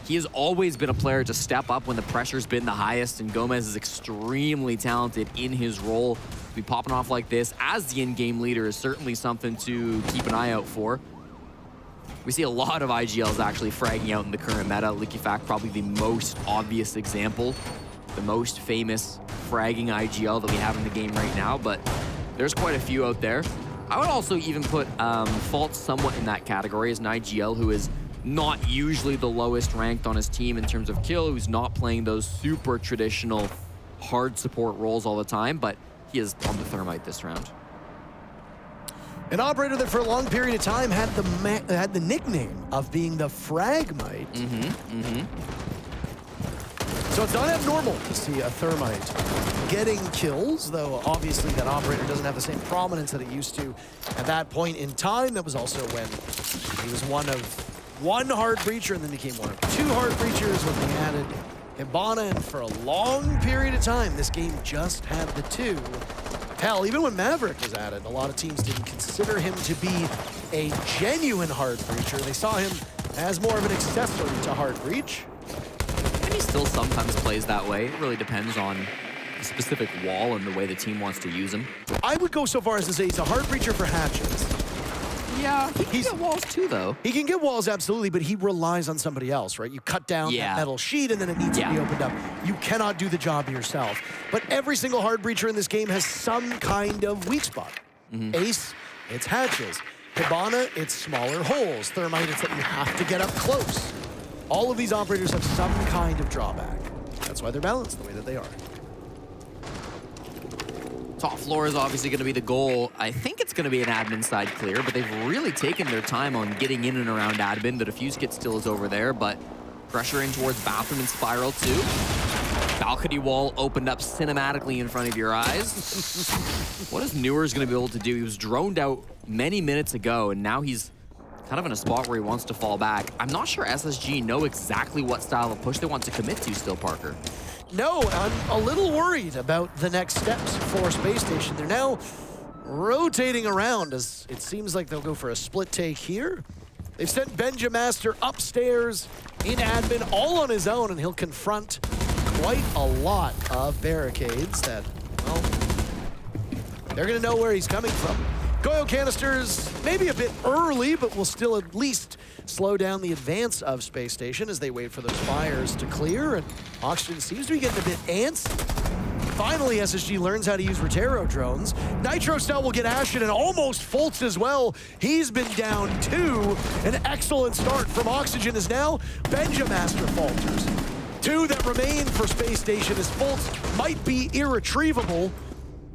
He has always been a player to step up when the pressure's been the highest, and Gomez is extremely talented in his role. To be popping off like this as the in-game leader is certainly something to keep an eye out for. We see a lot of IGLs actually fragging out in the current meta. Liquifact probably the most obvious example, the most famous fragging IGL that we have in the game right now, but there's quite a few out there. I would also even put Fault somewhat in that category as an IGL who is not usually the lowest ranked on his team in terms of kill, who's not playing those super traditional hard support roles all the time, but he is on the Thermite this round. An operator that for a long period of time had the nickname of being the Fragmite. So it's not abnormal to see a Thermite getting kills, though obviously that operator doesn't have the same prominence that it used to at that point in time. That was also when he was one hard breacher and then became one of 2 hard breachers when they added Hibana, and for a long period of time, this game just had the 2. Hell, even when Maverick was added, a lot of teams didn't consider him to be a genuine hard breacher. They saw him as more of an accessory to hard breach. And he still sometimes plays that way. It really depends on the specific wall and the way the team wants to use him. I would go so far as to say he's a hard breacher for hatches. Yeah, he can get walls too, though. He can get walls, absolutely, but he relies on somebody else, right? You cut down that metal sheet, and then it needs to be opened up. You cannot do the job yourself. But every single hard breacher in this game has some kind of weak spot. Ace, it's hatches. Hibana, it's smaller holes. Thermite, it's that you have to get up close. All of these operators have some kind of drawback. That's why they're balanced the way that they are. Top floor is obviously going to be the goal. I think it's going to be an admin side clear, but they've really taken their time on getting in and around admin. The defuse kit still is over there, but Pressure in towards bathroom and spiral too. Balcony wall opened up cinematically in front of your eyes. What is Newer's gonna be able to do? He was droned out many minutes ago, and now he's kind of in a spot where he wants to fall back. I'm not sure SSG know exactly what style of push they want to commit to still, Parker. No, I'm a little worried about the next steps for Space Station. They're now rotating around as it seems like they'll go for a split take here. They've sent Benjamaster upstairs in admin all on his own, and he'll confront quite a lot of barricades that, well, they're gonna know where he's coming from. Goyo canisters, maybe a bit early, but will still at least slow down the advance of Space Station as they wait for those fires to clear, and Oxygen seems to be getting a bit antsy. Finally, SSG learns how to use Rotero drones. Nitro Cell will get Ashen and almost Fultz as well. He's been down 2. An excellent start from Oxygen is now Benjamaster falters. 2 that remain for Space Station as Fultz might be irretrievable.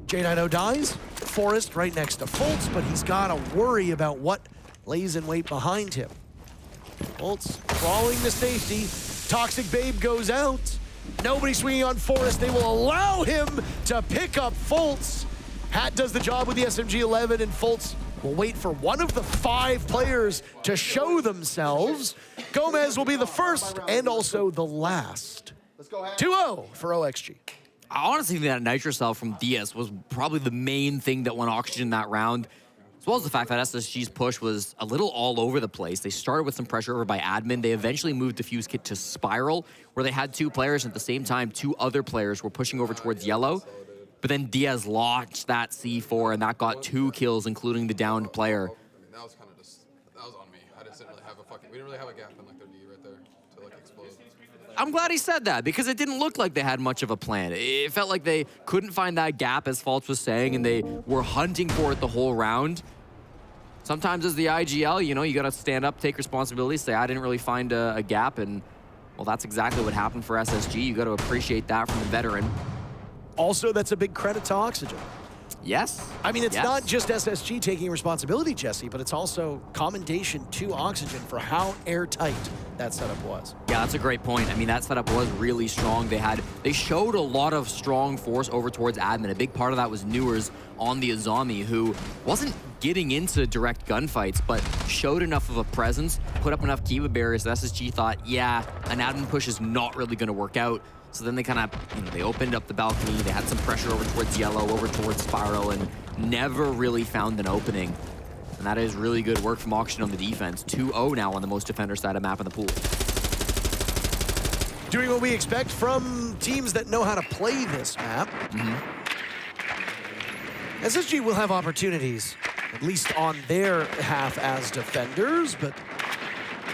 J90 dies. Forrest right next to Fultz, but he's got to worry about what lays in wait behind him. Fultz crawling to safety. Toxic Babe goes out. Nobody swinging on Forrest. They will allow him to pick up Fultz. Hat does the job with the SMG-11, and Fultz will wait for one of the 5 players to show themselves. Gomez will be the first and also the last. 2-0 for OXG. I honestly think that Nitro Cell from DS was probably the main thing that won Oxygen that round, as well as the fact that SSG's push was a little all over the place. They started with some pressure over by admin. They eventually moved Diffuse Kit to Spiral, where they had 2 players, and at the same time, 2 other players were pushing over towards Yellow. But then Diaz launched that C4, and that got 2 kills, including the downed player. I mean, that was kind of just, that was on me. I just didn't really have a fucking, we didn't really have a gap in like their D right there to like explode. I'm glad he said that, because it didn't look like they had much of a plan. It felt like they couldn't find that gap, as Fultz was saying, and they were hunting for it the whole round. Sometimes as the IGL, you know, you got to stand up, take responsibility, say, I didn't really find a gap, and, well, that's exactly what happened for SSG. You got to appreciate that from the veteran. Also, that's a big credit to Oxygen. Yes. I mean, it's not just SSG taking responsibility, Jesse, but it's also commendation to Oxygen for how airtight that setup was. Yeah, that's a great point. I mean, that setup was really strong. They showed a lot of strong force over towards admin. A big part of that was Newers on the Azami, who wasn't getting into direct gunfights, but showed enough of a presence, put up enough Kiva barriers that SSG thought, yeah, an admin push is not really going to work out. So then they kind of, you know, they opened up the balcony, they had some pressure over towards Yellow, over towards Spiral, and never really found an opening. And that is really good work from Oxygen on the defense. 2-0 now on the most defender side of map in the pool. Doing what we expect from teams that know how to play this map. SSG will have opportunities, at least on their half as defenders, but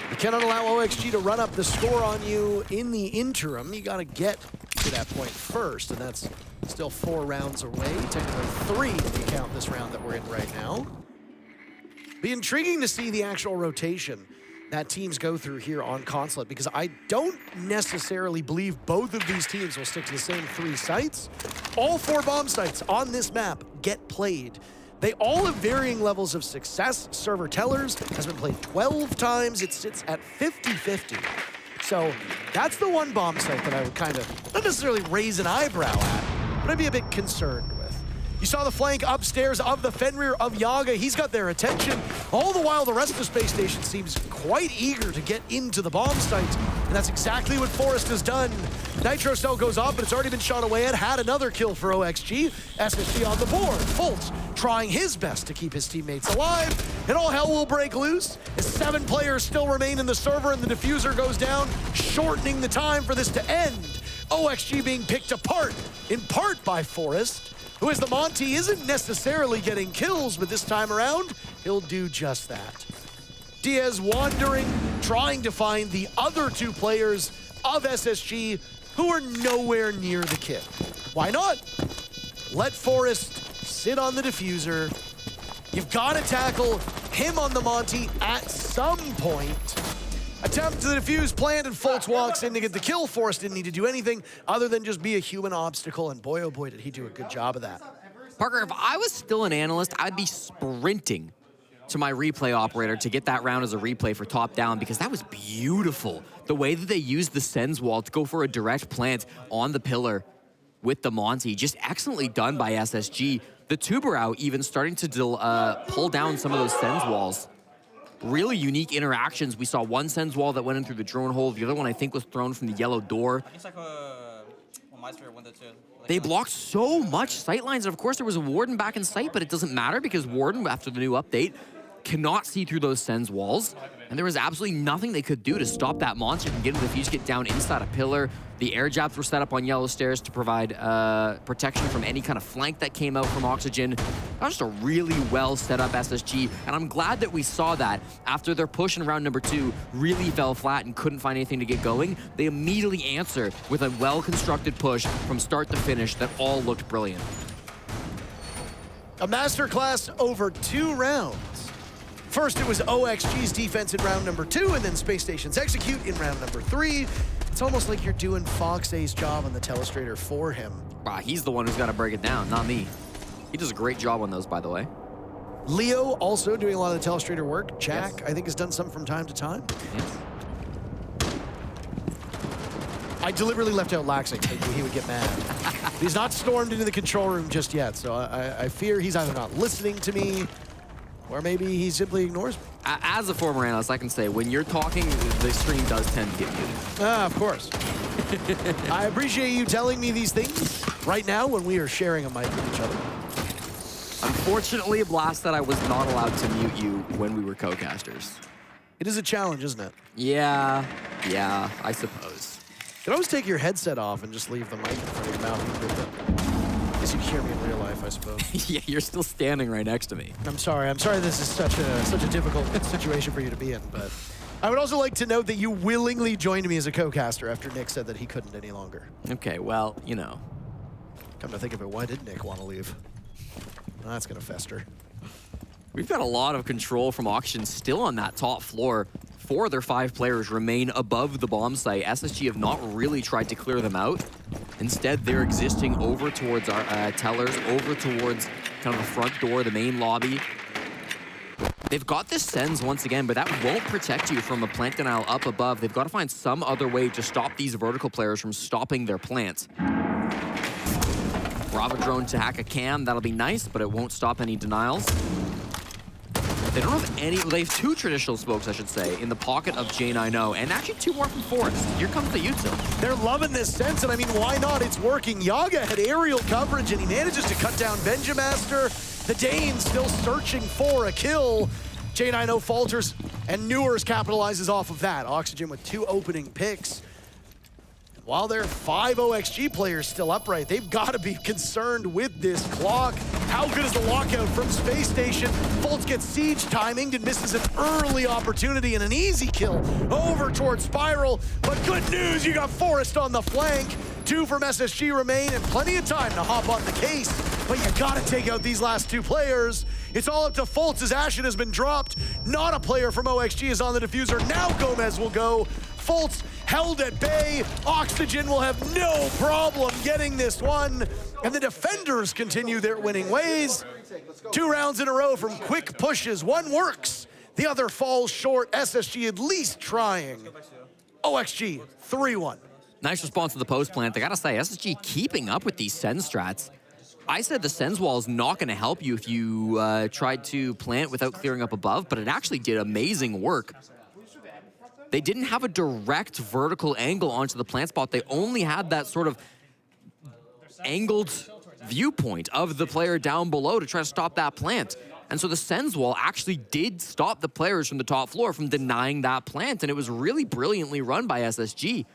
you cannot allow OXG to run up the score on you in the interim. You got to get to that point first, and that's still 4 rounds away. Technically 3 if you count this round that we're in right now. Be intriguing to see the actual rotation that teams go through here on Consulate, because I don't necessarily believe both of these teams will stick to the same 3 sites. All 4 bomb sites on this map get played. They all have varying levels of success. Server Tellers has been played 12 times. It sits at 50-50. So that's the one bomb site that I would kind of, not necessarily raise an eyebrow at, but I'd be a bit concerned with. You saw the flank upstairs of the Fenrir of Yaga. He's got their attention. All the while, the rest of the Space Station seems quite eager to get into the bomb site. And that's exactly what Forrest has done. Nitro Cell goes off, but it's already been shot away at. Had another kill for OXG. SSG on the board. Fultz trying his best to keep his teammates alive. And all hell will break loose as 7 players still remain in the server and the diffuser goes down, shortening the time for this to end. OXG being picked apart, in part by Forrest, who, as the Monty, isn't necessarily getting kills, but this time around, he'll do just that. Diaz wandering, trying to find the other 2 players of SSG who are nowhere near the kill. Why not? Let Forrest sit on the diffuser. You've got to tackle him on the Monty at some point. Attempt to defuse planned, and Fultz walks in to get the kill. Forrest didn't need to do anything other than just be a human obstacle, and boy, oh boy, did he do a good job of that. Parker, if I was still an analyst, I'd be sprinting to my replay operator to get that round as a replay for top down, because that was beautiful. The way that they used the Sens wall to go for a direct plant on the pillar with the Monty, just excellently done by SSG. The Tuberau even starting to pull down some of those Sens walls. Really unique interactions. We saw one Sens wall that went in through the drone hole. The other one, I think, was thrown from the yellow door. They blocked so much sightlines, and of course there was a Warden back in sight, but it doesn't matter because Warden, after the new update, cannot see through those Sens walls, and there was absolutely nothing they could do to stop that monster from getting the fuse get down inside a pillar. The air jabs were set up on yellow stairs to provide protection from any kind of flank that came out from Oxygen. That was just a really well set up SSG, and I'm glad that we saw that after their push in round number 2 really fell flat and couldn't find anything to get going. They immediately answer with a well-constructed push from start to finish that all looked brilliant. A masterclass over 2 rounds. First, it was OXG's defense in round number 2, and then Space Station's execute in round number 3. It's almost like you're doing Fox A's job on the telestrator for him. He's the one who's got to break it down, not me. He does a great job on those, by the way. Leo also doing a lot of the telestrator work. Jack, yes, I think, has done some from time to time. Yes. I deliberately left out Laxing. He would get mad. He's not stormed into the control room just yet, so I fear he's either not listening to me, or maybe he simply ignores me. As a former analyst, I can say, when you're talking, the stream does tend to get muted. Of course. I appreciate you telling me these things right now when we are sharing a mic with each other. Unfortunately, a blast that I was not allowed to mute you when we were co-casters. It is a challenge, isn't it? Yeah, I suppose. You can always take your headset off and just leave the mic in front of your mouth. I guess you can hear me in real life, I suppose. Yeah, you're still standing right next to me. I'm sorry this is such a difficult situation for you to be in, but I would also like to note that you willingly joined me as a co-caster after Nick said that he couldn't any longer. Okay, well, you know. Come to think of it, why did Nick want to leave? Well, that's gonna fester. We've got a lot of control from Auction still on that top floor. 4 of their 5 players remain above the bomb site. SSG have not really tried to clear them out. Instead, they're existing over towards our tellers, over towards kind of the front door, the main lobby. They've got this Sens once again, but that won't protect you from a plant denial up above. They've got to find some other way to stop these vertical players from stopping their plants. Bravo drone to hack a cam, that'll be nice, but it won't stop any denials. They don't have any, they have 2 traditional smokes, I should say, in the pocket of J90, and actually 2 more from Forest. Here comes the util. They're loving this Sense, and I mean, why not? It's working. Yaga had aerial coverage, and he manages to cut down Benjamaster. The Danes still searching for a kill. J90 falters, and Newers capitalizes off of that. Oxygen with 2 opening picks. While there are 5 OXG players still upright, they've got to be concerned with this clock. How good is the lockout from Space Station? Fultz gets siege timinged and misses an early opportunity and an easy kill over towards Spiral. But good news, you got Forest on the flank. 2 from SSG remain and plenty of time to hop on the case. But you got to take out these last 2 players. It's all up to Fultz as Ashen has been dropped. Not a player from OXG is on the diffuser. Now Gomez will go. Fultz held at bay. Oxygen will have no problem getting this one. And the defenders continue their winning ways. 2 rounds in a row from quick pushes. One works, the other falls short. SSG at least trying. OXG 3-1. Nice response to the post plant. I gotta say, SSG keeping up with these Sens strats. I said the Sens wall is not gonna help you if you tried to plant without clearing up above, but it actually did amazing work. They didn't have a direct vertical angle onto the plant spot. They only had that sort of angled viewpoint of the player down below to try to stop that plant. And so the Sens wall actually did stop the players from the top floor from denying that plant, and it was really brilliantly run by SSG.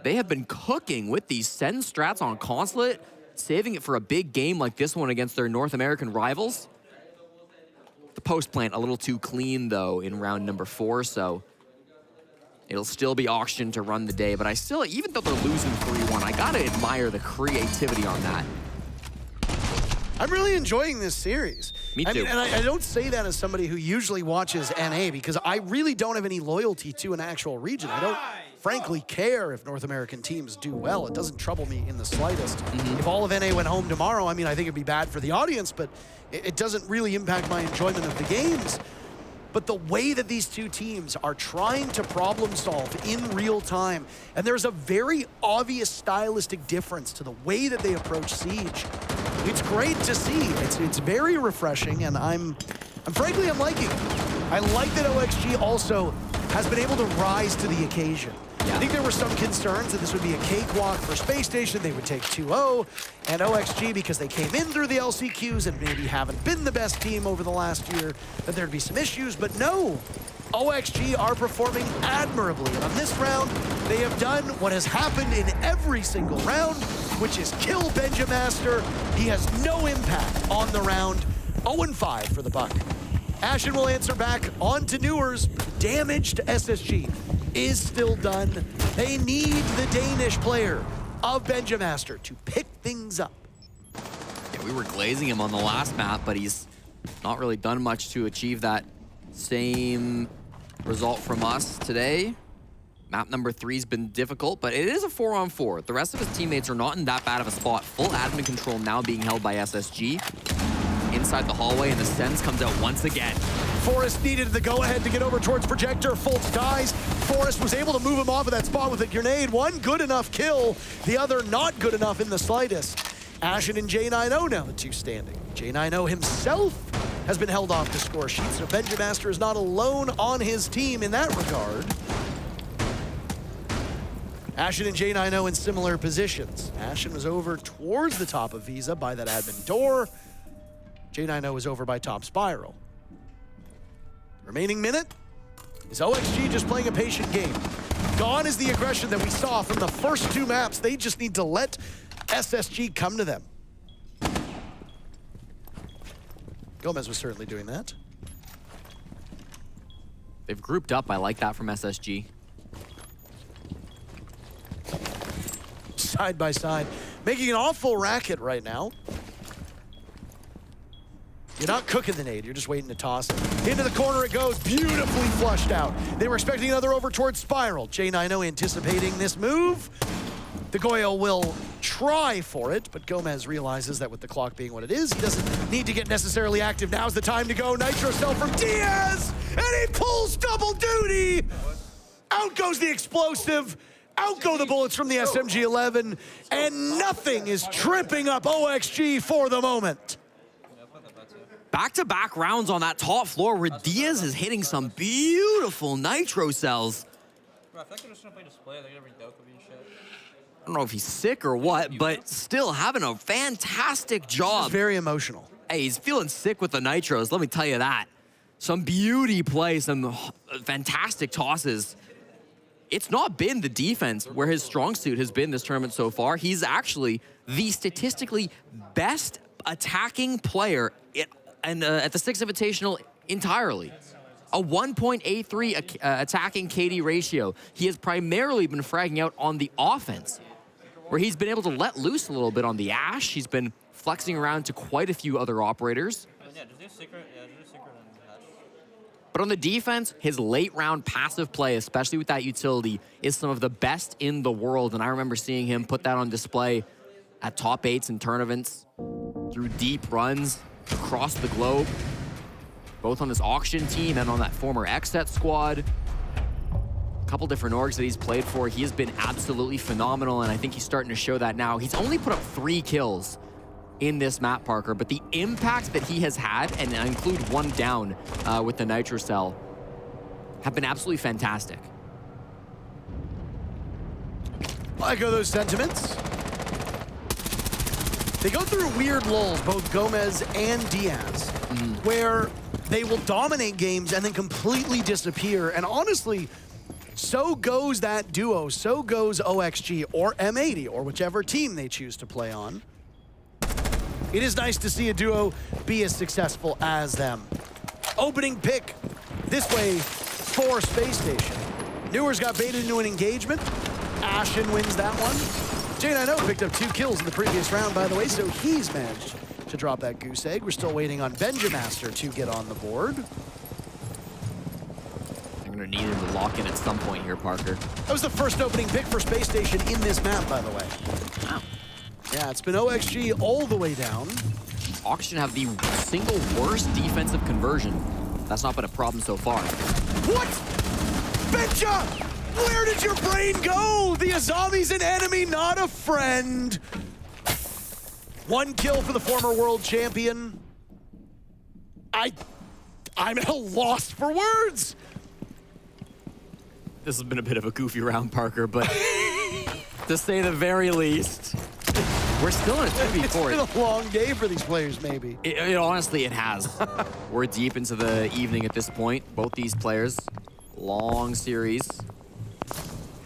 They have been cooking with these Sens strats on consulate, saving it for a big game like this one against their North American rivals. The post plant a little too clean, though, in round number 4, so it'll still be Oxygen to run the day, but I still, even though they're losing 3-1, I gotta admire the creativity on that. I'm really enjoying this series. Me too. I mean, and I don't say that as somebody who usually watches NA because I really don't have any loyalty to an actual region. I don't frankly care if North American teams do well. It doesn't trouble me in the slightest. If all of NA went home tomorrow, I mean, I think it'd be bad for the audience, but it doesn't really impact my enjoyment of the games. But the way that these two teams are trying to problem solve in real time, and there's a very obvious stylistic difference to the way that they approach Siege. It's great to see. It's very refreshing, and I'm frankly liking it. I like that OXG also has been able to rise to the occasion. I think there were some concerns that this would be a cakewalk for Spacestation. They would take 2-0, and OXG, because they came in through the LCQs and maybe haven't been the best team over the last year, that there'd be some issues, but no. OXG are performing admirably, and on this round, they have done what has happened in every single round, which is kill Benjamaster. He has no impact on the round. 0-5 for the Buck. Ashen will answer back on to Newers. Damage to SSG is still done. They need the Danish player of Benjamaster to pick things up. Yeah, we were glazing him on the last map, but he's not really done much to achieve that same result from us today. Map number 3's been difficult, but it is a 4-on-4. The rest of his teammates are not in that bad of a spot. Full admin control now being held by SSG. Inside the hallway, and the Sens comes out once again. Forrest needed the go-ahead to get over towards Projector. Fultz dies. Forrest was able to move him off of that spot with a grenade. One good enough kill, the other not good enough in the slightest. Ashen and J90 now the two standing. J90 himself has been held off the score sheet, so Benjamaster is not alone on his team in that regard. Ashen and J90 in similar positions. Ashen was over towards the top of Visa by that admin door. J90 is over by top spiral. Remaining minute is OXG just playing a patient game. Gone is the aggression that we saw from the first two maps. They just need to let SSG come to them. Gomez was certainly doing that. They've grouped up. I like that from SSG. Side by side, making an awful racket right now. You're not cooking the nade, you're just waiting to toss it. Into the corner it goes, beautifully flushed out. They were expecting another over towards Spiral. J90 anticipating this move. The Goyo will try for it, but Gomez realizes that with the clock being what it is, he doesn't need to get necessarily active. Now's the time to go. Nitro cell from Diaz, and he pulls double duty. Out goes the explosive. Out go the bullets from the SMG-11, and nothing is tripping up OXG for the moment. Back-to-back rounds on that top floor where Diaz is hitting some beautiful nitro cells. Bro, I feel like they're just gonna play display. They're gonna bring Dokkaebi and shit. I don't know if he's sick or what, but still having a fantastic job. It's very emotional. Hey, he's feeling sick with the nitros, let me tell you that. Some beauty play, some fantastic tosses. It's not been the defense where his strong suit has been this tournament so far. He's actually the statistically best attacking player at the Six Invitational entirely. A 1.83 attacking KD ratio. He has primarily been fragging out on the offense, where he's been able to let loose a little bit on the Ash. He's been flexing around to quite a few other operators. Yeah, just do secret. Yeah, just do secret and hatch. But on the defense, his late round passive play, especially with that utility, is some of the best in the world. And I remember seeing him put that on display at top 8s and tournaments, through deep runs across the globe, both on this auction team and on that former XSET squad. A couple different orgs that he's played for. He has been absolutely phenomenal, and I think he's starting to show that now. He's only put up 3 kills in this map, Parker, but the impact that he has had, and I include 1 down with the Nitro Cell, have been absolutely fantastic. I echo those sentiments. They go through weird lulls, both Gomez and Diaz, where they will dominate games and then completely disappear. And honestly, so goes that duo, so goes OXG or M80 or whichever team they choose to play on. It is nice to see a duo be as successful as them. Opening pick this way for Spacestation. Newers got baited into an engagement. Ashen wins that one. J90 picked up 2 kills in the previous round, by the way, so he's managed to drop that goose egg. We're still waiting on Benjamaster to get on the board. I'm going to need him to lock in at some point here, Parker. That was the first opening pick for Space Station in this map, by the way. Wow. Yeah, it's been OXG all the way down. Oxygen have the single worst defensive conversion. That's not been a problem so far. What? Benja! Where did your brain go? The Azami's an enemy, not a friend. 1 kill for the former world champion. I'm at a loss for words. This has been a bit of a goofy round, Parker, but to say the very least, we're still in a 2v4. It's been a long day for these players, maybe. Honestly, it has. We're deep into the evening at this point. Both these players, long series.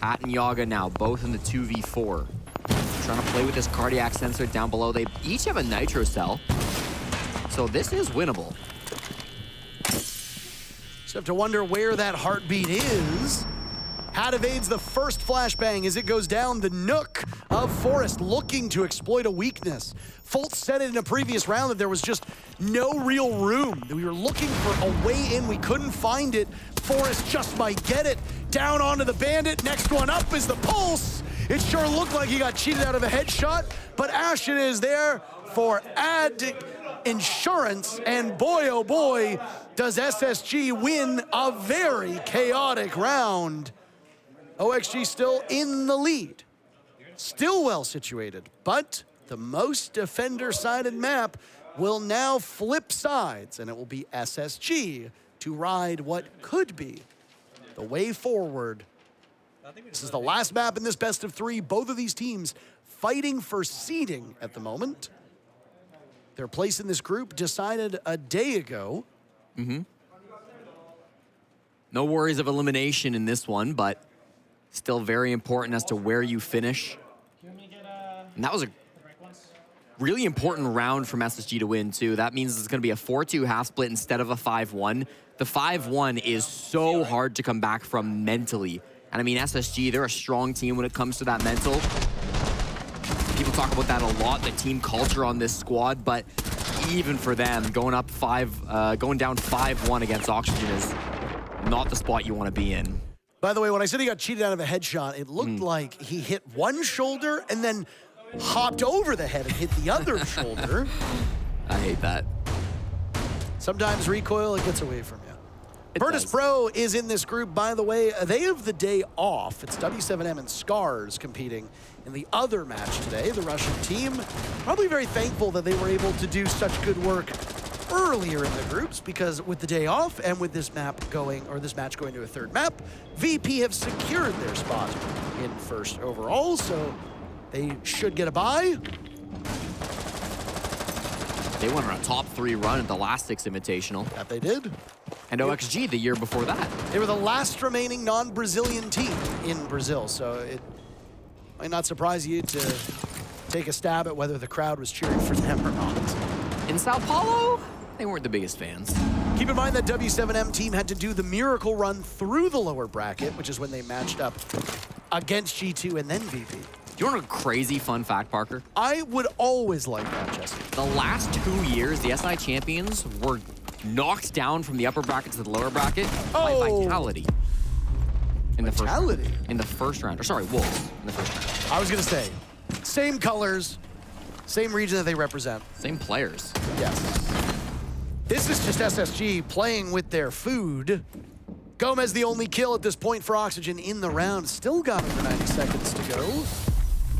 Hat and Yaga now, both in the 2v4. Trying to play with this cardiac sensor down below. They each have a nitro cell, so this is winnable. Just have to wonder where that heartbeat is. Hat evades the first flashbang as it goes down the nook of Forest, looking to exploit a weakness. Fultz said it in a previous round that there was just no real room. We were looking for a way in, we couldn't find it. Forest just might get it. Down onto the Bandit, next one up is the Pulse. It sure looked like he got cheated out of a headshot, but Ashen is there for added insurance, and boy, oh boy, does SSG win a very chaotic round. OXG still in the lead, still well situated, but the most defender-sided map will now flip sides, and it will be SSG to ride what could be the way forward. This is the last map in this best of 3. Both of these teams fighting for seeding at the moment. Their place in this group decided a day ago. No worries of elimination in this one, but still very important as to where you finish. And that was a really important round from SSG to win, too. That means it's going to be a 4-2 half split instead of a 5-1. The 5-1 is so hard to come back from mentally. And I mean, SSG, they're a strong team when it comes to that mental. People talk about that a lot, the team culture on this squad, but even for them, going down 5-1 against Oxygen is not the spot you want to be in. By the way, when I said he got cheated out of a headshot, it looked like he hit one shoulder and then hopped over the head and hit the other shoulder. I hate that. Sometimes recoil, it gets away from you. Virtus Pro is in this group, by the way. They have the day off. It's W7M and Scars competing in the other match today. The Russian team probably very thankful that they were able to do such good work earlier in the groups, because with the day off and with this map going, or this match going to a third map, VP have secured their spot in first overall, so they should get a bye. They went on a top 3 run at the last Six Invitational. That they did. And OXG the year before that. They were the last remaining non-Brazilian team in Brazil, so it might not surprise you to take a stab at whether the crowd was cheering for them or not. In Sao Paulo, they weren't the biggest fans. Keep in mind that W7M team had to do the miracle run through the lower bracket, which is when they matched up against G2 and then VP. Do you want a crazy fun fact, Parker? I would always like that, Jesse. The last 2 years, the SI champions were knocked down from the upper bracket to the lower bracket by Vitality. In the first round. Or sorry, Wolves in the first round. I was gonna say, same colors, same region that they represent. Same players. Yes. This is just SSG playing with their food. Gomez the only kill at this point for Oxygen in the round. Still got under 90 seconds to go.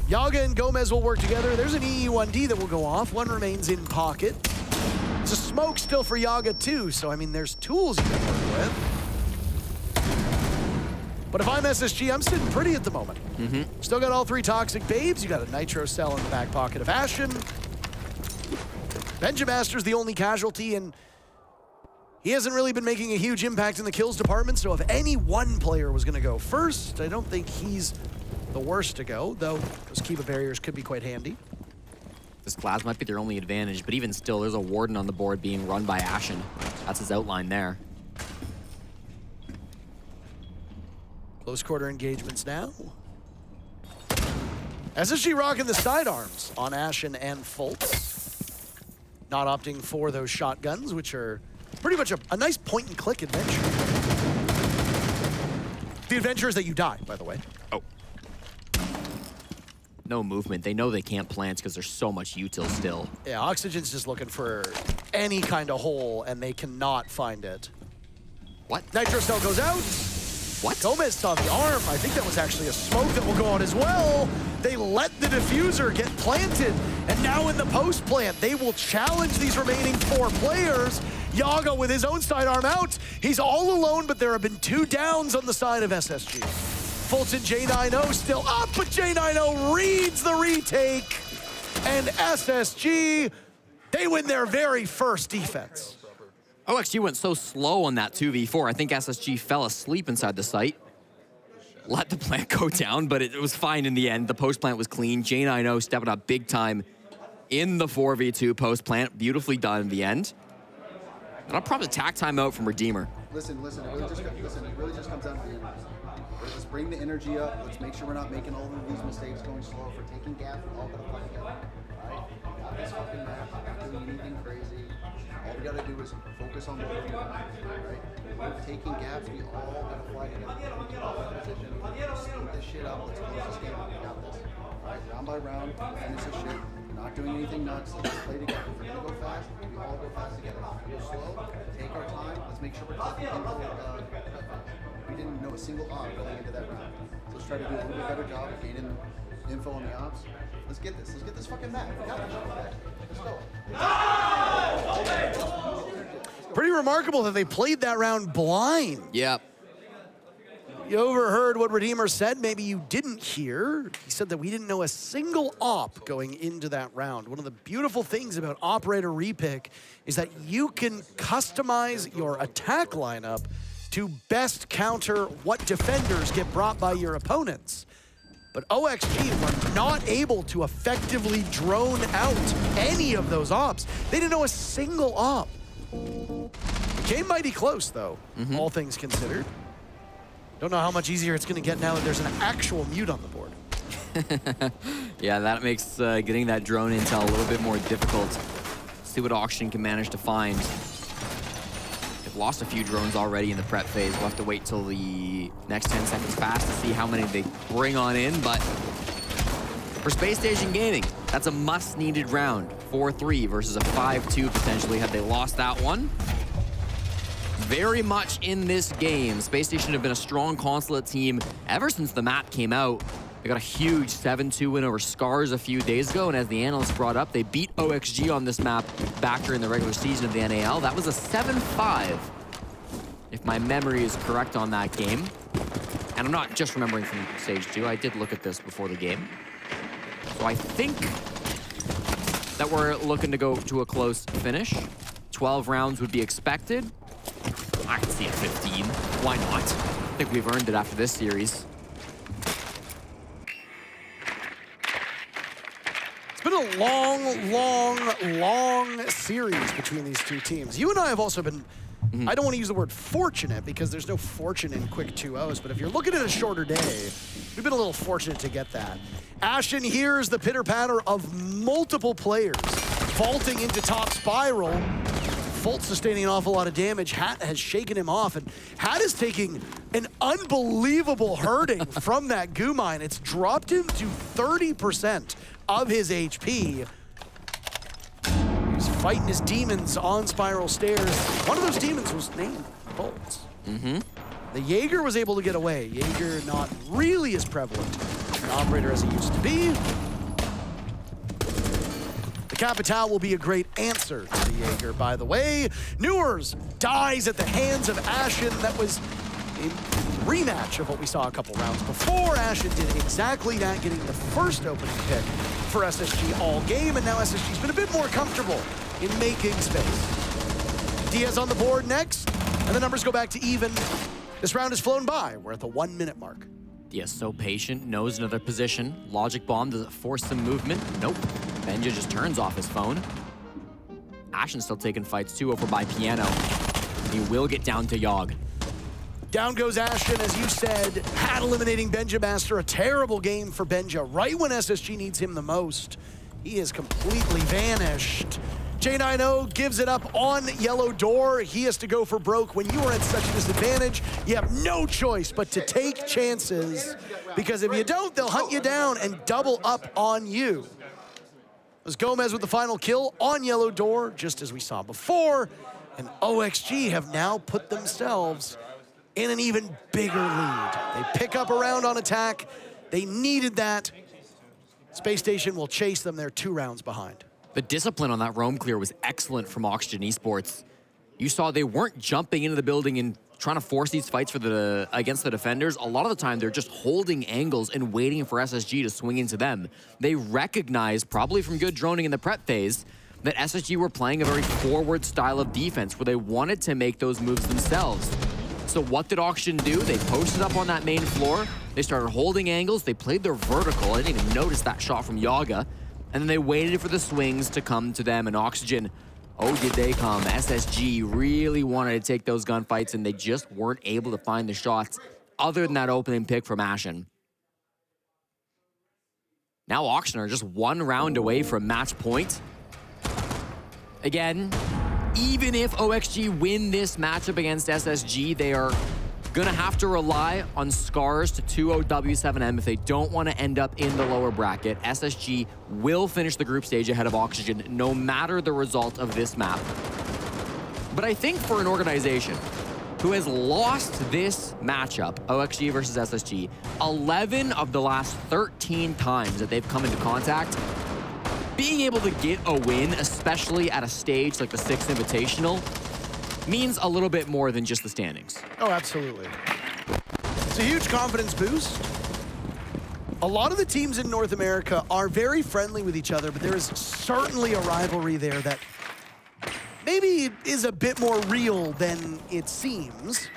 Yaga and Gomez will work together. There's an EE1D that will go off. One remains in pocket. There's a smoke still for Yaga too, so I mean, there's tools you can work with. But if I'm SSG, I'm sitting pretty at the moment. Still got all 3 toxic babes. You got a nitro cell in the back pocket of Ashen. Benjamaster's the only casualty, and he hasn't really been making a huge impact in the kills department, so if any one player was gonna go first, I don't think he's the worst to go, though those Kiba barriers could be quite handy. This Glaz might be their only advantage, but even still, there's a Warden on the board being run by Ashen. That's his outline there. Close quarter engagements now. SSG rocking the sidearms on Ashen and Fultz. not opting for those shotguns, which are pretty much a nice point-and-click adventure. The adventure is that you die, by the way. Oh. No movement. They know they can't plant because there's so much util still. Yeah, Oxygen's just looking for any kind of hole, and they cannot find it. What? Nitro Cell goes out. What? Gomez saw the arm. I think that was actually a smoke that will go out as well. They let the diffuser get planted, and now in the post plant, they will challenge these remaining 4 players. Yaga with his own sidearm out. He's all alone, but there have been 2 downs on the side of SSG. Fulton J90 still up, but J90 reads the retake. And SSG, they win their very first defense. OXG went so slow on that 2v4. I think SSG fell asleep inside the site. Let the plant go down, but it was fine in the end. The post plant was clean. J90 stepping up big time in the 4v2 post plant. Beautifully done in the end. And I'll probably attack timeout from Redeemer. Listen, it really just comes down to the energy. Let's bring the energy up. Let's make sure we're not making all of these mistakes going slow. If we're taking gaps, we're all gonna play together. Alright? We got this fucking map, we're not doing anything crazy. All we gotta do is focus on what we're doing. Right? We're taking gaps, we all gotta fly together. Get off that position. Speed this shit up. Let's close this game. We got this. Alright, round by round, finish this shit. We're not doing anything nuts. Let's play together. If we're gonna go fast, we all go fast together. If we go slow, take our time. Let's make sure we're taking we didn't know a single op going into that round. So let's try to do a little bit better job of gaining info on the ops. Let's get this. Let's get this fucking map. We got this shit. Let's go. Pretty remarkable that they played that round blind. Yep. You overheard what Redeemer said. Maybe you didn't hear. He said that we didn't know a single op going into that round. One of the beautiful things about Operator Repick is that you can customize your attack lineup to best counter what defenders get brought by your opponents. But OXG were not able to effectively drone out any of those ops. They didn't know a single op. Came mighty close, though, all things considered. Don't know how much easier it's going to get now that there's an actual mute on the board. Yeah, that makes getting that drone intel a little bit more difficult. See what Auction can manage to find. They've lost a few drones already in the prep phase. We'll have to wait till the next 10 seconds pass to see how many they bring on in, but for Spacestation Gaming, that's a must-needed round. 4-3 versus a 5-2 potentially had they lost that one. Very much in this game, Spacestation have been a strong consulate team ever since the map came out. They got a huge 7-2 win over Scars a few days ago, and as the analyst brought up, they beat OXG on this map back during the regular season of the NAL. That was a 7-5, if my memory is correct on that game. And I'm not just remembering from Stage 2, I did look at this before the game. So I think that we're looking to go to a close finish. 12 rounds would be expected. I can see a 15. Why not? I think we've earned it after this series. It's been a long series between these two teams. You and I have also been, I don't want to use the word fortunate because there's no fortune in quick 2-0s, but if you're looking at a shorter day, we've been a little fortunate to get that. Ashen hears the pitter-patter of multiple players vaulting into top spiral. Folt sustaining an awful lot of damage. Hat has shaken him off, and Hat is taking an unbelievable hurting from that goo mine. It's dropped him to 30% of his HP. He's fighting his demons on spiral stairs. One of those demons was named Bolt. The Jaeger was able to get away. Jaeger not really as prevalent an operator as he used to be. The Capital will be a great answer to the Jaeger, by the way. Newers dies at the hands of Ashen. That was a rematch of what we saw a couple rounds before. Ashen did exactly that, getting the first opening pick for SSG all game, and now SSG's been a bit more comfortable in making space. Diaz on the board next, and the numbers go back to even. This round has flown by. We're at the 1 minute mark. Diaz so patient, knows another position. Logic Bomb, does it force some movement? Nope. Benja just turns off his phone. Ashen's still taking fights too over by Piano. He will get down to Yogg. Down goes Ashen, as you said. Hat eliminating Benja Master. A terrible game for Benja. Right when SSG needs him the most, he is completely vanished. J90 gives it up on yellow door. He has to go for broke. When you are at such a disadvantage, you have no choice but to take chances, because if you don't, they'll hunt you down and double up on you. It was Gomez with the final kill on yellow door, just as we saw before, and OXG have now put themselves in an even bigger lead. They pick up a round on attack. They needed that. Spacestation will chase them. They're 2 rounds behind. The discipline on that roam clear was excellent from Oxygen Esports. You saw they weren't jumping into the building and trying to force these fights for against the defenders. A lot of the time, they're just holding angles and waiting for SSG to swing into them. They recognized, probably from good droning in the prep phase, that SSG were playing a very forward style of defense where they wanted to make those moves themselves. So what did Oxygen do? They posted up on that main floor. They started holding angles. They played their vertical. I didn't even notice that shot from Yaga. And then they waited for the swings to come to them, and Oxygen, oh, did they come. SSG really wanted to take those gunfights, and they just weren't able to find the shots other than that opening pick from Ashen. Now Oxygen are just 1 round away from match point. Again, even if OXG win this matchup against SSG, they are gonna have to rely on scars to 2-0 W7M if they don't want to end up in the lower bracket. SSG will finish the group stage ahead of Oxygen, no matter the result of this map. But I think for an organization who has lost this matchup, OXG versus SSG, 11 of the last 13 times that they've come into contact, being able to get a win, especially at a stage like the Six Invitational, means a little bit more than just the standings. Oh, absolutely. It's a huge confidence boost. A lot of the teams in North America are very friendly with each other, but there is certainly a rivalry there that maybe is a bit more real than it seems.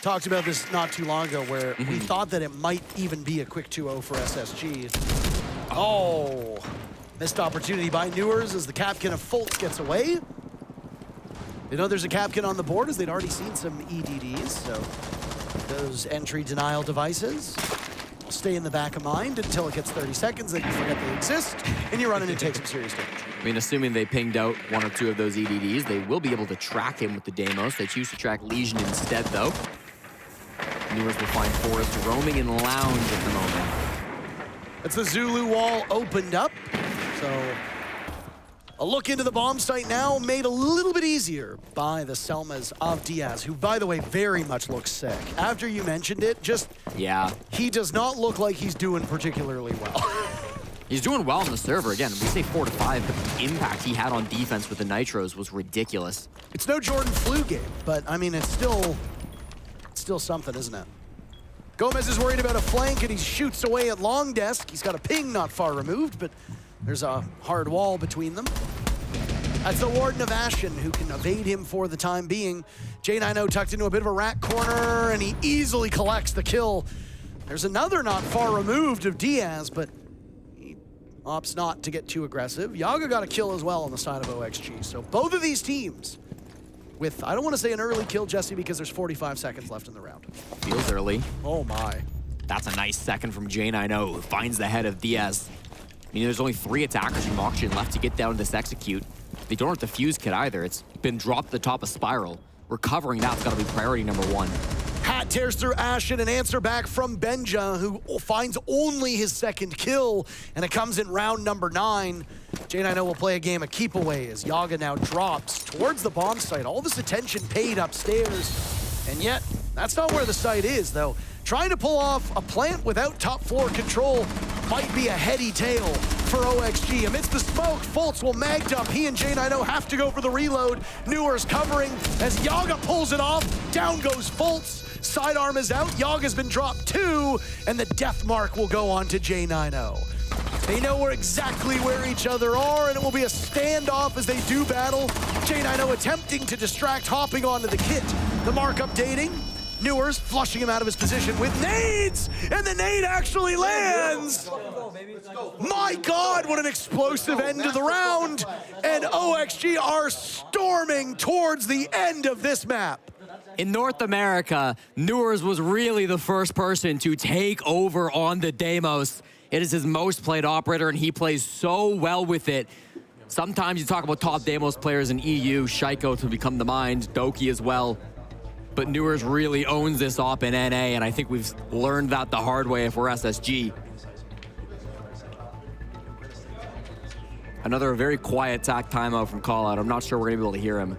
Talked about this not too long ago where we thought that it might even be a quick 2-0 for SSG. Oh. Missed opportunity by Newers as the Capkin of Fultz gets away. They know there's a Capkin on the board as they'd already seen some EDDs, so those entry denial devices will stay in the back of mind until it gets 30 seconds, then you forget they exist, and you run in and take some serious damage. I mean, assuming they pinged out 1 or 2 of those EDDs, they will be able to track him with the Deimos. They choose to track Legion instead, though. Newers will find Forrest roaming in lounge at the moment. It's the Zulu wall opened up. So a look into the bomb site now made a little bit easier by the Selmas of Diaz, who, by the way, very much looks sick. After you mentioned it, just, yeah, he does not look like he's doing particularly well. He's doing well on the server. Again, we say 4 to 5, but the impact he had on defense with the Nitros was ridiculous. It's no Jordan Flu game, but I mean, it's still something, isn't it? Gomez is worried about a flank, and he shoots away at long desk. He's got a ping not far removed, but there's a hard wall between them. That's the Warden of Ashen, who can evade him for the time being. J90 tucked into a bit of a rat corner, and he easily collects the kill. There's another not far removed of Diaz, but he opts not to get too aggressive. Yaga got a kill as well on the side of OXG. So both of these teams with, I don't want to say an early kill, Jesse, because there's 45 seconds left in the round. Feels early. Oh my. That's a nice second from J90, who finds the head of Diaz. I mean, there's only 3 attackers from Oxygen left to get down to this execute. They don't have the fuse kit either. It's been dropped at the top of Spiral. Recovering that's got to be priority number 1. Hat tears through Ashen, an answer back from Benja, who finds only his 2nd kill, and it comes in round number 9. J90 will play a game of keep away as Yaga now drops towards the bomb site. All this attention paid upstairs, and yet that's not where the site is, though. Trying to pull off a plant without top floor control might be a heady tale for OXG. Amidst the smoke, Fultz will mag dump. He and J90 have to go for the reload. Newers covering as Yaga pulls it off. Down goes Fultz. Sidearm is out. Yaga's been dropped 2, and the death mark will go on to J90. They know exactly where each other are, and it will be a standoff as they do battle. J90 attempting to distract, hopping onto the kit. The mark updating. Newers flushing him out of his position with nades, and the nade actually lands. My God, what an explosive end to the round. And OXG are storming towards the end of this map. In North America, Newers was really the first person to take over on the Deimos. It is his most played operator, and he plays so well with it. Sometimes you talk about top Deimos players in EU, Shaiko to become the mind, Doki as well. But Newers really owns this op in NA, and I think we've learned that the hard way if we're SSG. Another very quiet tack timeout from Callout. I'm not sure we're gonna be able to hear him.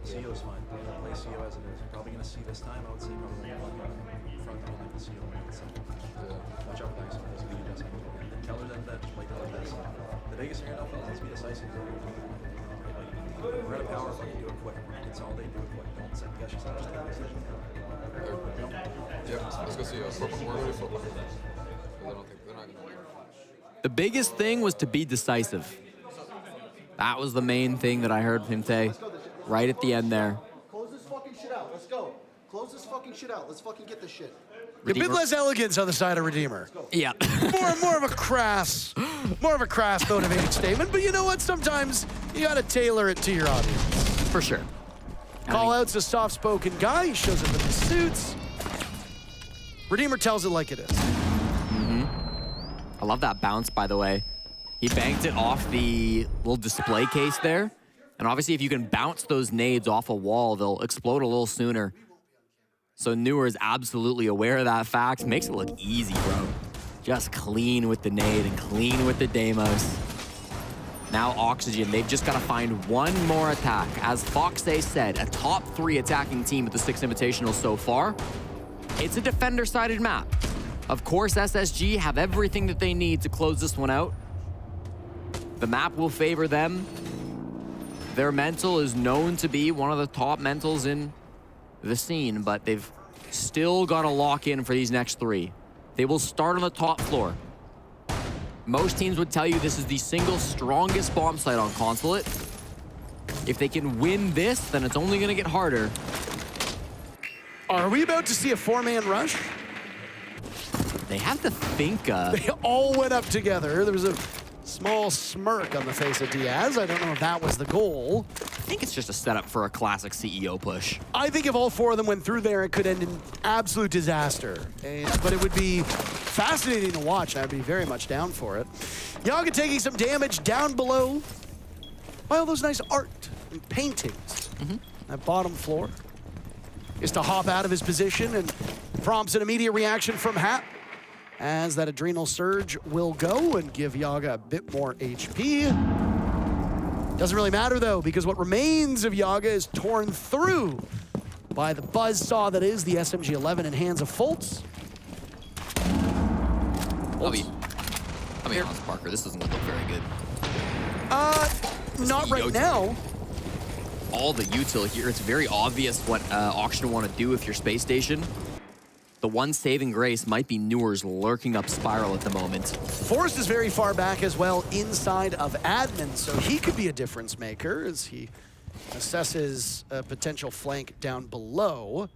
CEO's fine. Play CEO as it is. Probably gonna see this time. I would say probably front building the CEO. Watch out for that. Those lead adjustments. Keller's at that. Play Keller best. The biggest here now, fellas, is be decisive. We're at a power play. Do it quick. Consolidate. Do it quick. Don't second guess yourself. Just take a decision. Yeah, let's go see us. We're going to football. I don't think they're not going to. The biggest thing was to be decisive. That was the main thing that I heard him say right at the end there. Close this fucking shit out. Let's go. Close this fucking shit out. Let's fucking get this shit. A bit less elegance on the side of Redeemer. Yeah. more of a crass motivated statement. But you know what? Sometimes you gotta tailor it to your audience. For sure. Callout's a soft-spoken guy. He shows up in the suits. Redeemer tells it like it is. I love that bounce, by the way. He banked it off the little display case there. And obviously, if you can bounce those nades off a wall, they'll explode a little sooner. So Newer is absolutely aware of that fact. Makes it look easy, bro. Just clean with the nade and clean with the Deimos. Now Oxygen, they've just got to find one more attack. As Foxay said, a top 3 attacking team at the Six Invitational so far. It's a defender-sided map. Of course, SSG have everything that they need to close this one out. The map will favor them. Their mental is known to be one of the top mentals in the scene, but they've still got to lock in for these next 3. They will start on the top floor. Most teams would tell you this is the single strongest bomb site on consulate. If they can win this, then it's only going to get harder. Are we about to see a 4-man rush? They have to think. They all went up together. There was a small smirk on the face of Diaz. I don't know if that was the goal. I think it's just a setup for a classic CEO push. I think if all 4 of them went through there, it could end in absolute disaster. But it would be fascinating to watch, and I'd be very much down for it. Yaga taking some damage down below by all those nice art and paintings. That bottom floor is to hop out of his position and prompts an immediate reaction from Hap, as that adrenal surge will go and give Yaga a bit more HP. Doesn't really matter though, because what remains of Yaga is torn through by the buzzsaw that is the SMG-11 in hands of Foltz. I'll be honest, Parker, this doesn't look very good. Not right now. All the util here, it's very obvious what Auction want to do if you're Spacestation. The one saving grace might be Newer's lurking up Spiral at the moment. Forrest is very far back as well inside of admin, so he could be a difference maker as he assesses a potential flank down below.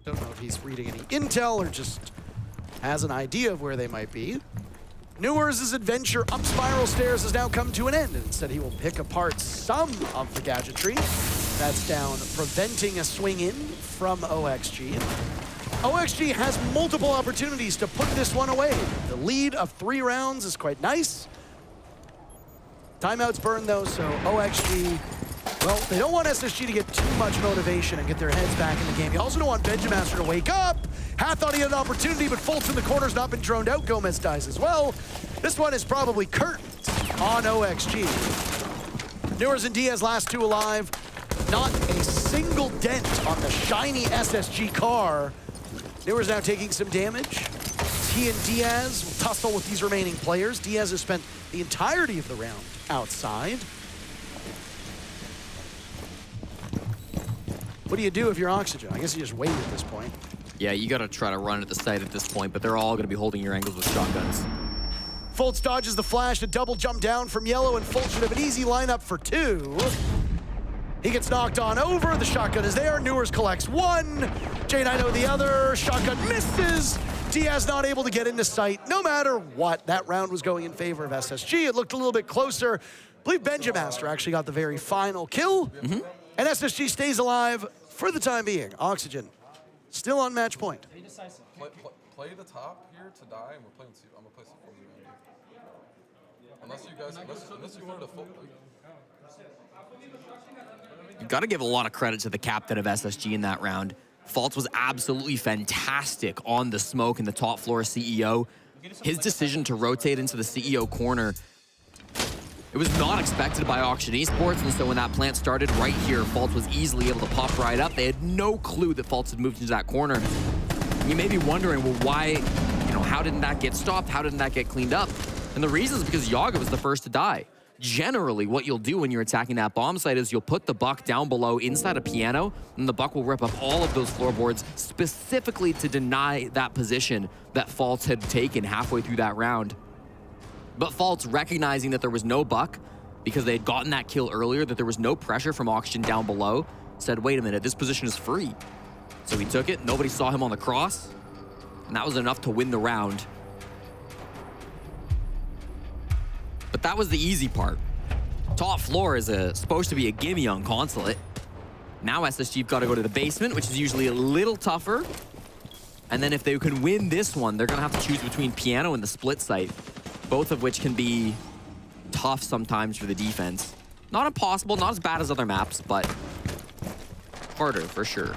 Don't know if he's reading any intel or just has an idea of where they might be. Newers' adventure up Spiral Stairs has now come to an end, and instead he will pick apart some of the gadgetry that's down, preventing a swing in from OXG. OXG has multiple opportunities to put this one away. The lead of 3 rounds is quite nice. Timeout's burned though, so OXG, well, they don't want SSG to get too much motivation and get their heads back in the game. You also don't want Benjamaster to wake up. Hath thought he had an opportunity, but Foltz in the corner's not been droned out. Gomez dies as well. This one is probably curtains on OXG. Newers and Diaz last 2 alive. Not a single dent on the shiny SSG car. Newers now taking some damage. He and Diaz will tussle with these remaining players. Diaz has spent the entirety of the round outside. What do you do if you're Oxygen? I guess you just wait at this point. Yeah, you gotta try to run at the site at this point, but they're all gonna be holding your angles with shotguns. Foltz dodges the flash, a double jump down from Yellow, and Foltz should have an easy lineup for 2. He gets knocked on over, the shotgun is there, Newers collects 1, J9O the other, shotgun misses, Diaz not able to get into sight. No matter what, that round was going in favor of SSG. It looked a little bit closer. I believe Benjamaster actually got the very final kill, and SSG stays alive for the time being. Oxygen still on match point. decisive. Play the top here to die, and we're playing C. I'm gonna play C4 behind you. Unless you guys, unless you wanted to full. You've got to give a lot of credit to the captain of SSG in that round. Faltz was absolutely fantastic on the smoke in the top floor CEO. His decision to rotate into the CEO corner, it was not expected by Auction Esports, and so when that plant started right here, Faltz was easily able to pop right up. They had no clue that Faltz had moved into that corner. You may be wondering, well, why, how didn't that get stopped? How didn't that get cleaned up? And the reason is because Yaga was the first to die. Generally, what you'll do when you're attacking that bomb site is you'll put the buck down below inside a piano, and the buck will rip up all of those floorboards specifically to deny that position that Faltz had taken halfway through that round. But Faltz, recognizing that there was no buck because they had gotten that kill earlier, that there was no pressure from Auction down below, said, wait a minute, this position is free. So he took it, nobody saw him on the cross, and that was enough to win the round. But that was the easy part. Top floor is supposed to be a gimme on consulate. Now SSG've got to go to the basement, which is usually a little tougher. And then if they can win this one, they're going to have to choose between piano and the split site, both of which can be tough sometimes for the defense. Not impossible, not as bad as other maps, but harder for sure.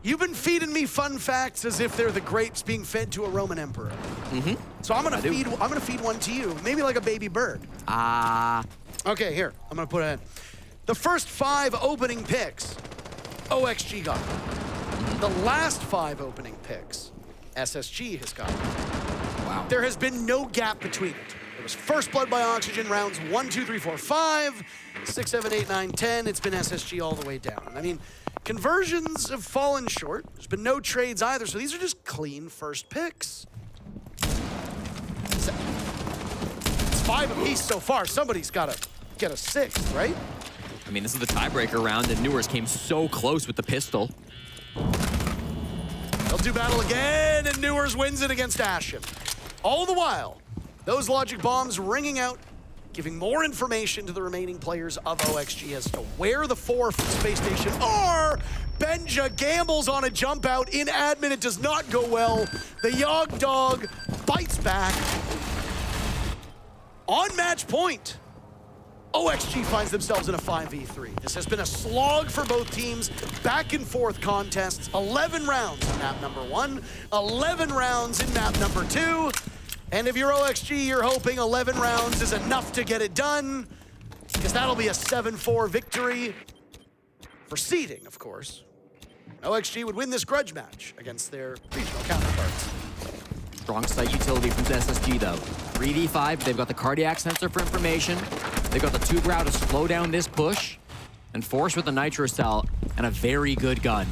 You've been feeding me fun facts as if they're the grapes being fed to a Roman emperor. Mm-hmm. So I'm gonna feed one to you, maybe like a baby bird. Okay, here, I'm gonna put it in. The first 5 opening picks, OXG got. The last 5 opening picks, SSG has got. Wow. There has been no gap between it. It was first blood by Oxygen rounds 1, 2, 3, 4, 5, 6, 7, 8, 9, 10. It's been SSG all the way down. I mean, conversions have fallen short. There's been no trades either, so these are just clean first picks. It's 5 apiece so far. Somebody's got to get a 6th, right? I mean, this is the tiebreaker round, and Newers came so close with the pistol. They'll do battle again, and Newers wins it against Ashen. All the while, those logic bombs ringing out, giving more information to the remaining players of OXG as to where the 4 from Space Station are. Benja gambles on a jump out in admin. It does not go well. The Yog Dog bites back. On match point, OXG finds themselves in a 5v3. This has been a slog for both teams. Back and forth contests. 11 rounds in map number 1, 11 rounds in map number 2. And if you're OXG, you're hoping 11 rounds is enough to get it done, because that'll be a 7-4 victory for seeding, of course. OXG would win this grudge match against their regional counterparts. Strong site utility from SSG, though. 3v5, they've got the cardiac sensor for information. They've got the tube route to slow down this push. And Force with the nitro cell and a very good gun.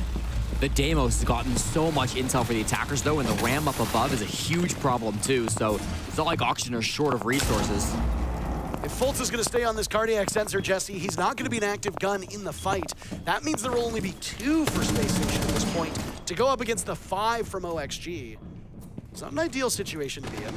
The Deimos has gotten so much intel for the attackers, though, and the ram up above is a huge problem, too. So it's not like Auction are short of resources. If Fultz is going to stay on this cardiac sensor, Jesse, he's not going to be an active gun in the fight. That means there will only be 2 for Space Station at this point to go up against the 5 from OXG. It's not an ideal situation to be in.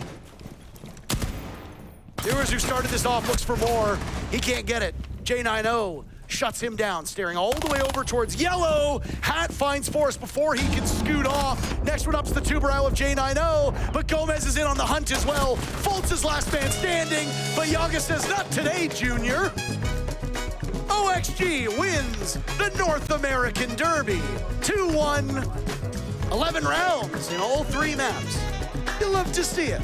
Viewers who started this off looks for more. He can't get it. J90 shuts him down, staring all the way over towards yellow. Hat finds Force before he can scoot off. Next one up's the tuberow of J90, but Gomez is in on the hunt as well. Fultz is last man standing, but Yaga says, not today, Junior. OXG wins the North American Derby. 2-1, 11 rounds in all 3 maps. You'll love to see it.